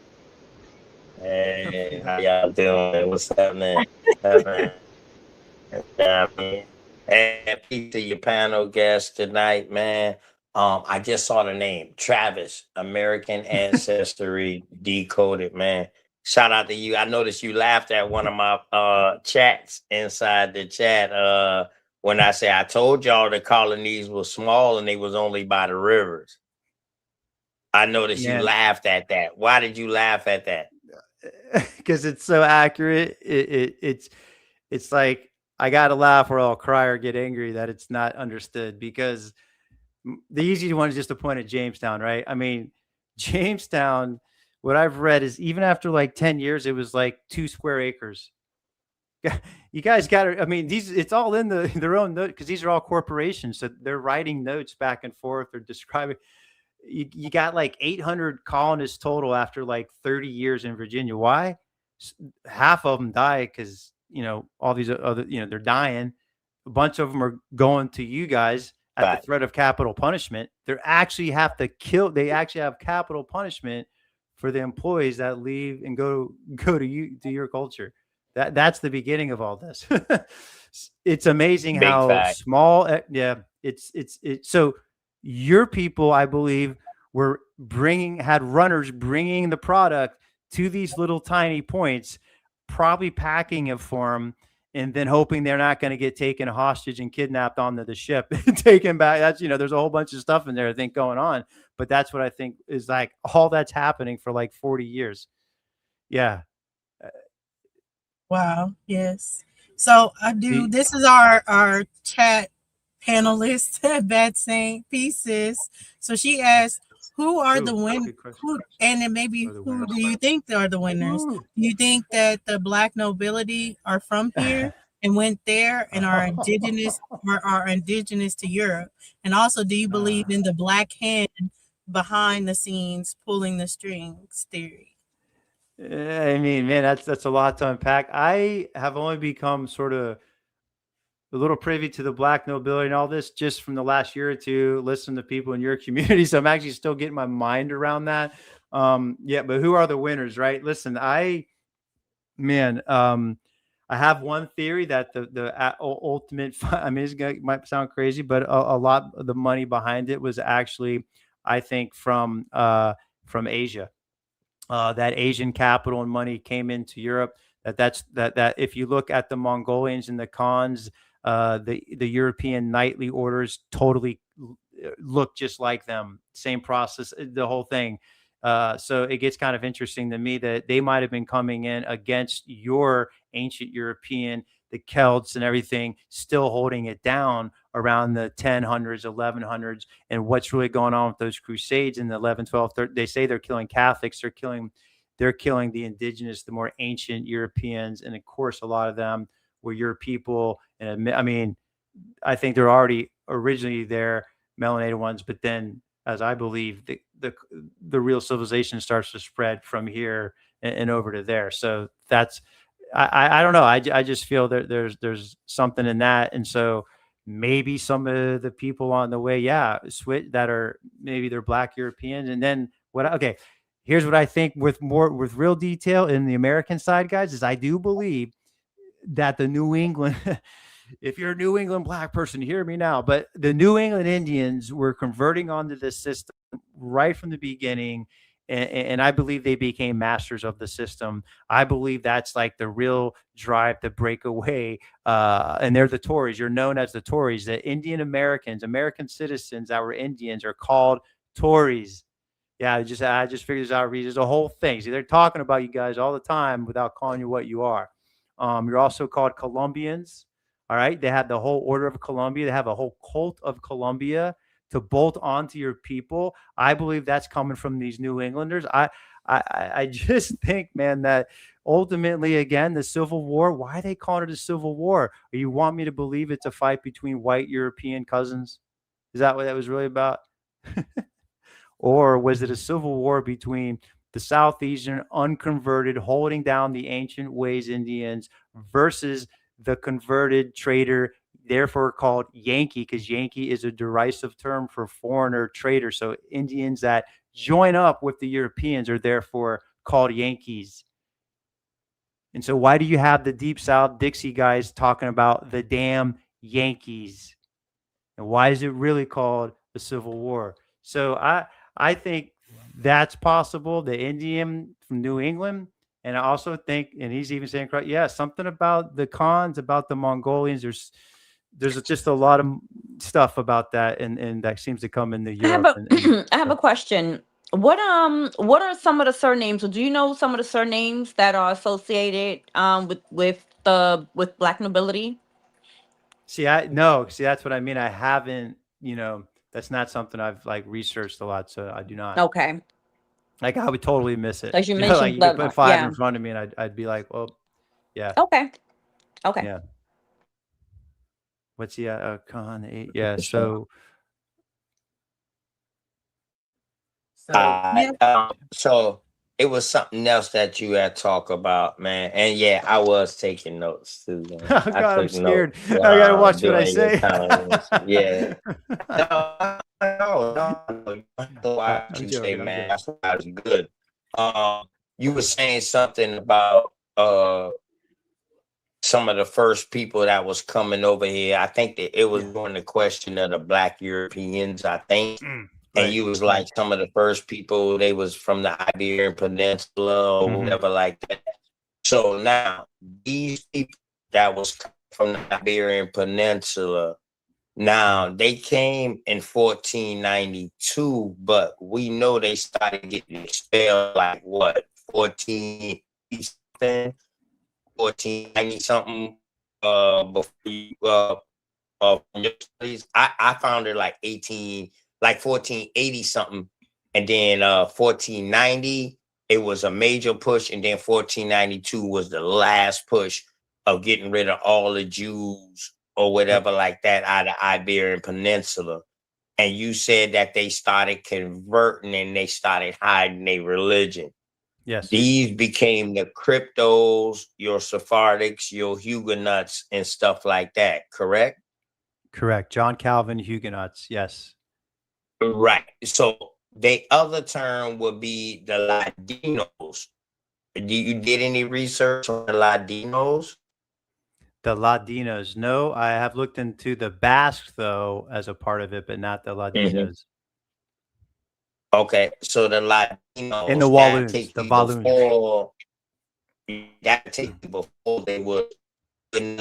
Speaker 7: Hey, how y'all doing? What's happening? And peace to your panel guest tonight, man. I just saw the name, Travis, American Ancestry Decoded, man. Shout out to you. I noticed you laughed at one of my chats inside the chat when I say I told y'all the colonies were small and they was only by the rivers. I noticed you laughed at that. Why did you laugh at that?
Speaker 6: Because it's so accurate. It's like I gotta laugh or I'll cry or get angry that it's not understood, because the easy one is just to point at Jamestown, right? I mean, Jamestown, what I've read is even after like 10 years, it was like 2 square acres. You guys got to, I mean, it's all in their own note, because these are all corporations. So they're writing notes back and forth. They're describing, you got like 800 colonists total after like 30 years in Virginia. Why? Half of them die because, all these other, they're dying. A bunch of them are going to you guys at the threat of capital punishment. They actually have capital punishment for the employees that leave and go to your culture. That's the beginning of all this. It's amazing how small. Yeah, it's so your people, I believe, had runners bringing the product to these little tiny points, probably packing it for them, and then hoping they're not going to get taken hostage and kidnapped onto the ship and taken back. That's, there's a whole bunch of stuff in there, I think, going on. But that's what I think is like all that's happening for like 40 years. Yeah.
Speaker 3: Wow. Yes. So this is our chat panelist, Beth St. Pieces. So she asked, who are the winners? And then maybe who do you think are the winners? Do you think that the Black nobility are from here and went there and are indigenous to Europe? And also, do you believe in the Black hand behind the scenes pulling the strings theory?
Speaker 6: I mean, man, that's a lot to unpack. I have only become sort of a little privy to the Black nobility and all this just from the last year or two, listening to people in your community. So I'm actually still getting my mind around that. Yeah, but who are the winners, right? Listen, I have one theory that the ultimate, I mean, it might sound crazy, but a lot of the money behind it was actually, I think, from Asia. That Asian capital and money came into Europe. That if you look at the Mongolians and the Khans, the European knightly orders totally look just like them. Same process, the whole thing. So it gets kind of interesting to me that they might have been coming in against your ancient European, the Celts and everything, still holding it down around the 1000s, 1100s. And what's really going on with those crusades in the 11, 12, 13, they say they're killing Catholics. They're killing the indigenous, the more ancient Europeans. And of course, a lot of them were your people. And I mean, I think they're already originally there, melanated ones, but then, as I believe, the real civilization starts to spread from here and over to there. So that's, I don't know. I just feel that there's something in that. And so maybe some of the people on the way, switch that are maybe they're Black Europeans. And then here's what I think with real detail in the American side, guys, is I do believe that the New England, if you're a New England Black person, hear me now, but the New England Indians were converting onto this system right from the beginning. And I believe they became masters of the system. I believe that's like the real drive to break away. And they're the Tories. You're known as the Tories. The Indian Americans, American citizens that were Indians, are called Tories. Yeah, I just figured this out. There's a whole thing. See, they're talking about you guys all the time without calling you what you are. You're also called Colombians. All right. They have the whole Order of Columbia. They have a whole cult of Columbia to bolt onto your people. I believe that's coming from these New Englanders. I just think, man, that ultimately, again, the Civil War, why they call it a Civil War? Or you want me to believe it's a fight between white European cousins? Is that what that was really about? Or was it a civil war between the Southeastern unconverted, holding down the ancient ways Indians versus the converted trader, therefore called Yankee, because Yankee is a derisive term for foreigner trader. So Indians that join up with the Europeans are therefore called Yankees. And so why do you have the Deep South Dixie guys talking about the damn Yankees? And why is it really called the the Civil War. So I think that's possible. The Indian from New England. And I also think, and he's even saying, yeah, something about the Khans, about the Mongolians. There's just a lot of stuff about that, and that seems to come into Europe.
Speaker 4: I have a question. What are some of the surnames, or do you know some of the surnames that are associated with Black nobility?
Speaker 6: See, that's what I mean. I haven't, that's not something I've like researched a lot, so I do not.
Speaker 4: Okay.
Speaker 6: Like I would totally miss it.
Speaker 4: As you mentioned,
Speaker 6: like you could put 5 in front of me, and I'd be like, well, yeah.
Speaker 4: Okay.
Speaker 6: Yeah. What's the Khan 8? Yeah. So
Speaker 7: it was something else that you had talked about, man. And yeah, I was taking notes too. Man.
Speaker 6: Oh, God, I'm scared. I gotta watch what I say.
Speaker 7: Yeah. No. You say, man, that's why I was good. You were saying something about some of the first people that was coming over here. I think that it was during the question of the Black Europeans, I think. And you was like some of the first people, they was from the Iberian Peninsula or whatever like that. So now these people that was from the Iberian Peninsula, now they came in 1492, but we know they started getting expelled like what, 1490 something before I found it like 1480 something, and then 1490 it was a major push, and then 1492 was the last push of getting rid of all the Jews or whatever like that out of Iberian Peninsula. And you said that they started converting and they started hiding their religion.
Speaker 6: Yes.
Speaker 7: These became the cryptos, your Sephardics, your Huguenots, and stuff like that, correct?
Speaker 6: Correct. John Calvin Huguenots, yes.
Speaker 7: Right. So the other term would be the Ladinos. You did any research on the Ladinos?
Speaker 6: The Ladinos. No, I have looked into the Basque though as a part of it, but not the Ladinos.
Speaker 7: Okay, so the Latinos
Speaker 6: and the Walloons, the Walloons.
Speaker 7: That take you before they were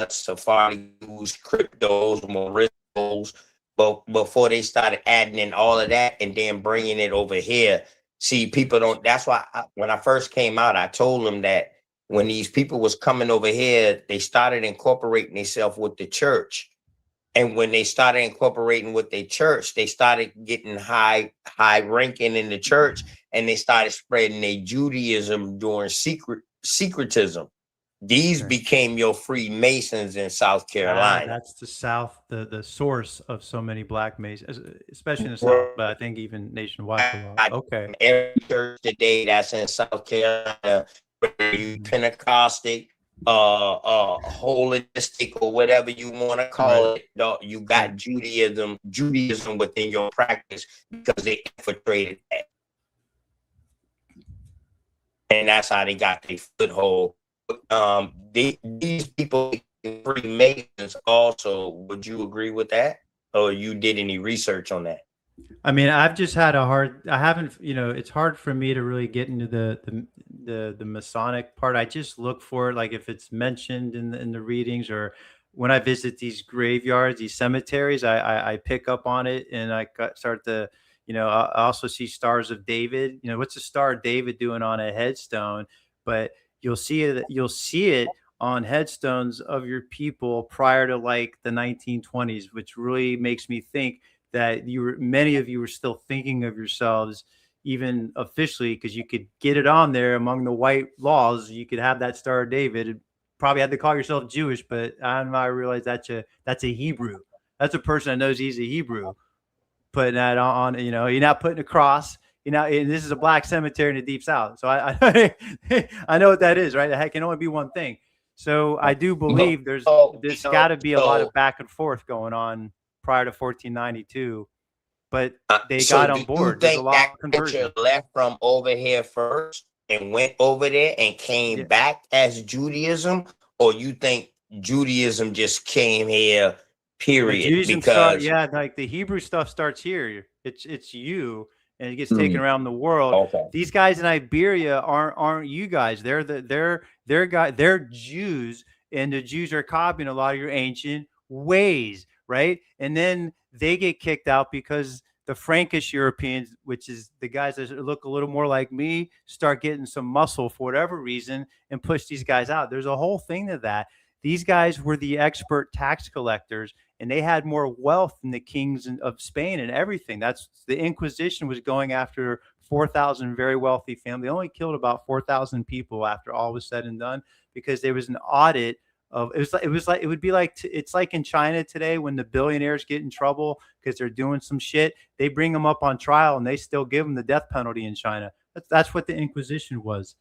Speaker 7: Sephardi Jews, cryptos, Moriscos, but before they started adding in all of that and then bringing it over here. See, people don't. That's why when I first came out, I told them that when these people was coming over here, they started incorporating themselves with the church. And when they started incorporating with their church, they started getting high ranking in the church, and they started spreading their Judaism during secretism. These became your Freemasons in South Carolina.
Speaker 6: That's the South, the source of so many Black Masons, especially in the South, but I think even nationwide. Okay.
Speaker 7: Every church today that's in South Carolina, whether you Pentecostal, holistic, or whatever you want to call it, you got Judaism within your practice because they infiltrated that, and that's how they got their foothold. These people, Freemasons, also. Would you agree with that, or you did any research on that?
Speaker 6: I mean, I've just had I haven't, it's hard for me to really get into the Masonic part. I just look for it, like if it's mentioned in the readings, or when I visit these graveyards, these cemeteries, I pick up on it, and I start to, I also see Stars of David. What's the Star of David doing on a headstone? But you'll see it on headstones of your people prior to like the 1920s, which really makes me think that many of you were still thinking of yourselves, even officially, because you could get it on there among the white laws. You could have that Star of David. Probably had to call yourself Jewish, but I realize that's a Hebrew. That's a person that knows he's a Hebrew. Putting that on, you're not putting a cross. And this is a Black cemetery in the Deep South. So I know what that is, right? That can only be one thing. So I do believe there's got to be a lot of back and forth going on prior to 1492, but they got on board.
Speaker 7: Do you think that culture left from over here first and went over there and came back as Judaism, or you think Judaism just came here period.
Speaker 6: Judaism
Speaker 7: Because
Speaker 6: like the Hebrew stuff starts here. It's you, and it gets taken around the world.
Speaker 7: okay.
Speaker 6: These guys in Iberia aren't you guys. They're Jews, and the Jews are copying a lot of your ancient ways, right? And then they get kicked out because the Frankish Europeans, which is the guys that look a little more like me, start getting some muscle for whatever reason and push these guys out. There's a whole thing to that. These guys were the expert tax collectors, and they had more wealth than the kings of Spain and everything. That's the Inquisition was going after 4,000 very wealthy families. They only killed about 4,000 people after all was said and done, because there was an audit of it's like in China today when the billionaires get in trouble because they're doing some shit, they bring them up on trial and they still give them the death penalty in China. That's what the Inquisition was.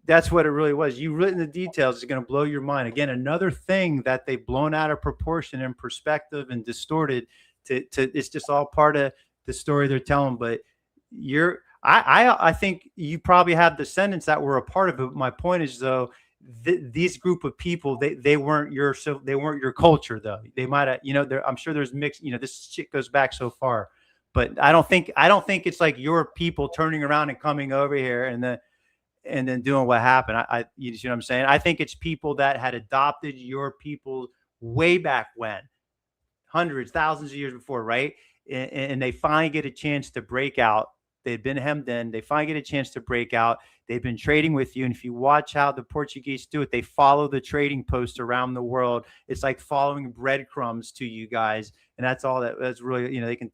Speaker 6: That's what it really was. You written the details is going to blow your mind. Again, another thing that they've blown out of proportion and perspective and distorted to it's just all part of the story they're telling. But I think you probably have descendants that were a part of it. My point is though, these group of people, they weren't your culture though. They might have, I'm sure there's mixed, this shit goes back so far, but I don't think it's like your people turning around and coming over here and then doing what happened. You see what I'm saying? I think it's people that had adopted your people way back when, hundreds, thousands of years before, right? And they finally get a chance to break out. They've been hemmed in. They finally get a chance to break out. They've been trading with you. And if you watch how the Portuguese do it, they follow the trading posts around the world. It's like following breadcrumbs to you guys. And that's all that's really, they can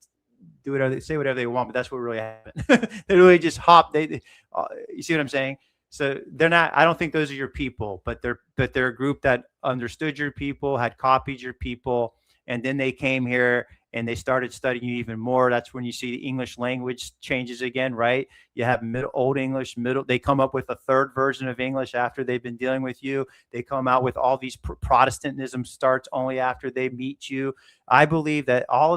Speaker 6: do whatever they say, whatever they want, but that's what really happened. They really just hop. You see what I'm saying? So they're not, I don't think those are your people, but they're a group that understood your people, had copied your people. And then they came here and they started studying you even more. That's when you see the English language changes again, right? You have Old English, they come up with a third version of English after they've been dealing with you. They come out with all these Protestantism starts only after they meet you. I believe that all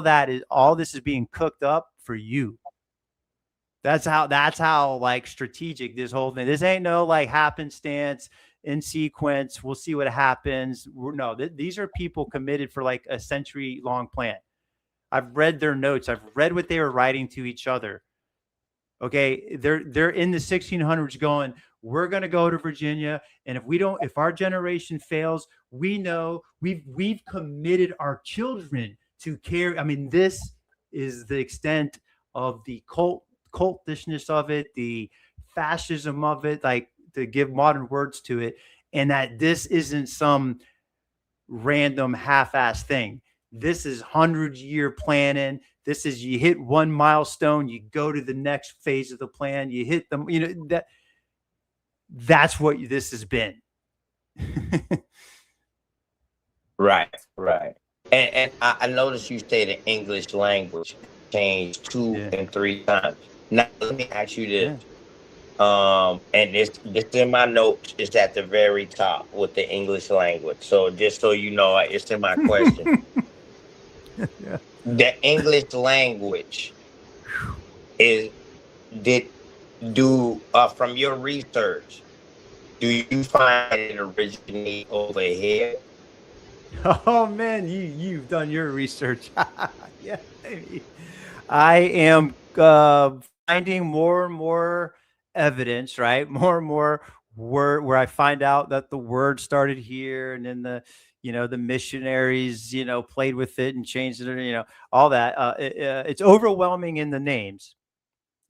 Speaker 6: this is being cooked up for you. That's how like strategic this whole thing. This ain't no like happenstance in sequence. We'll see what happens. No, these are people committed for like a century-long plan. I've read their notes. I've read what they were writing to each other. Okay, they're in the 1600s going, we're going to go to Virginia, and if our generation fails, we know we've committed our children to care. I mean, this is the extent of the cultishness of it, the fascism of it, like to give modern words to it, and that this isn't some random half-ass thing. This is 100-year planning. This is, you hit one milestone, you go to the next phase of the plan, you hit them, that's what this has been.
Speaker 7: Right. And I noticed you say the English language changed 2 and 3 times. Now let me ask you this. And this in my notes, it's at the very top with the English language. So just so you know, it's in my question.
Speaker 6: Yeah.
Speaker 7: The English language from your research, do you find it originate over here?
Speaker 6: Oh man, you've done your research. Yeah, baby. I am finding more and more evidence, right? More and more where I find out that the word started here, and then the missionaries, played with it and changed it, all that. It's overwhelming in the names.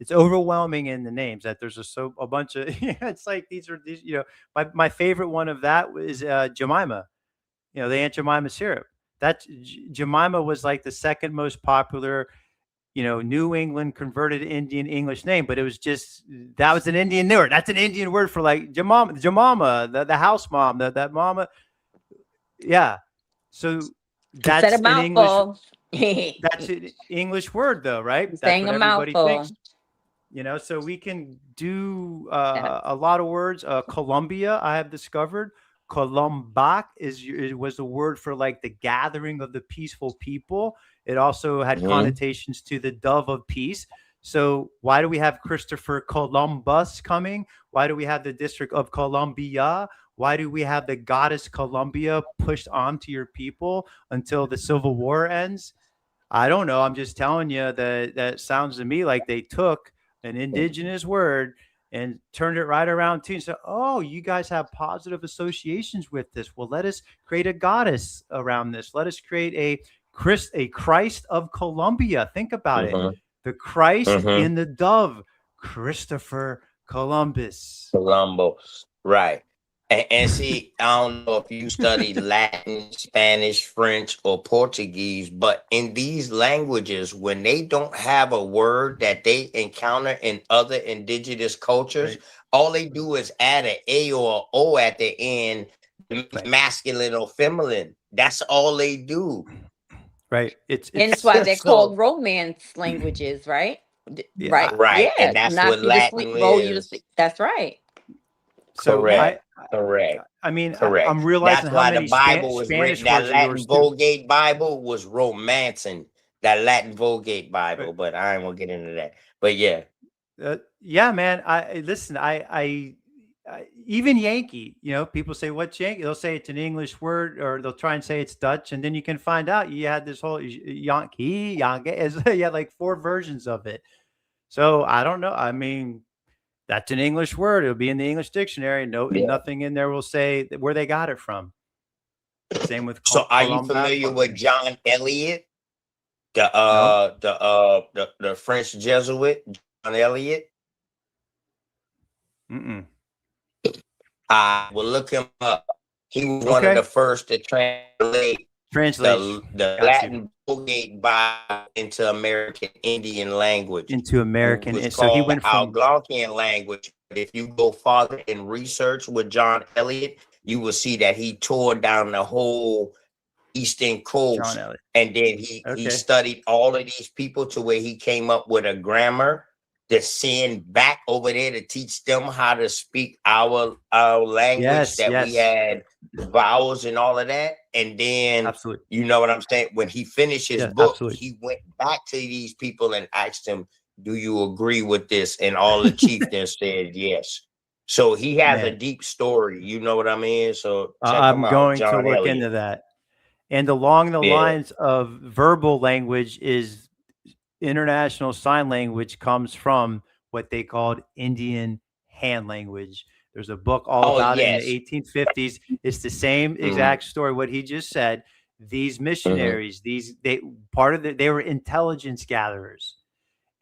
Speaker 6: It's overwhelming in the names that there's a bunch of, it's like these, my favorite one of that is Jemima, the Aunt Jemima syrup. That Jemima was like the second most popular, New England converted Indian English name, but it was that was an Indian word. That's an Indian word for like Jemima, the house mom, that mama. Yeah. So that's an English. That's an English word though, right? That's
Speaker 4: saying
Speaker 6: what
Speaker 4: a
Speaker 6: everybody
Speaker 4: mouthful.
Speaker 6: thinks. So we can do a lot of words. Columbia, I have discovered. Columbak was the word for like the gathering of the peaceful people. It also had connotations to the dove of peace. So why do we have Christopher Columbus coming? Why do we have the District of Columbia? Why do we have the goddess Columbia pushed onto your people until the Civil War ends? I don't know. I'm just telling you that sounds to me like they took an indigenous word and turned it right around to you and said, oh, you guys have positive associations with this. Well, let us create a goddess around this. Let us create a Christ of Columbia. Think about it. The Christ in the dove, Christopher Columbus.
Speaker 7: Columbus, right. And see, I don't know if you study Latin, Spanish, French, or Portuguese, but in these languages, when they don't have a word that they encounter in other indigenous cultures, all they do is add an A or an O at the end, masculine or feminine. That's all they do.
Speaker 6: Right.
Speaker 4: And that's why they're called Romance languages, right?
Speaker 6: Yeah.
Speaker 7: Right.
Speaker 4: Yeah.
Speaker 7: And that's
Speaker 4: Not
Speaker 7: what
Speaker 4: you to
Speaker 7: Latin
Speaker 4: sleep, roll you to
Speaker 7: is.
Speaker 4: sleep. That's right.
Speaker 6: So
Speaker 7: Correct.
Speaker 6: Correct. I mean,
Speaker 7: correct.
Speaker 6: I'm realizing
Speaker 7: that's why
Speaker 6: how many
Speaker 7: the Bible was
Speaker 6: Spanish
Speaker 7: written. That
Speaker 6: words
Speaker 7: Latin
Speaker 6: yours
Speaker 7: Vulgate Bible was romancing that Latin Vulgate Bible, but I ain't gonna get into that. But yeah,
Speaker 6: yeah, man. I even Yankee. You know, people say what's Yankee. They'll say it's an English word, or they'll try and say it's Dutch, and then you can find out you had this whole Yankee. You had like 4 versions of it. So I don't know. I mean, that's an English word. It'll be in the English dictionary. Nothing in there will say where they got it from. Same with.
Speaker 7: So, are you familiar with John Eliot, the French Jesuit, John Eliot?
Speaker 6: Mm-mm.
Speaker 7: I will look him up. He was one of the first to translate the Latin Vulgate Bible into American Indian language.
Speaker 6: So he went from
Speaker 7: Algonquian language. If you go farther in research with John Eliot, you will see that he tore down the whole Eastern coast, and then he studied all of these people to where he came up with a grammar to send back over there to teach them how to speak our language we had vowels and all of that. And then you know what I'm saying? When he finished his book, he went back to these people and asked them, do you agree with this? And all the chieftains said yes. So he has a deep story. You know what I mean? So
Speaker 6: I'm going to look into that. And along the lines of verbal language is International Sign Language comes from what they called Indian Hand Language. There's a book all about it in the 1850s. It's the same exact story. What he just said. These missionaries, they were intelligence gatherers,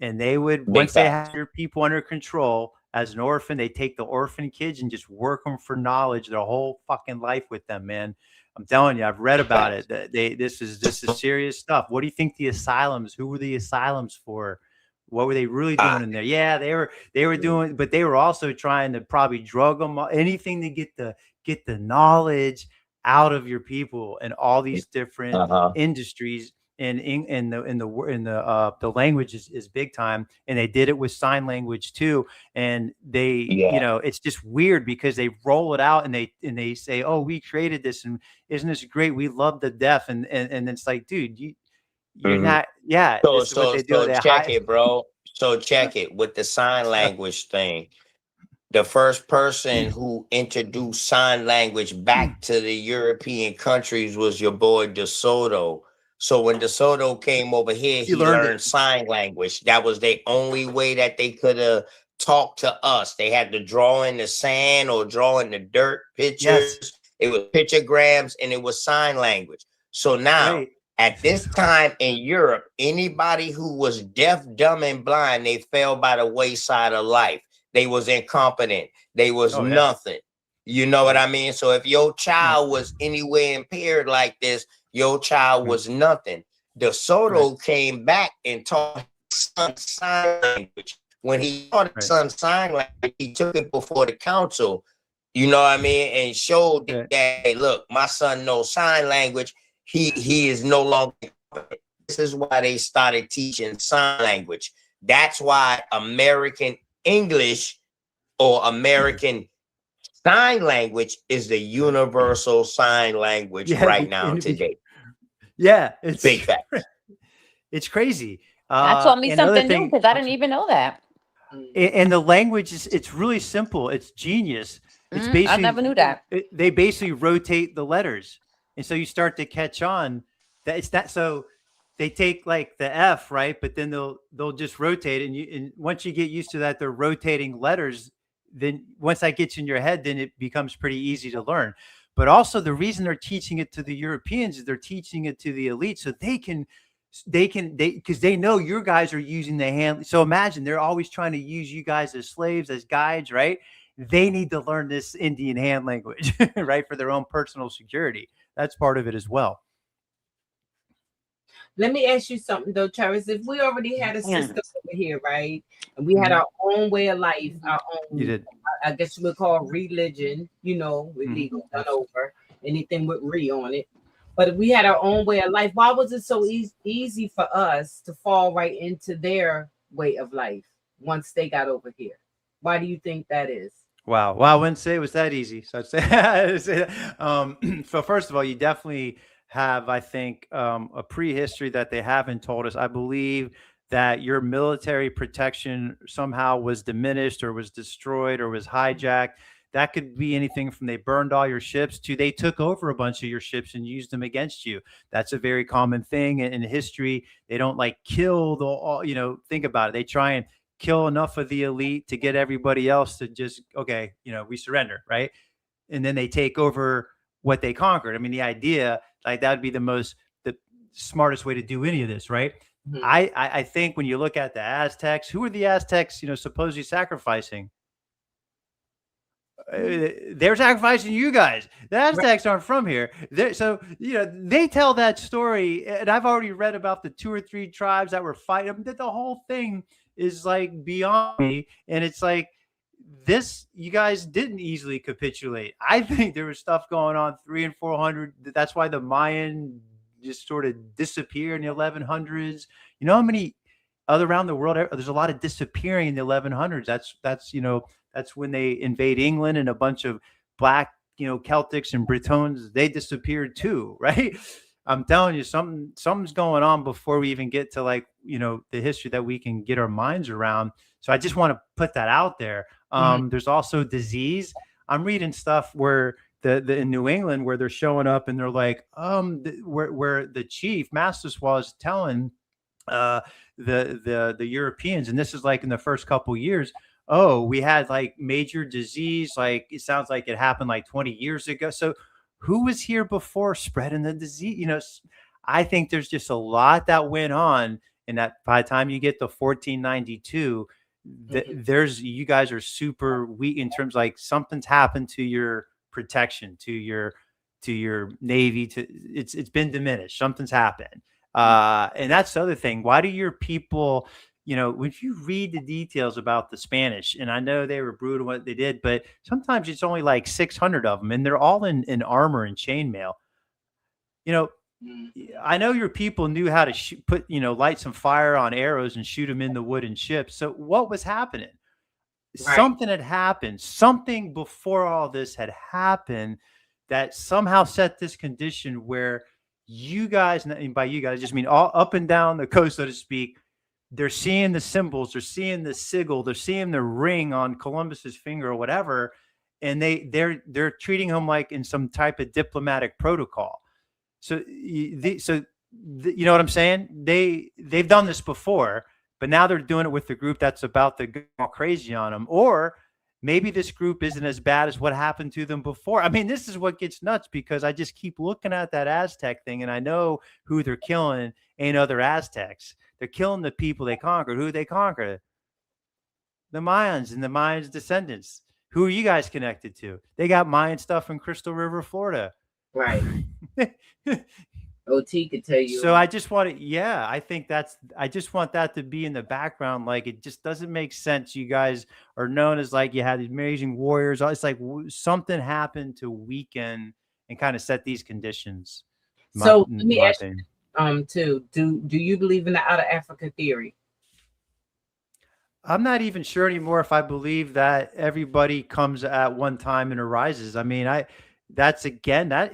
Speaker 6: and they would once they had your people under control as an orphan, they take the orphan kids and just work them for knowledge their whole fucking life with them, man. I'm telling you, I've read about it. This is serious stuff. What do you think the asylums? Who were the asylums for? What were they really doing in there? Yeah, they were doing, but they were also trying to probably drug them, anything to get the knowledge out of your people and all these different industries. And the language is big time, and they did it with sign language too. And they, you know, it's just weird because they roll it out and they say, "Oh, we created this, and isn't this great? We love the deaf." And it's like, dude, you're not. Yeah.
Speaker 7: So check it, bro. So check it with the sign language thing. The first person who introduced sign language back to the European countries was your boy De Soto. So when De Soto came over here, he learned sign language. That was the only way that they could have talked to us. They had to draw in the sand or draw in the dirt pictures. It was pictograms and it was sign language. So now at this time in Europe, anybody who was deaf, dumb, and blind, they fell by the wayside of life. They was incompetent. They was nothing. You know what I mean? So if your child was anywhere impaired like this, your child was nothing. De Soto came back and taught his son sign language. When he taught his son sign language, he took it before the council, you know what I mean, and showed that, hey, look, my son knows sign language. He is no longer. This is why they started teaching sign language. That's why American English or American Sign Language is the universal sign language right now today.
Speaker 6: Yeah, it's
Speaker 7: big fact.
Speaker 6: It's crazy.
Speaker 4: That taught me something new because I didn't even know that.
Speaker 6: And the language it's really simple. It's genius. It's
Speaker 4: I
Speaker 6: basically
Speaker 4: never knew that.
Speaker 6: they basically rotate the letters, and so you start to catch on that it's that. So they take like the F, right, but then they'll just rotate, and once you get used to that, they're rotating letters. Then once that gets in your head, then it becomes pretty easy to learn. But also the reason they're teaching it to the Europeans is they're teaching it to the elite, so they because they know your guys are using the hand. So imagine they're always trying to use you guys as slaves, as guides, right? They need to learn this Indian hand language, right, for their own personal security. That's part of it as well.
Speaker 1: Let me ask you something though, Travis. If we already had a system over here, right, and we had our own way of life, our own,
Speaker 6: You did.
Speaker 1: I guess you would call religion, illegal, done over, anything with re on it. But if we had our own way of life, why was it so easy for us to fall right into their way of life once they got over here? Why do you think that is?
Speaker 6: Wow. Well, I wouldn't say it was that easy. So I'd say, so first of all, you definitely have, I think, a prehistory that they haven't told us. I believe that your military protection somehow was diminished or was destroyed or was hijacked. That could be anything from they burned all your ships to they took over a bunch of your ships and used them against you. That's a very common thing in history. They don't like kill think about it. They try and kill enough of the elite to get everybody else to just, okay, we surrender, right? And then they take over what they conquered. I mean, the idea, like, that would be the smartest way to do any of this, right? Mm-hmm. I think when you look at the Aztecs, who are the Aztecs, supposedly sacrificing? They're sacrificing you guys. The Aztecs aren't from here. So, they tell that story. And I've already read about the 2 or 3 tribes that were fighting. The whole thing is like beyond me. And it's like, you guys didn't easily capitulate. I think there was stuff going on 300 and 400. That's why the Mayan just sort of disappeared in the 1100s. You know how many around the world, there's a lot of disappearing in the 1100s. That's when they invade England, and a bunch of black, Celtics and Britons, they disappeared too, right? I'm telling you, something's going on before we even get to the history that we can get our minds around. So I just want to put that out there. There's also disease. I'm reading stuff where the in New England where they're showing up and they're like, where the chief Massasoit was telling the Europeans, and this is like in the first couple years, we had like major disease, like it sounds like it happened like 20 years ago. So who was here before spreading the disease? I think there's just a lot that went on, and that by the time you get to 1492, you guys are super weak in terms like something's happened to your protection, to your navy, it's been diminished. Something's happened. And that's the other thing. Why do your people, when you read the details about the Spanish, and I know they were brutal what they did, but sometimes it's only like 600 of them, and they're all in armor and chainmail. I know your people knew how to light some fire on arrows and shoot them in the wooden ships. So what was happening? Right. Something had happened. Something before all this had happened that somehow set this condition where you guys, and by you guys, I just mean all up and down the coast, so to speak, they're seeing the symbols, they're seeing the sigil, they're seeing the ring on Columbus's finger or whatever, and they're treating him like in some type of diplomatic protocol. So you know what I'm saying? They've done this before, but now they're doing it with the group that's about to go all crazy on them. Or maybe this group isn't as bad as what happened to them before. I mean, this is what gets nuts, because I just keep looking at that Aztec thing, and I know who they're killing ain't other Aztecs. They're killing the people they conquered. Who they conquered? The Mayans and the Mayans' descendants. Who are you guys connected to? They got Mayan stuff in Crystal River, Florida.
Speaker 1: Right. OT could tell you.
Speaker 6: So I just want to, I just want that to be in the background. Like, it just doesn't make sense. You guys are known as like, you had these amazing warriors. It's like something happened to weaken and kind of set these conditions.
Speaker 1: So let me ask you, too, do you believe in the out of Africa theory?
Speaker 6: I'm not even sure anymore if I believe that everybody comes at one time and arises. I mean, that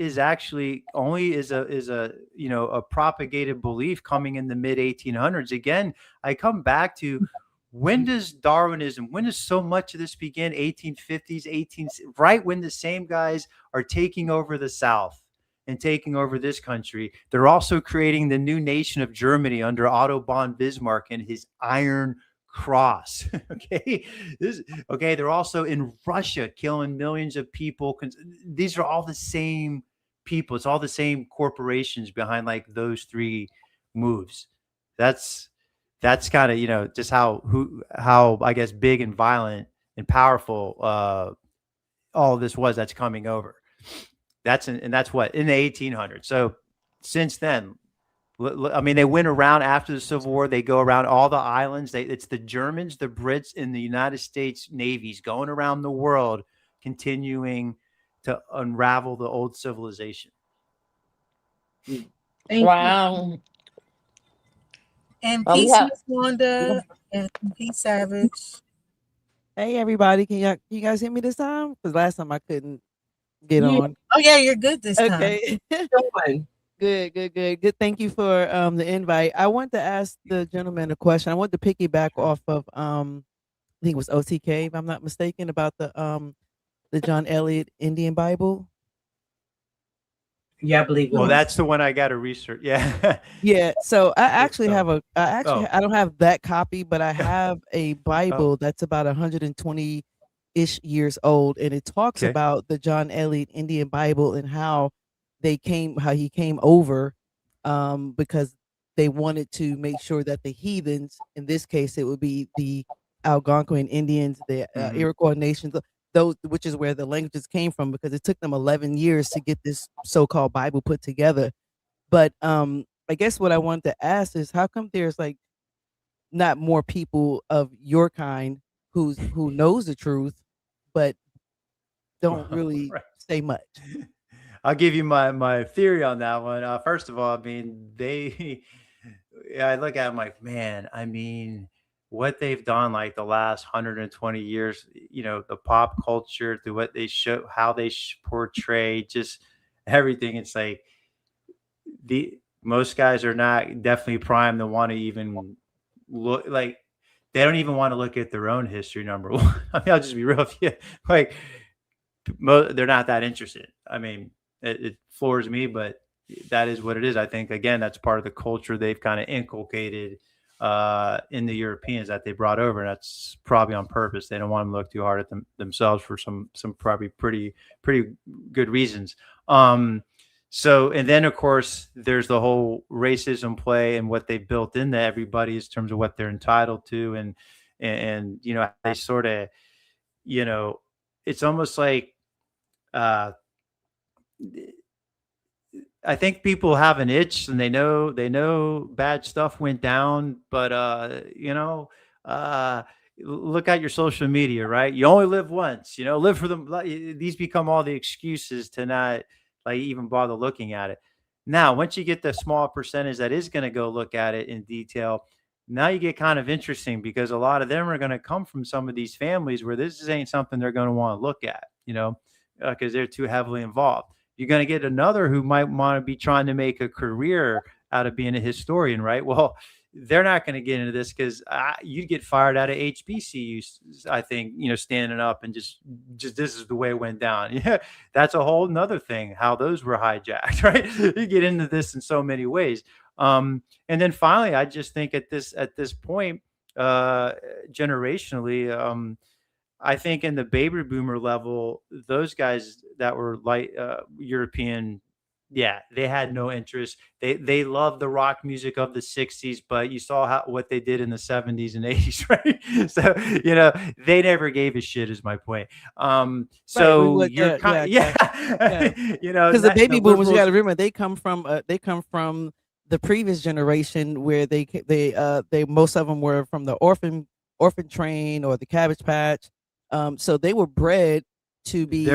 Speaker 6: is actually only is a propagated belief coming in the mid 1800s. Again, I come back to when does Darwinism, when does so much of this begin? 1850s, right when the same guys are taking over the South and taking over this country. They're also creating the new nation of Germany under Otto von Bismarck and his Iron Cross. Okay. They're also in Russia killing millions of people. These are all the same people. It's all the same corporations behind like those three moves. That's kind of, just how I guess big and violent and powerful all of this was that's coming over. That's what in the 1800s. So since then, I mean, they went around after the Civil War. They go around all the islands. It's the Germans, the Brits, and the United States navies going around the world, continuing to unravel the old civilization.
Speaker 4: Wow.
Speaker 3: You. And peace, Miss Wanda, and peace, Savage.
Speaker 8: Hey, everybody. Can you guys hear me this time? Because last time I couldn't get on.
Speaker 3: Oh, yeah, you're good this time.
Speaker 8: Okay. Good. Thank you for the invite. I want to ask the gentleman a question. I want to piggyback off of I think it was OTK, if I'm not mistaken, about the John Eliot Indian Bible.
Speaker 1: Yeah, I believe.
Speaker 6: Well, that's the one I got to research. Yeah.
Speaker 8: Yeah. So I actually have I don't have that copy, but I have a Bible that's about 120-ish years old, and it talks about the John Eliot Indian Bible and how he came over because they wanted to make sure that the heathens, in this case, it would be the Algonquin Indians, the Iroquois nations, those, which is where the languages came from, because it took them 11 years to get this so-called Bible put together. But I guess what I wanted to ask is, how come there's like not more people of your kind who knows the truth, but don't really say much?
Speaker 6: I'll give you my theory on that one. First of all, I mean, I look at them like, man, I mean, what they've done like the last 120 years, the pop culture, through what they show, how they portray, just everything. It's like most guys are not definitely primed to want to even look, like they don't even want to look at their own history, number one. I mean, I'll just be real with you. Like they're not that interested. I mean, it floors me, but that is what it is. I think, again, that's part of the culture they've kind of inculcated in the Europeans that they brought over. And that's probably on purpose. They don't want them to look too hard at themselves for some probably pretty good reasons. So, and then of course there's the whole racism play and what they built into everybody in terms of what they're entitled to. And, they sort of, it's almost like, I think people have an itch and they know bad stuff went down, but look at your social media, right? You only live once, live for them. These become all the excuses to not like even bother looking at it. Now, once you get the small percentage that is going to go look at it in detail, now you get kind of interesting, because a lot of them are going to come from some of these families where this ain't something they're going to want to look at, because they're too heavily involved. You're going to get another who might want to be trying to make a career out of being a historian, right? Well, they're not going to get into this because you'd get fired out of HBCU, I think, standing up and just this is the way it went down. Yeah, that's a whole nother thing, how those were hijacked, right? You get into this in so many ways. And then finally, I just think at this point, generationally, I think in the baby boomer level, those guys that were like European, yeah, they had no interest. They loved the rock music of the 60s, but you saw what they did in the 70s and 80s, right? So, they never gave a shit, is my point. So
Speaker 8: right,
Speaker 6: you're because
Speaker 8: the baby boomers, you got to remember, they come from the previous generation where they most of them were from the orphan train or the Cabbage Patch. So they were bred to be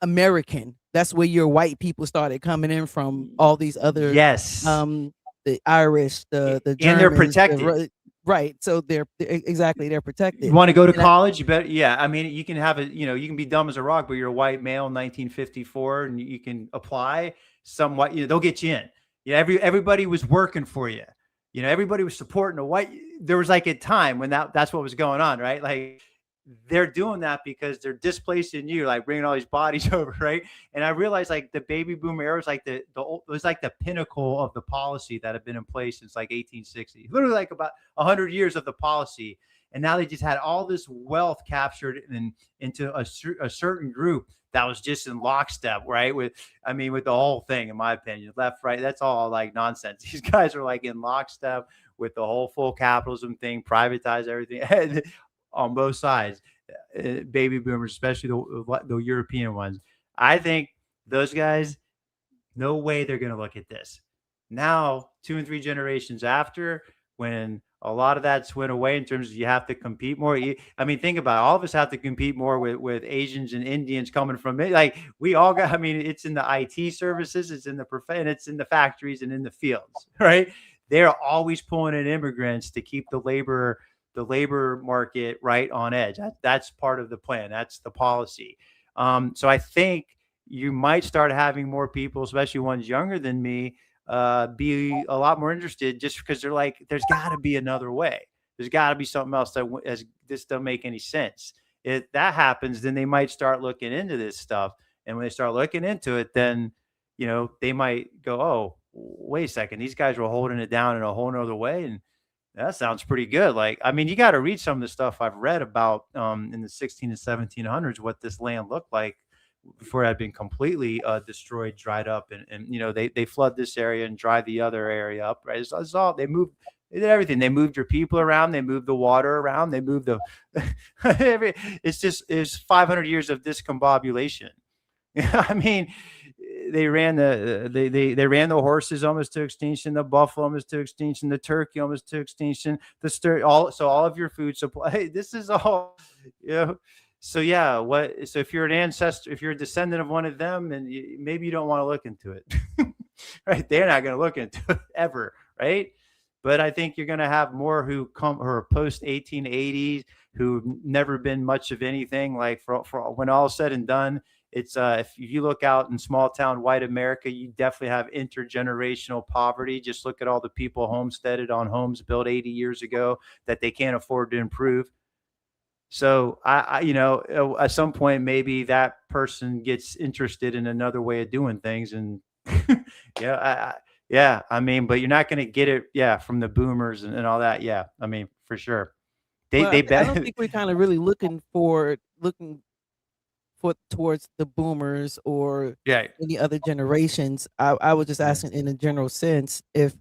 Speaker 8: American. That's where your white people started coming in from, all these other, the Irish, the Germans,
Speaker 6: and they're protected.
Speaker 8: Right. So they're protected.
Speaker 6: You want to go to college? You better. Yeah. I mean, you can have you can be dumb as a rock, but you're a white male in 1954 and you can apply somewhat, they'll get you in. Yeah. Everybody was working for you. everybody was supporting the white. There was like a time when that's what was going on, right? Like they're doing that because they're displacing you, like bringing all these bodies over, right? And I realized like the baby boom era was like it was like the pinnacle of the policy that had been in place since like 1860, literally like about 100 years of the policy. And now they just had all this wealth captured into a certain group that was just in lockstep, right? With the whole thing, in my opinion, left, right, that's all like nonsense. These guys are like in lockstep with the whole full capitalism thing, privatize everything on both sides. Baby boomers, especially the European ones. I think those guys, no way they're going to look at this. Now, 2 and 3 generations after, when a lot of that's went away in terms of you have to compete more. Think about it. All of us have to compete more with Asians and Indians coming from it. Like we all got, it's in the IT services, it's in and it's in the factories and in the fields, right? They're always pulling in immigrants to keep the labor market right on edge. That's part of the plan. That's the policy. So I think you might start having more people, especially ones younger than me, be a lot more interested, just because they're like, there's got to be another way. There's got to be something else that this doesn't make any sense. If that happens, then they might start looking into this stuff. And when they start looking into it, then, they might go, oh, wait a second, these guys were holding it down in a whole nother way. And that sounds pretty good. Like, you got to read some of the stuff I've read about in the 16 and 1700s, what this land looked like before it had been completely destroyed, dried up, and they flood this area and dry the other area up, right? It's all they did everything. They moved your people around, they moved the water around, they moved it's 500 years of discombobulation. They ran they ran the horses almost to extinction, the buffalo almost to extinction, the turkey almost to extinction, all of your food supply. Hey, this is all, So yeah, so if you're an ancestor, if you're a descendant of one of them, and maybe you don't want to look into it, right? They're not going to look into it ever, right? But I think you're going to have more who are post 1880s, who've never been much of anything. Like for when all is said and done, it's if you look out in small town white America, you definitely have intergenerational poverty. Just look at all the people homesteaded on homes built 80 years ago that they can't afford to improve. So I at some point, maybe that person gets interested in another way of doing things. And but you're not going to get it. From the boomers and all that. Yeah. For sure. I
Speaker 8: don't think we're kind of really looking towards the boomers or any other generations. I was just asking in a general sense, if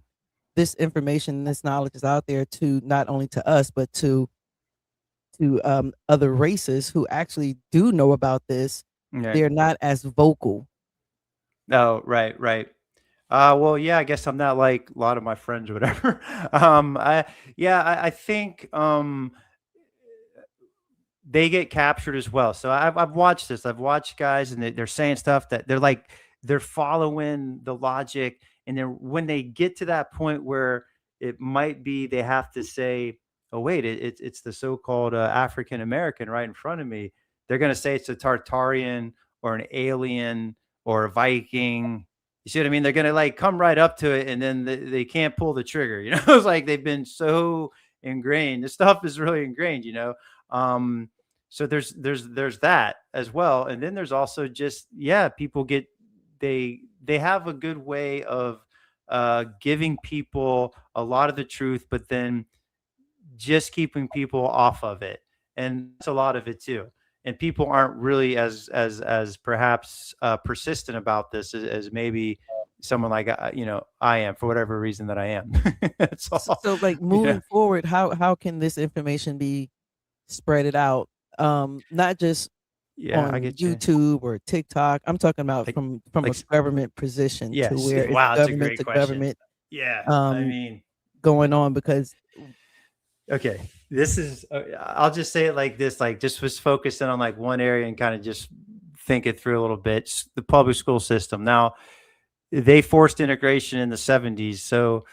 Speaker 8: this information, this knowledge is out there to not only to us, but to other races who actually do know about this. They're not as vocal.
Speaker 6: Oh, right. Well, yeah, I guess I'm not like a lot of my friends or whatever. I think they get captured as well. So I've watched this. I've watched guys, and they're saying stuff that they're following the logic, and then when they get to that point where it might be, they have to say, oh wait, it's the so-called African American right in front of me. They're going to say it's a Tartarian or an alien or a Viking. You see what I mean? They're going to come right up to it, and then they can't pull the trigger. It's like they've been so ingrained. This stuff is really ingrained. So there's that as well, and then there's also just people they have a good way of giving people a lot of the truth, but then just keeping people off of it. And that's a lot of it too. And people aren't really as perhaps persistent about this as maybe someone like I am, for whatever reason that I am. That's all.
Speaker 8: So moving forward, how can this information be spread out? Not just on YouTube or TikTok. I'm talking about from a government position to where it's government to government. Going on, because
Speaker 6: okay, this is I'll just say it like this, just was focusing on one area and kind of just think it through a little bit. It's the public school system. Now, they forced integration in the 70s. So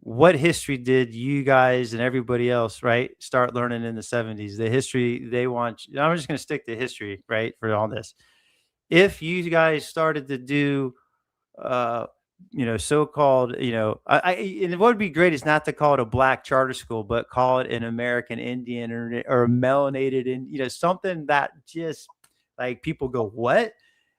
Speaker 6: what history did you guys and everybody else, right, start learning in the 70s? The history they want. I'm just going to stick to history, right, for all this. If you guys started to do so-called, and what would be great is not to call it a black charter school, but call it an American Indian or a melanated, and something that just like people go, what,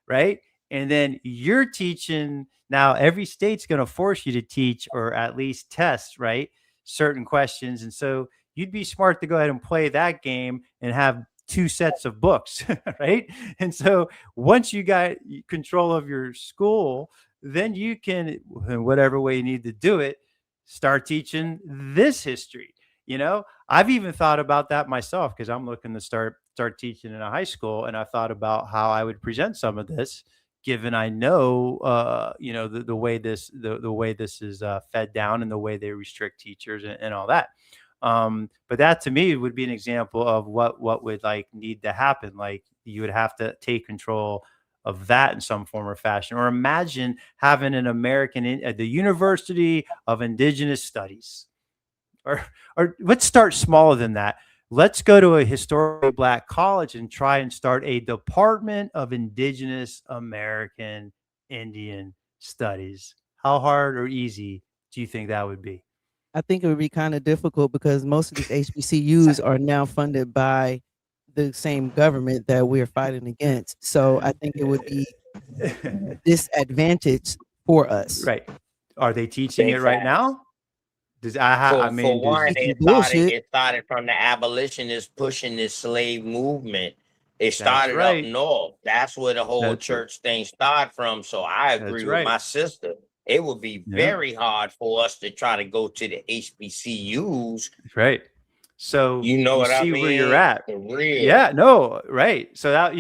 Speaker 6: right? And then you're teaching now. Every state's going to force you to teach or at least test, right, certain questions, and so you'd be smart to go ahead and play that game and have 2 sets of books, right? And so once you got control of your school, then you can, in whatever way you need to do it, start teaching this history. I've even thought about that myself because I'm looking to start teaching in a high school, and I thought about how I would present some of this, given I know, the way this is fed down and the way they restrict teachers and all that. But that to me would be an example of what would like need to happen. Like you would have to take control of that in some form or fashion, or imagine having an the University of Indigenous Studies, or let's start smaller than that. Let's go to a historically Black college and try and start a Department of Indigenous American Indian Studies. How hard or easy do you think that would be?
Speaker 8: I think it would be kind of difficult because most of these HBCUs are now funded by the same government that we're fighting against. So I think it would be disadvantage for us.
Speaker 6: Right. Are they teaching it right now?
Speaker 7: For one, it started from the abolitionists pushing this slave movement. It started up north. That's where the whole church thing started from. So I agree with my sister. It would be very hard for us to try to go to the HBCUs.
Speaker 6: Right. So
Speaker 7: you know what I mean?
Speaker 6: Where you're at. Yeah, no, right. So that,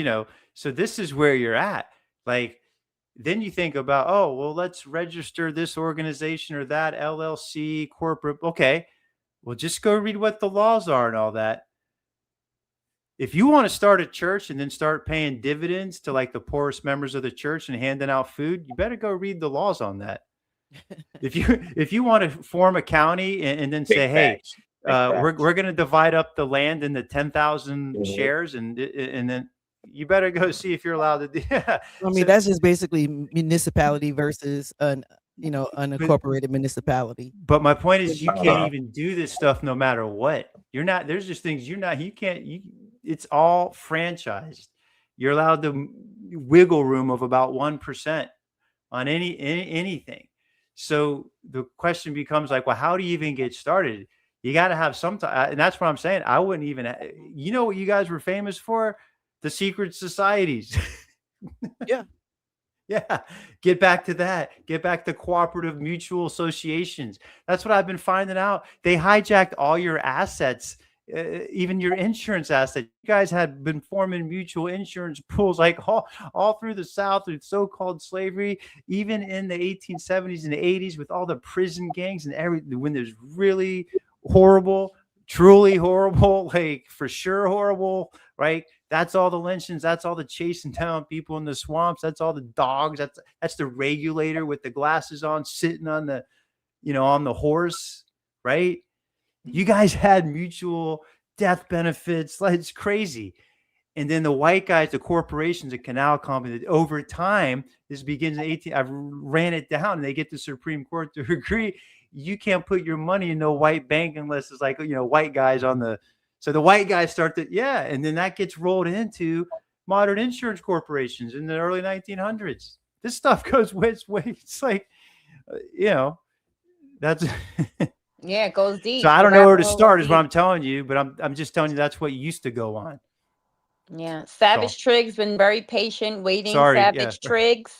Speaker 6: so this is where you're at. Like, then you think about, oh, well, let's register this organization or that LLC corporate. Okay. Well, just go read what the laws are and all that. If you want to start a church and then start paying dividends to like the poorest members of the church and handing out food, you better go read the laws on that. If you want to form a county and then say, hey, we're going to divide up the land into 10,000 shares, and then you better go see if you're allowed to do.
Speaker 8: I mean, that's just basically municipality versus an unincorporated municipality.
Speaker 6: But my point is, you can't even do this stuff no matter what. You're not. There's just things you can't. It's all franchised. You're allowed the wiggle room of about 1% on anything. So the question becomes like, well, how do you even get started? You got to have some time, and that's what I'm saying. I wouldn't even. You know what you guys were famous for? The secret societies. Yeah. Get back to that. Get back to cooperative mutual associations. That's what I've been finding out. They hijacked all your assets, even your insurance assets. You guys had been forming mutual insurance pools like all through the South with so-called slavery, even in the 1870s and 80s with all the prison gangs and everything. When there's really horrible, truly horrible, like for sure horrible, right? That's all the lynchings. That's all the chasing down people in the swamps. That's all the dogs. That's the regulator with the glasses on, sitting on the, on the horse, right? You guys had mutual death benefits. Like, it's crazy. And then the white guys, the corporations, the canal company, over time, this begins in 18. I've ran it down, and they get the Supreme Court to agree. You can't put your money in no white bank unless it's like, white guys on the. So the white guys start to, and then that gets rolled into modern insurance corporations in the early 1900s. This stuff goes way. It's like, that's.
Speaker 4: Yeah, it goes deep.
Speaker 6: So I don't know where to start is what I'm telling you, but I'm just telling you that's what used to go on.
Speaker 4: Yeah. Savage Triggs been very patient, waiting.
Speaker 6: Sorry,
Speaker 4: Savage Triggs.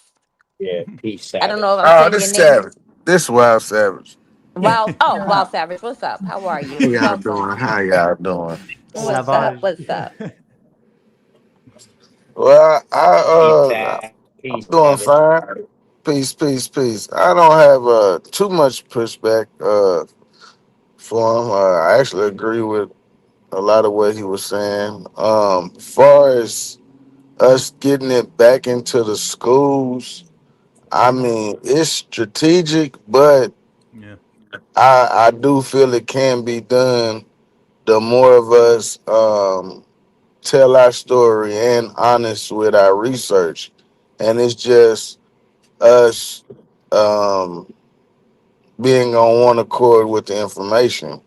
Speaker 7: Yeah, peace.
Speaker 4: I don't know if I'm
Speaker 9: this Savage. This Wild Savage.
Speaker 4: Wild Savage, what's up? How are you?
Speaker 9: How y'all doing?
Speaker 4: What's up?
Speaker 9: Well, I'm doing fine. Peace. I don't have too much pushback for him. I actually agree with a lot of what he was saying. As far as us getting it back into the schools, I mean, it's strategic, but I do feel it can be done. The more of us tell our story and honest with our research, and it's just us being on one accord with the information.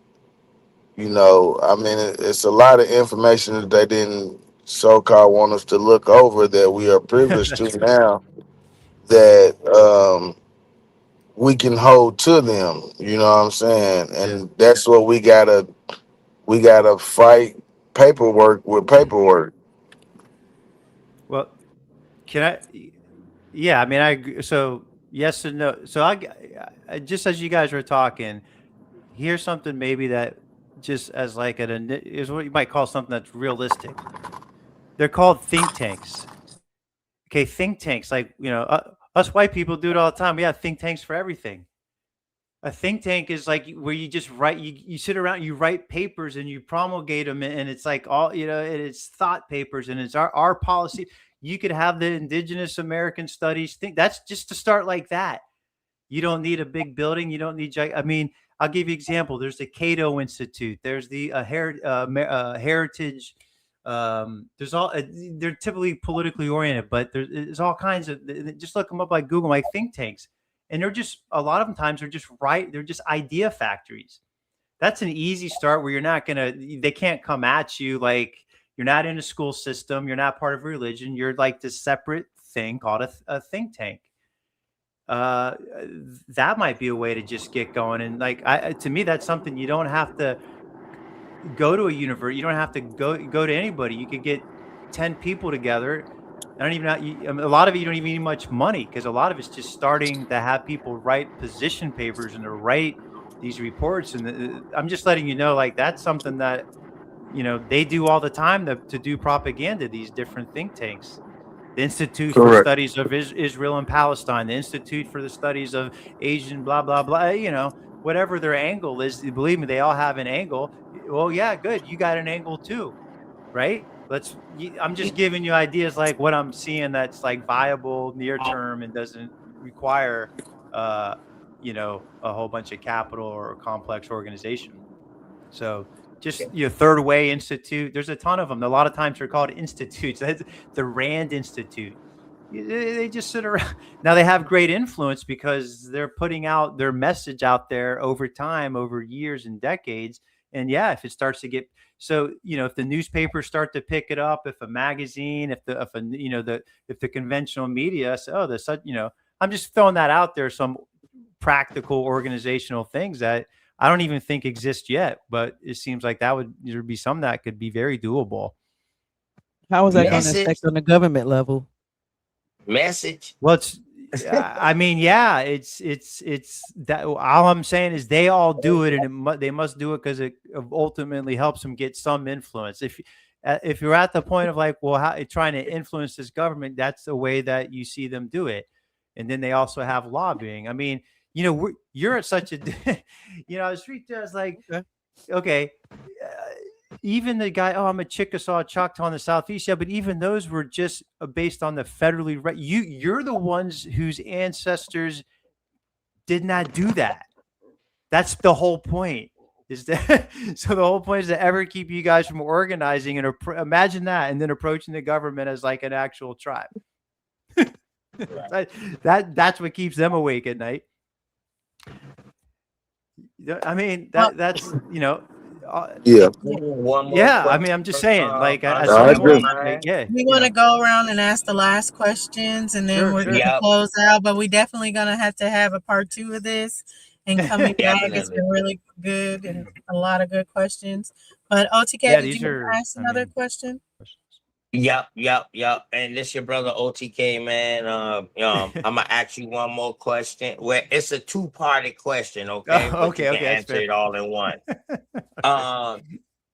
Speaker 9: You know, I mean, it's a lot of information that they didn't so-called want us to look over that we are privileged to now that we can hold to them. You know what I'm saying? And that's what we gotta fight paperwork with paperwork.
Speaker 6: Well, can I? Yeah, I mean, I agree. So yes and no. So I just as you guys were talking, here's something maybe that just as like is what you might call something that's realistic. They're called think tanks. Okay, think tanks. Like us white people do it all the time. We have think tanks for everything. A think tank is like where you just write. You sit around, you write papers, and you promulgate them, and it's like all and it's thought papers, and it's our policy. You could have the Indigenous American Studies thing. That's just to start like that. You don't need a big building. You don't need. I mean, I'll give you an example. There's the Cato Institute. There's the Heritage. There's all. They're typically politically oriented, but there's all kinds of. Just look them up like Google, like think tanks, and they're just a lot of them times they're just right. They're just idea factories. That's an easy start where you're not gonna. They can't come at you like. You're not in a school system. You're not part of religion. You're like this separate thing called a think tank. That might be a way to just get going. And like, to me, that's something you don't have to go to a university. You don't have to go to anybody. You could get 10 people together. I don't even know. A lot of it, you don't even need much money because a lot of it's just starting to have people write position papers and to write these reports. And I'm just letting you know, like, that's something that, they do all the time to do propaganda, these different think tanks. The Institute for the Studies of Israel and Palestine, the Institute for the Studies of Asian, blah, blah, blah, whatever their angle is. Believe me, they all have an angle. Well, yeah, good. You got an angle too, right? I'm just giving you ideas like what I'm seeing that's like viable near term and doesn't require, a whole bunch of capital or a complex organization. So just Third Way Institute. There's a ton of them. A lot of times they're called institutes. That's the Rand Institute. They just sit around. Now they have great influence because they're putting out their message out there over time, over years and decades. And yeah, if it starts to get if the newspapers start to pick it up, if a magazine, if the conventional media, I'm just throwing that out there. Some practical organizational things that I don't even think exist yet, but it seems like there'd be some that could be very doable.
Speaker 8: How is that going to affect on the government level?
Speaker 7: Message.
Speaker 6: Well, it's that. All I'm saying is they all do it, and they must do it because it ultimately helps them get some influence. If you're at the point of like, well, how trying to influence this government, that's the way that you see them do it. And then they also have lobbying. I mean, you're at such a, I was like, okay, even the guy, I'm a Chickasaw, Choctaw in the Southeast. Yeah, but even those were just based on the federally right. You're the ones whose ancestors did not do that. That's the whole point. Is that so? The whole point is to ever keep you guys from organizing and imagine that, and then approaching the government as like an actual tribe. That's what keeps them awake at night. I mean, that's
Speaker 9: Yeah.
Speaker 6: Yeah. I mean, I'm just saying, like,
Speaker 3: we want to go around and ask the last questions, and then we're going to close out. But we definitely going to have a part 2 of this. And coming back, it's been really good and a lot of good questions. But OTK, did you ask another question?
Speaker 7: Yep. And this your brother OTK, man. I'm gonna ask you one more question. Well, it's a 2-party question, okay?
Speaker 6: Okay.
Speaker 7: Answer it all in one.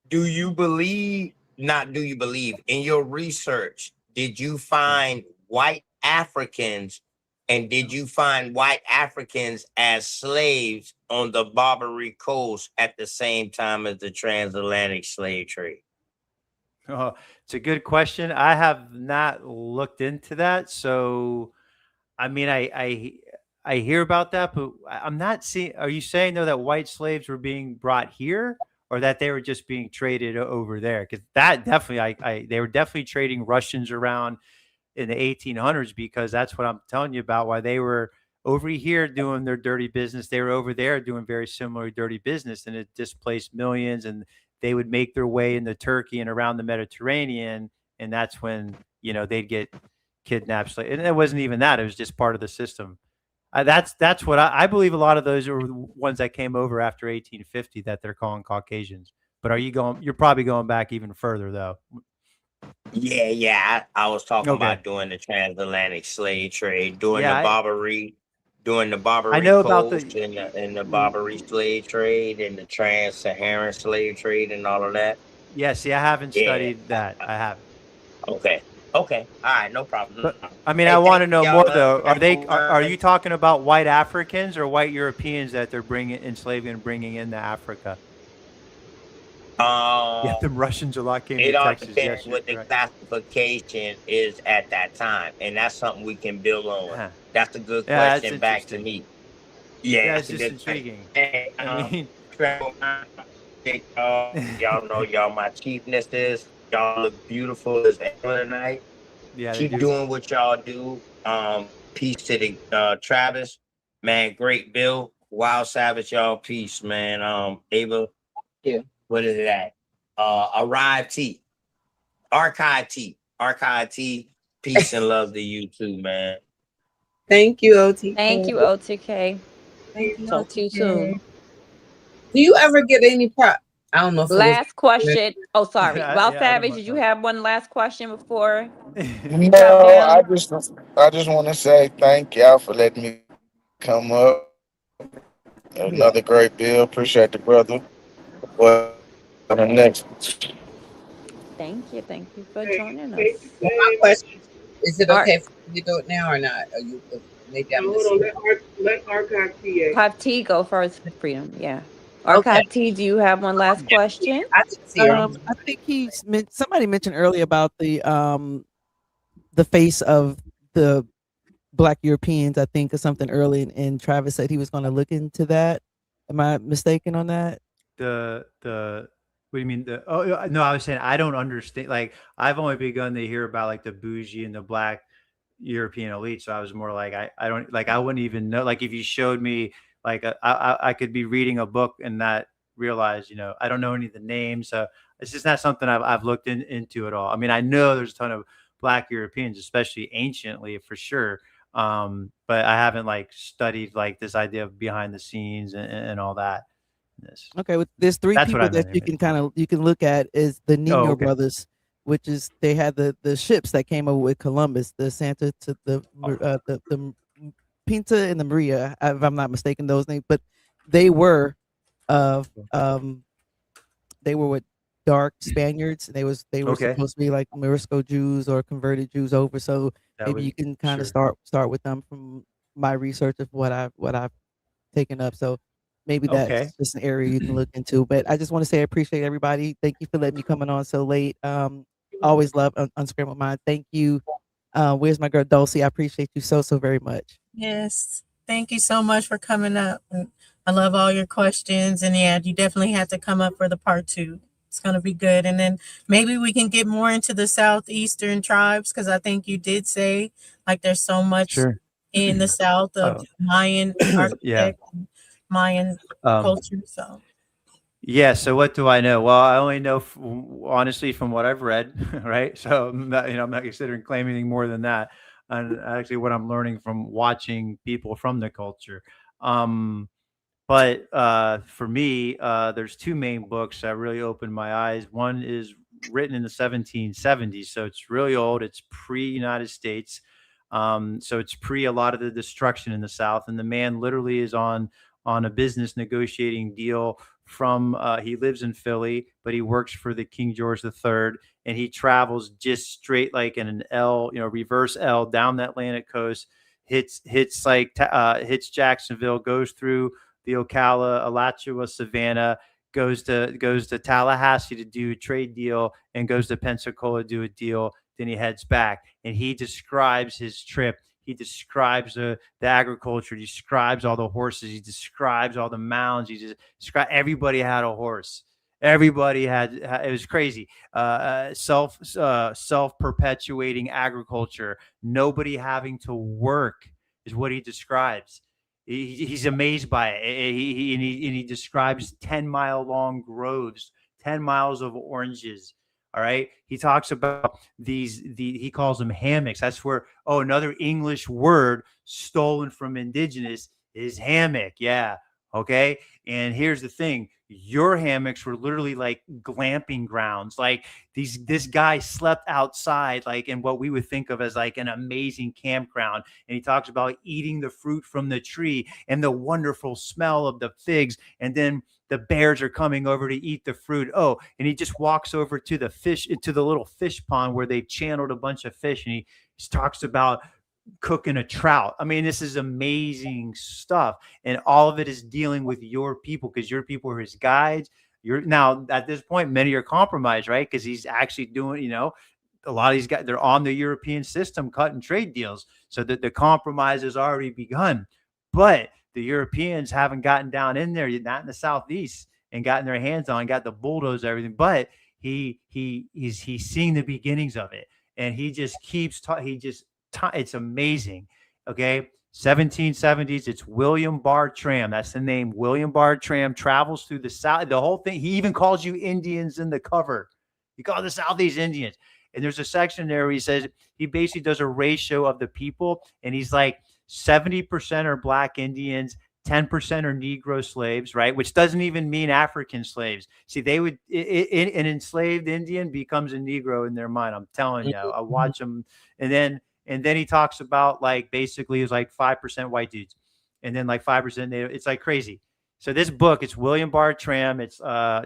Speaker 7: Do you believe in your research? Did you find white Africans, and did you find white Africans as slaves on the Barbary Coast at the same time as the transatlantic slave trade?
Speaker 6: Oh, it's a good question. I have not looked into that. So, I mean, I hear about that, but I'm not seeing. Are you saying though that white slaves were being brought here, or that they were just being traded over there? Because that definitely, they were definitely trading Russians around in the 1800s, because that's what I'm telling you about. Why they were over here doing their dirty business. They were over there doing very similar dirty business, and it displaced millions. And they would make their way into Turkey and around the Mediterranean, and that's when they'd get kidnapped. And it wasn't even that; it was just part of the system. That's what I believe. A lot of those are the ones that came over after 1850 that they're calling Caucasians. But you're probably going back even further, though.
Speaker 7: Yeah. I was talking about doing the transatlantic slave trade, doing the Barbary
Speaker 6: I know about
Speaker 7: the Barbary slave trade and the trans-Saharan slave trade and all of that.
Speaker 6: Yeah, see, I haven't studied that. I haven't.
Speaker 7: Okay. All right, no problem.
Speaker 6: But, I mean, I want to know more though. Are you talking about white Africans or white Europeans that they're enslaving and bringing into Africa? Yeah, the Russians a lot came to Texas.
Speaker 7: It all depends what the classification is at that time, and that's something we can build on. That's a good question back to me. Yeah,
Speaker 6: it's just intriguing.
Speaker 7: Y'all know y'all my chiefnesses. Y'all look beautiful as ever tonight.
Speaker 6: Yeah,
Speaker 7: keep doing what y'all do. Peace to the Travis, man. Great Bill, Wild Savage, y'all. Peace, man. Ava,
Speaker 1: yeah.
Speaker 7: What is that? Arrive T, Archive T. Peace and love to you too, man.
Speaker 1: Thank you, OTK.
Speaker 4: Thank you, OTK. Talk to you soon.
Speaker 1: Do you ever get any I don't know. If
Speaker 4: last question. Oh, sorry. Wild Savage, did you have one last question before?
Speaker 9: No, I just want to say thank y'all for letting me come up. Another great bill. Appreciate the brother. Well, the next.
Speaker 4: Thank you for joining us.
Speaker 1: My question is: it okay for you to do it now or not? Are you maybe I'm
Speaker 5: hold on? Let Archive T.
Speaker 4: Archive T go first. Freedom, yeah. Archive T, do you have one last question?
Speaker 8: I think somebody mentioned earlier about the face of the Black Europeans. I think or something early, and Travis said he was going to look into that. Am I mistaken on that?
Speaker 6: What do you mean? No, I was saying I don't understand. Like I've only begun to hear about like the bougie and the Black European elite. So I was more like I don't like I wouldn't even know. Like if you showed me. Like I could be reading a book and not realize, I don't know any of the names. So it's just not something I've looked into at all. I mean, I know there's a ton of Black Europeans, especially anciently for sure. But I haven't like studied like this idea of behind the scenes and all that.
Speaker 8: Okay, there's three people that you can look at is the Nino brothers, which is they had the ships that came over with Columbus, the Santa to the Pinta and the Maria, if I'm not mistaken, those names, but they were with dark Spaniards. They were supposed to be like Morisco Jews or converted Jews over. So maybe you can kind of start with them from my research of what I've taken up. So maybe that's just an area you can look into. But I just want to say I appreciate everybody. Thank you for letting me come on so late. Always love Unscrambled Mind. Thank you. Where's my girl Dulcie? I appreciate you so very much.
Speaker 3: Yes, thank you so much for coming up. I love all your questions, and yeah, you definitely have to come up for the part 2. It's going to be good, and then maybe we can get more into the southeastern tribes because I think you did say like there's so much in the south of Mayan architect, Mayan culture. So
Speaker 6: yeah. So what do I know? Well, I only know honestly from what I've read, right? So I'm not considering claiming anything more than that. And actually what I'm learning from watching people from the culture. But for me, there's 2 main books that really opened my eyes. One is written in the 1770s. So it's really old. It's pre-United States. So it's pre a lot of the destruction in the South. And the man literally is on a business negotiating deal from he lives in Philly, but he works for the King George III, and he travels just straight like in an L, reverse L down the Atlantic coast, hits Jacksonville, goes through the Ocala, Alachua, Savannah, goes to Tallahassee to do a trade deal, and goes to Pensacola to do a deal. Then he heads back, and he describes his trip. He describes the agriculture. He describes all the horses. He describes all the mounds. He just describes everybody had a horse. Everybody had. It was crazy. Self-perpetuating agriculture. Nobody having to work. is what he describes. He's amazed by it. He describes 10-mile long groves, 10 miles of oranges. All right. He talks about he calls them hammocks. That's where, another English word stolen from indigenous is hammock. Yeah. Okay. And here's the thing. Your hammocks were literally like glamping grounds. Like this guy slept outside, like in what we would think of as like an amazing campground. And he talks about eating the fruit from the tree and the wonderful smell of the figs. And then the bears are coming over to eat the fruit. Oh, and he just walks over to the little fish pond where they've channeled a bunch of fish. And he talks about cooking a trout. I mean, this is amazing stuff. And all of it is dealing with your people, because your people are his guides. Now at this point, many are compromised, right? Because he's actually doing, a lot of these guys, they're on the European system cutting trade deals. So that the compromise has already begun. But the Europeans haven't gotten down in there, not in the Southeast, and gotten their hands on, got the bulldoze everything. But he's seeing the beginnings of it. And he just keeps it's amazing. Okay. 1770s. It's William Bartram. That's the name. William Bartram travels through the South. The whole thing. He even calls you Indians in the cover. He calls the Southeast Indians. And there's a section there where he says he basically does a ratio of the people. And he's like 70% are Black Indians, 10% are Negro slaves, right? Which doesn't even mean African slaves. See, they would, an enslaved Indian becomes a Negro in their mind. I'm telling you, I watch them. And then he talks about like, basically it's like 5% white dudes and then like 5% Native. It's like crazy. So this book, it's William Bartram. It's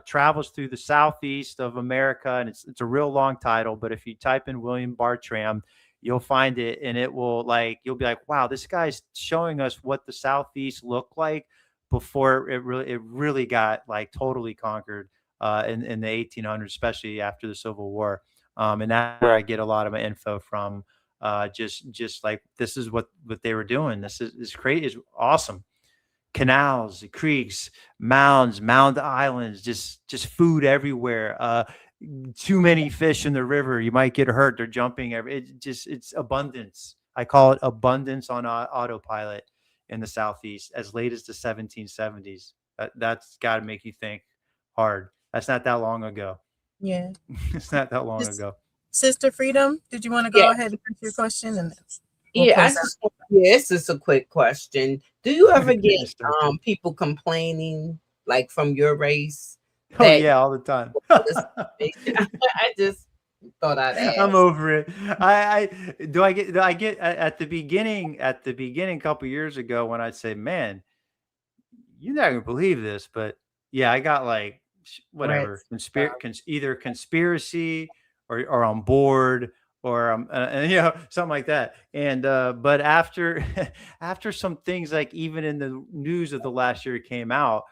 Speaker 6: travels through the Southeast of America, and it's a real long title. But if you type in William Bartram, you'll find it, and it will you'll be like, wow, this guy's showing us what the Southeast looked like before it really got like totally conquered in the 1800s, especially after the Civil War. And that's where I get a lot of my info from. Just like this is what they were doing. This is great. It's awesome. Canals, creeks, mounds, mound islands, just food everywhere. Too many fish in the river, you might get hurt. They're jumping it's abundance. I call it abundance on autopilot in the Southeast as late as the 1770s. That's got to make you think hard. That's not that long ago.
Speaker 3: Yeah.
Speaker 6: It's not that long ago.
Speaker 3: Sister Freedom, did you want to go ahead and answer your question? And
Speaker 1: it's just a quick question. Do you ever get people complaining like from your race?
Speaker 6: Oh yeah, all the time.
Speaker 1: I just thought I'd ask.
Speaker 6: I'm over it. I get at the beginning a couple years ago when I'd say, man, you're not gonna believe this, but yeah, I got like whatever either conspiracy or on board or something like that. And but after some things like even in the news of the last year came out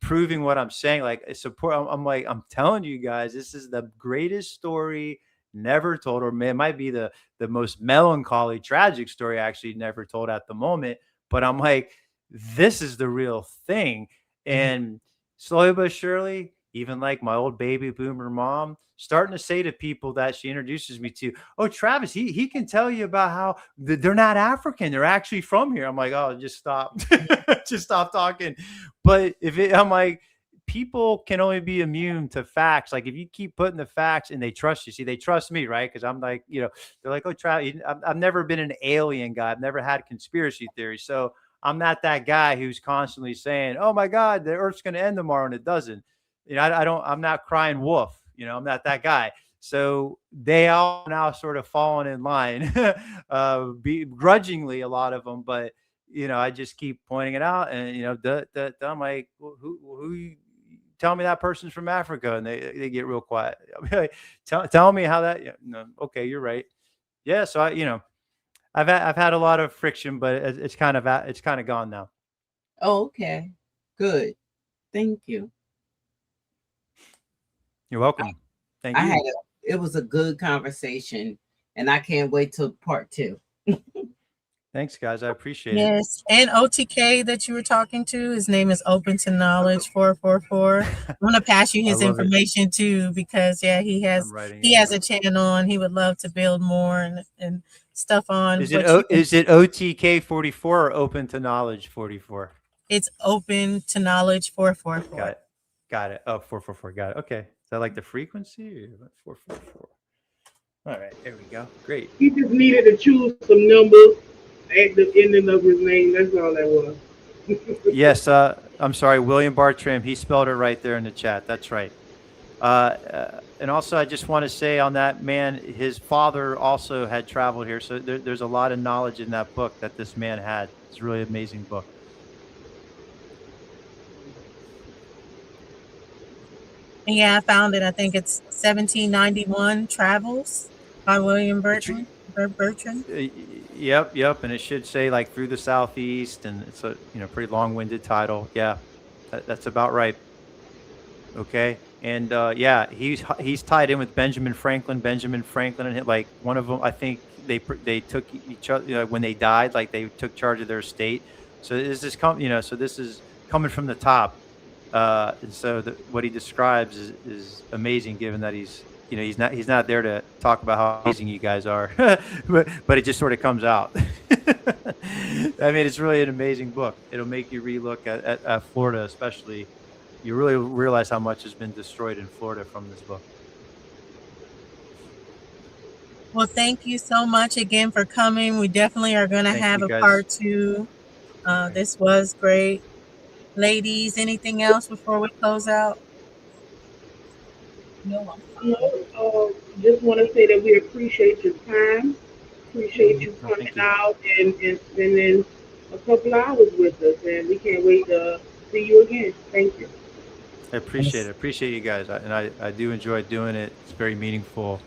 Speaker 6: proving what I'm saying, like support, I'm telling you guys, this is the greatest story never told, or it might be the most melancholy, tragic story actually never told at the moment. But I'm like, this is the real thing. And slowly but surely, even like my old baby boomer mom starting to say to people that she introduces me to, oh, Travis, he can tell you about how they're not African. They're actually from here. I'm like, oh, just stop. Just stop talking. But I'm like, people can only be immune to facts. Like if you keep putting the facts and they trust you, see, they trust me, right? Because I'm like, they're like, oh, Travis, I've never been an alien guy. I've never had conspiracy theories. So I'm not that guy who's constantly saying, oh my God, the earth's going to end tomorrow, and it doesn't. I'm not crying wolf. I'm not that guy. So they all now sort of fallen in line, begrudgingly, a lot of them. But I just keep pointing it out, and I'm like, well, who? Tell me that person's from Africa, and they get real quiet. Like, tell me how that. No, okay, you're right. Yeah, so I've had a lot of friction, but it's kind of gone now.
Speaker 1: Oh, okay, good, thank you.
Speaker 6: You're welcome. Thank you.
Speaker 1: It was a good conversation, and I can't wait till part 2.
Speaker 6: Thanks, guys. I appreciate it.
Speaker 3: Yes, and OTK that you were talking to, his name is Open to Knowledge 444. I'm gonna pass you his
Speaker 6: love it.
Speaker 3: information too, because yeah, he
Speaker 6: I'm
Speaker 3: has
Speaker 6: writing
Speaker 3: he
Speaker 6: it
Speaker 3: has
Speaker 6: down.
Speaker 3: a channel and he would love to build more and stuff on.
Speaker 6: Is
Speaker 3: what
Speaker 6: it
Speaker 3: you can-
Speaker 6: is it OTK 44 or Open to Knowledge 44?
Speaker 3: It's Open to Knowledge 444.
Speaker 6: Got it. Oh, 444. Got it. Okay. Is that like the frequency? Or 444. All right. There we go. Great.
Speaker 5: He just needed to choose some numbers at the ending of his name. That's all that was.
Speaker 6: Yes. I'm sorry, William Bartram. He spelled it right there in the chat. That's right. And also, I just want to say on that man, his father also had traveled here. So there's a lot of knowledge in that book that this man had. It's a really amazing book.
Speaker 3: And yeah, I found it. I think it's 1791 Travels by William Bertrand.
Speaker 6: Yep. And it should say like Through the Southeast, and it's a pretty long-winded title. Yeah, that's about right. Okay, and yeah, he's tied in with Benjamin Franklin. And like one of them, I think they took each other when they died. Like they took charge of their estate. So this is so this is coming from the top. And so what he describes is amazing, given that he's not there to talk about how amazing you guys are, but it just sort of comes out. I mean, it's really an amazing book. It'll make you relook at Florida, especially. You really realize how much has been destroyed in Florida from this book.
Speaker 3: Well, thank you so much again for coming. We definitely are going to have a part 2. This was great. Ladies, anything else before we close out?
Speaker 5: No, just want to say that we appreciate your time. Appreciate you coming out and spending a couple hours with us, and we can't wait to see you again. Thank you.
Speaker 6: I appreciate it. Appreciate you guys, and I do enjoy doing it. It's very meaningful,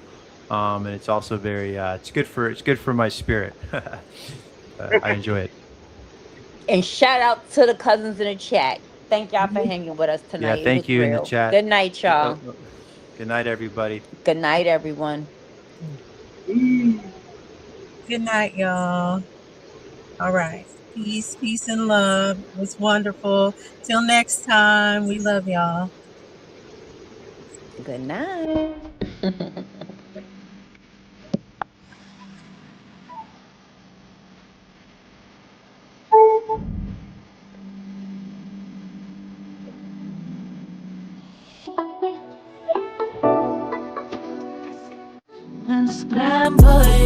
Speaker 6: and it's also very it's good for my spirit. I enjoy it.
Speaker 4: And shout out to the cousins in the chat. Thank y'all for hanging with us tonight.
Speaker 6: Yeah, thank you in the chat.
Speaker 4: Good night, y'all.
Speaker 6: Good night, everybody.
Speaker 4: Good night, everyone.
Speaker 3: Good night, y'all. All right. Peace, and love. It was wonderful. Till next time, we love y'all.
Speaker 4: Good night.
Speaker 10: That boy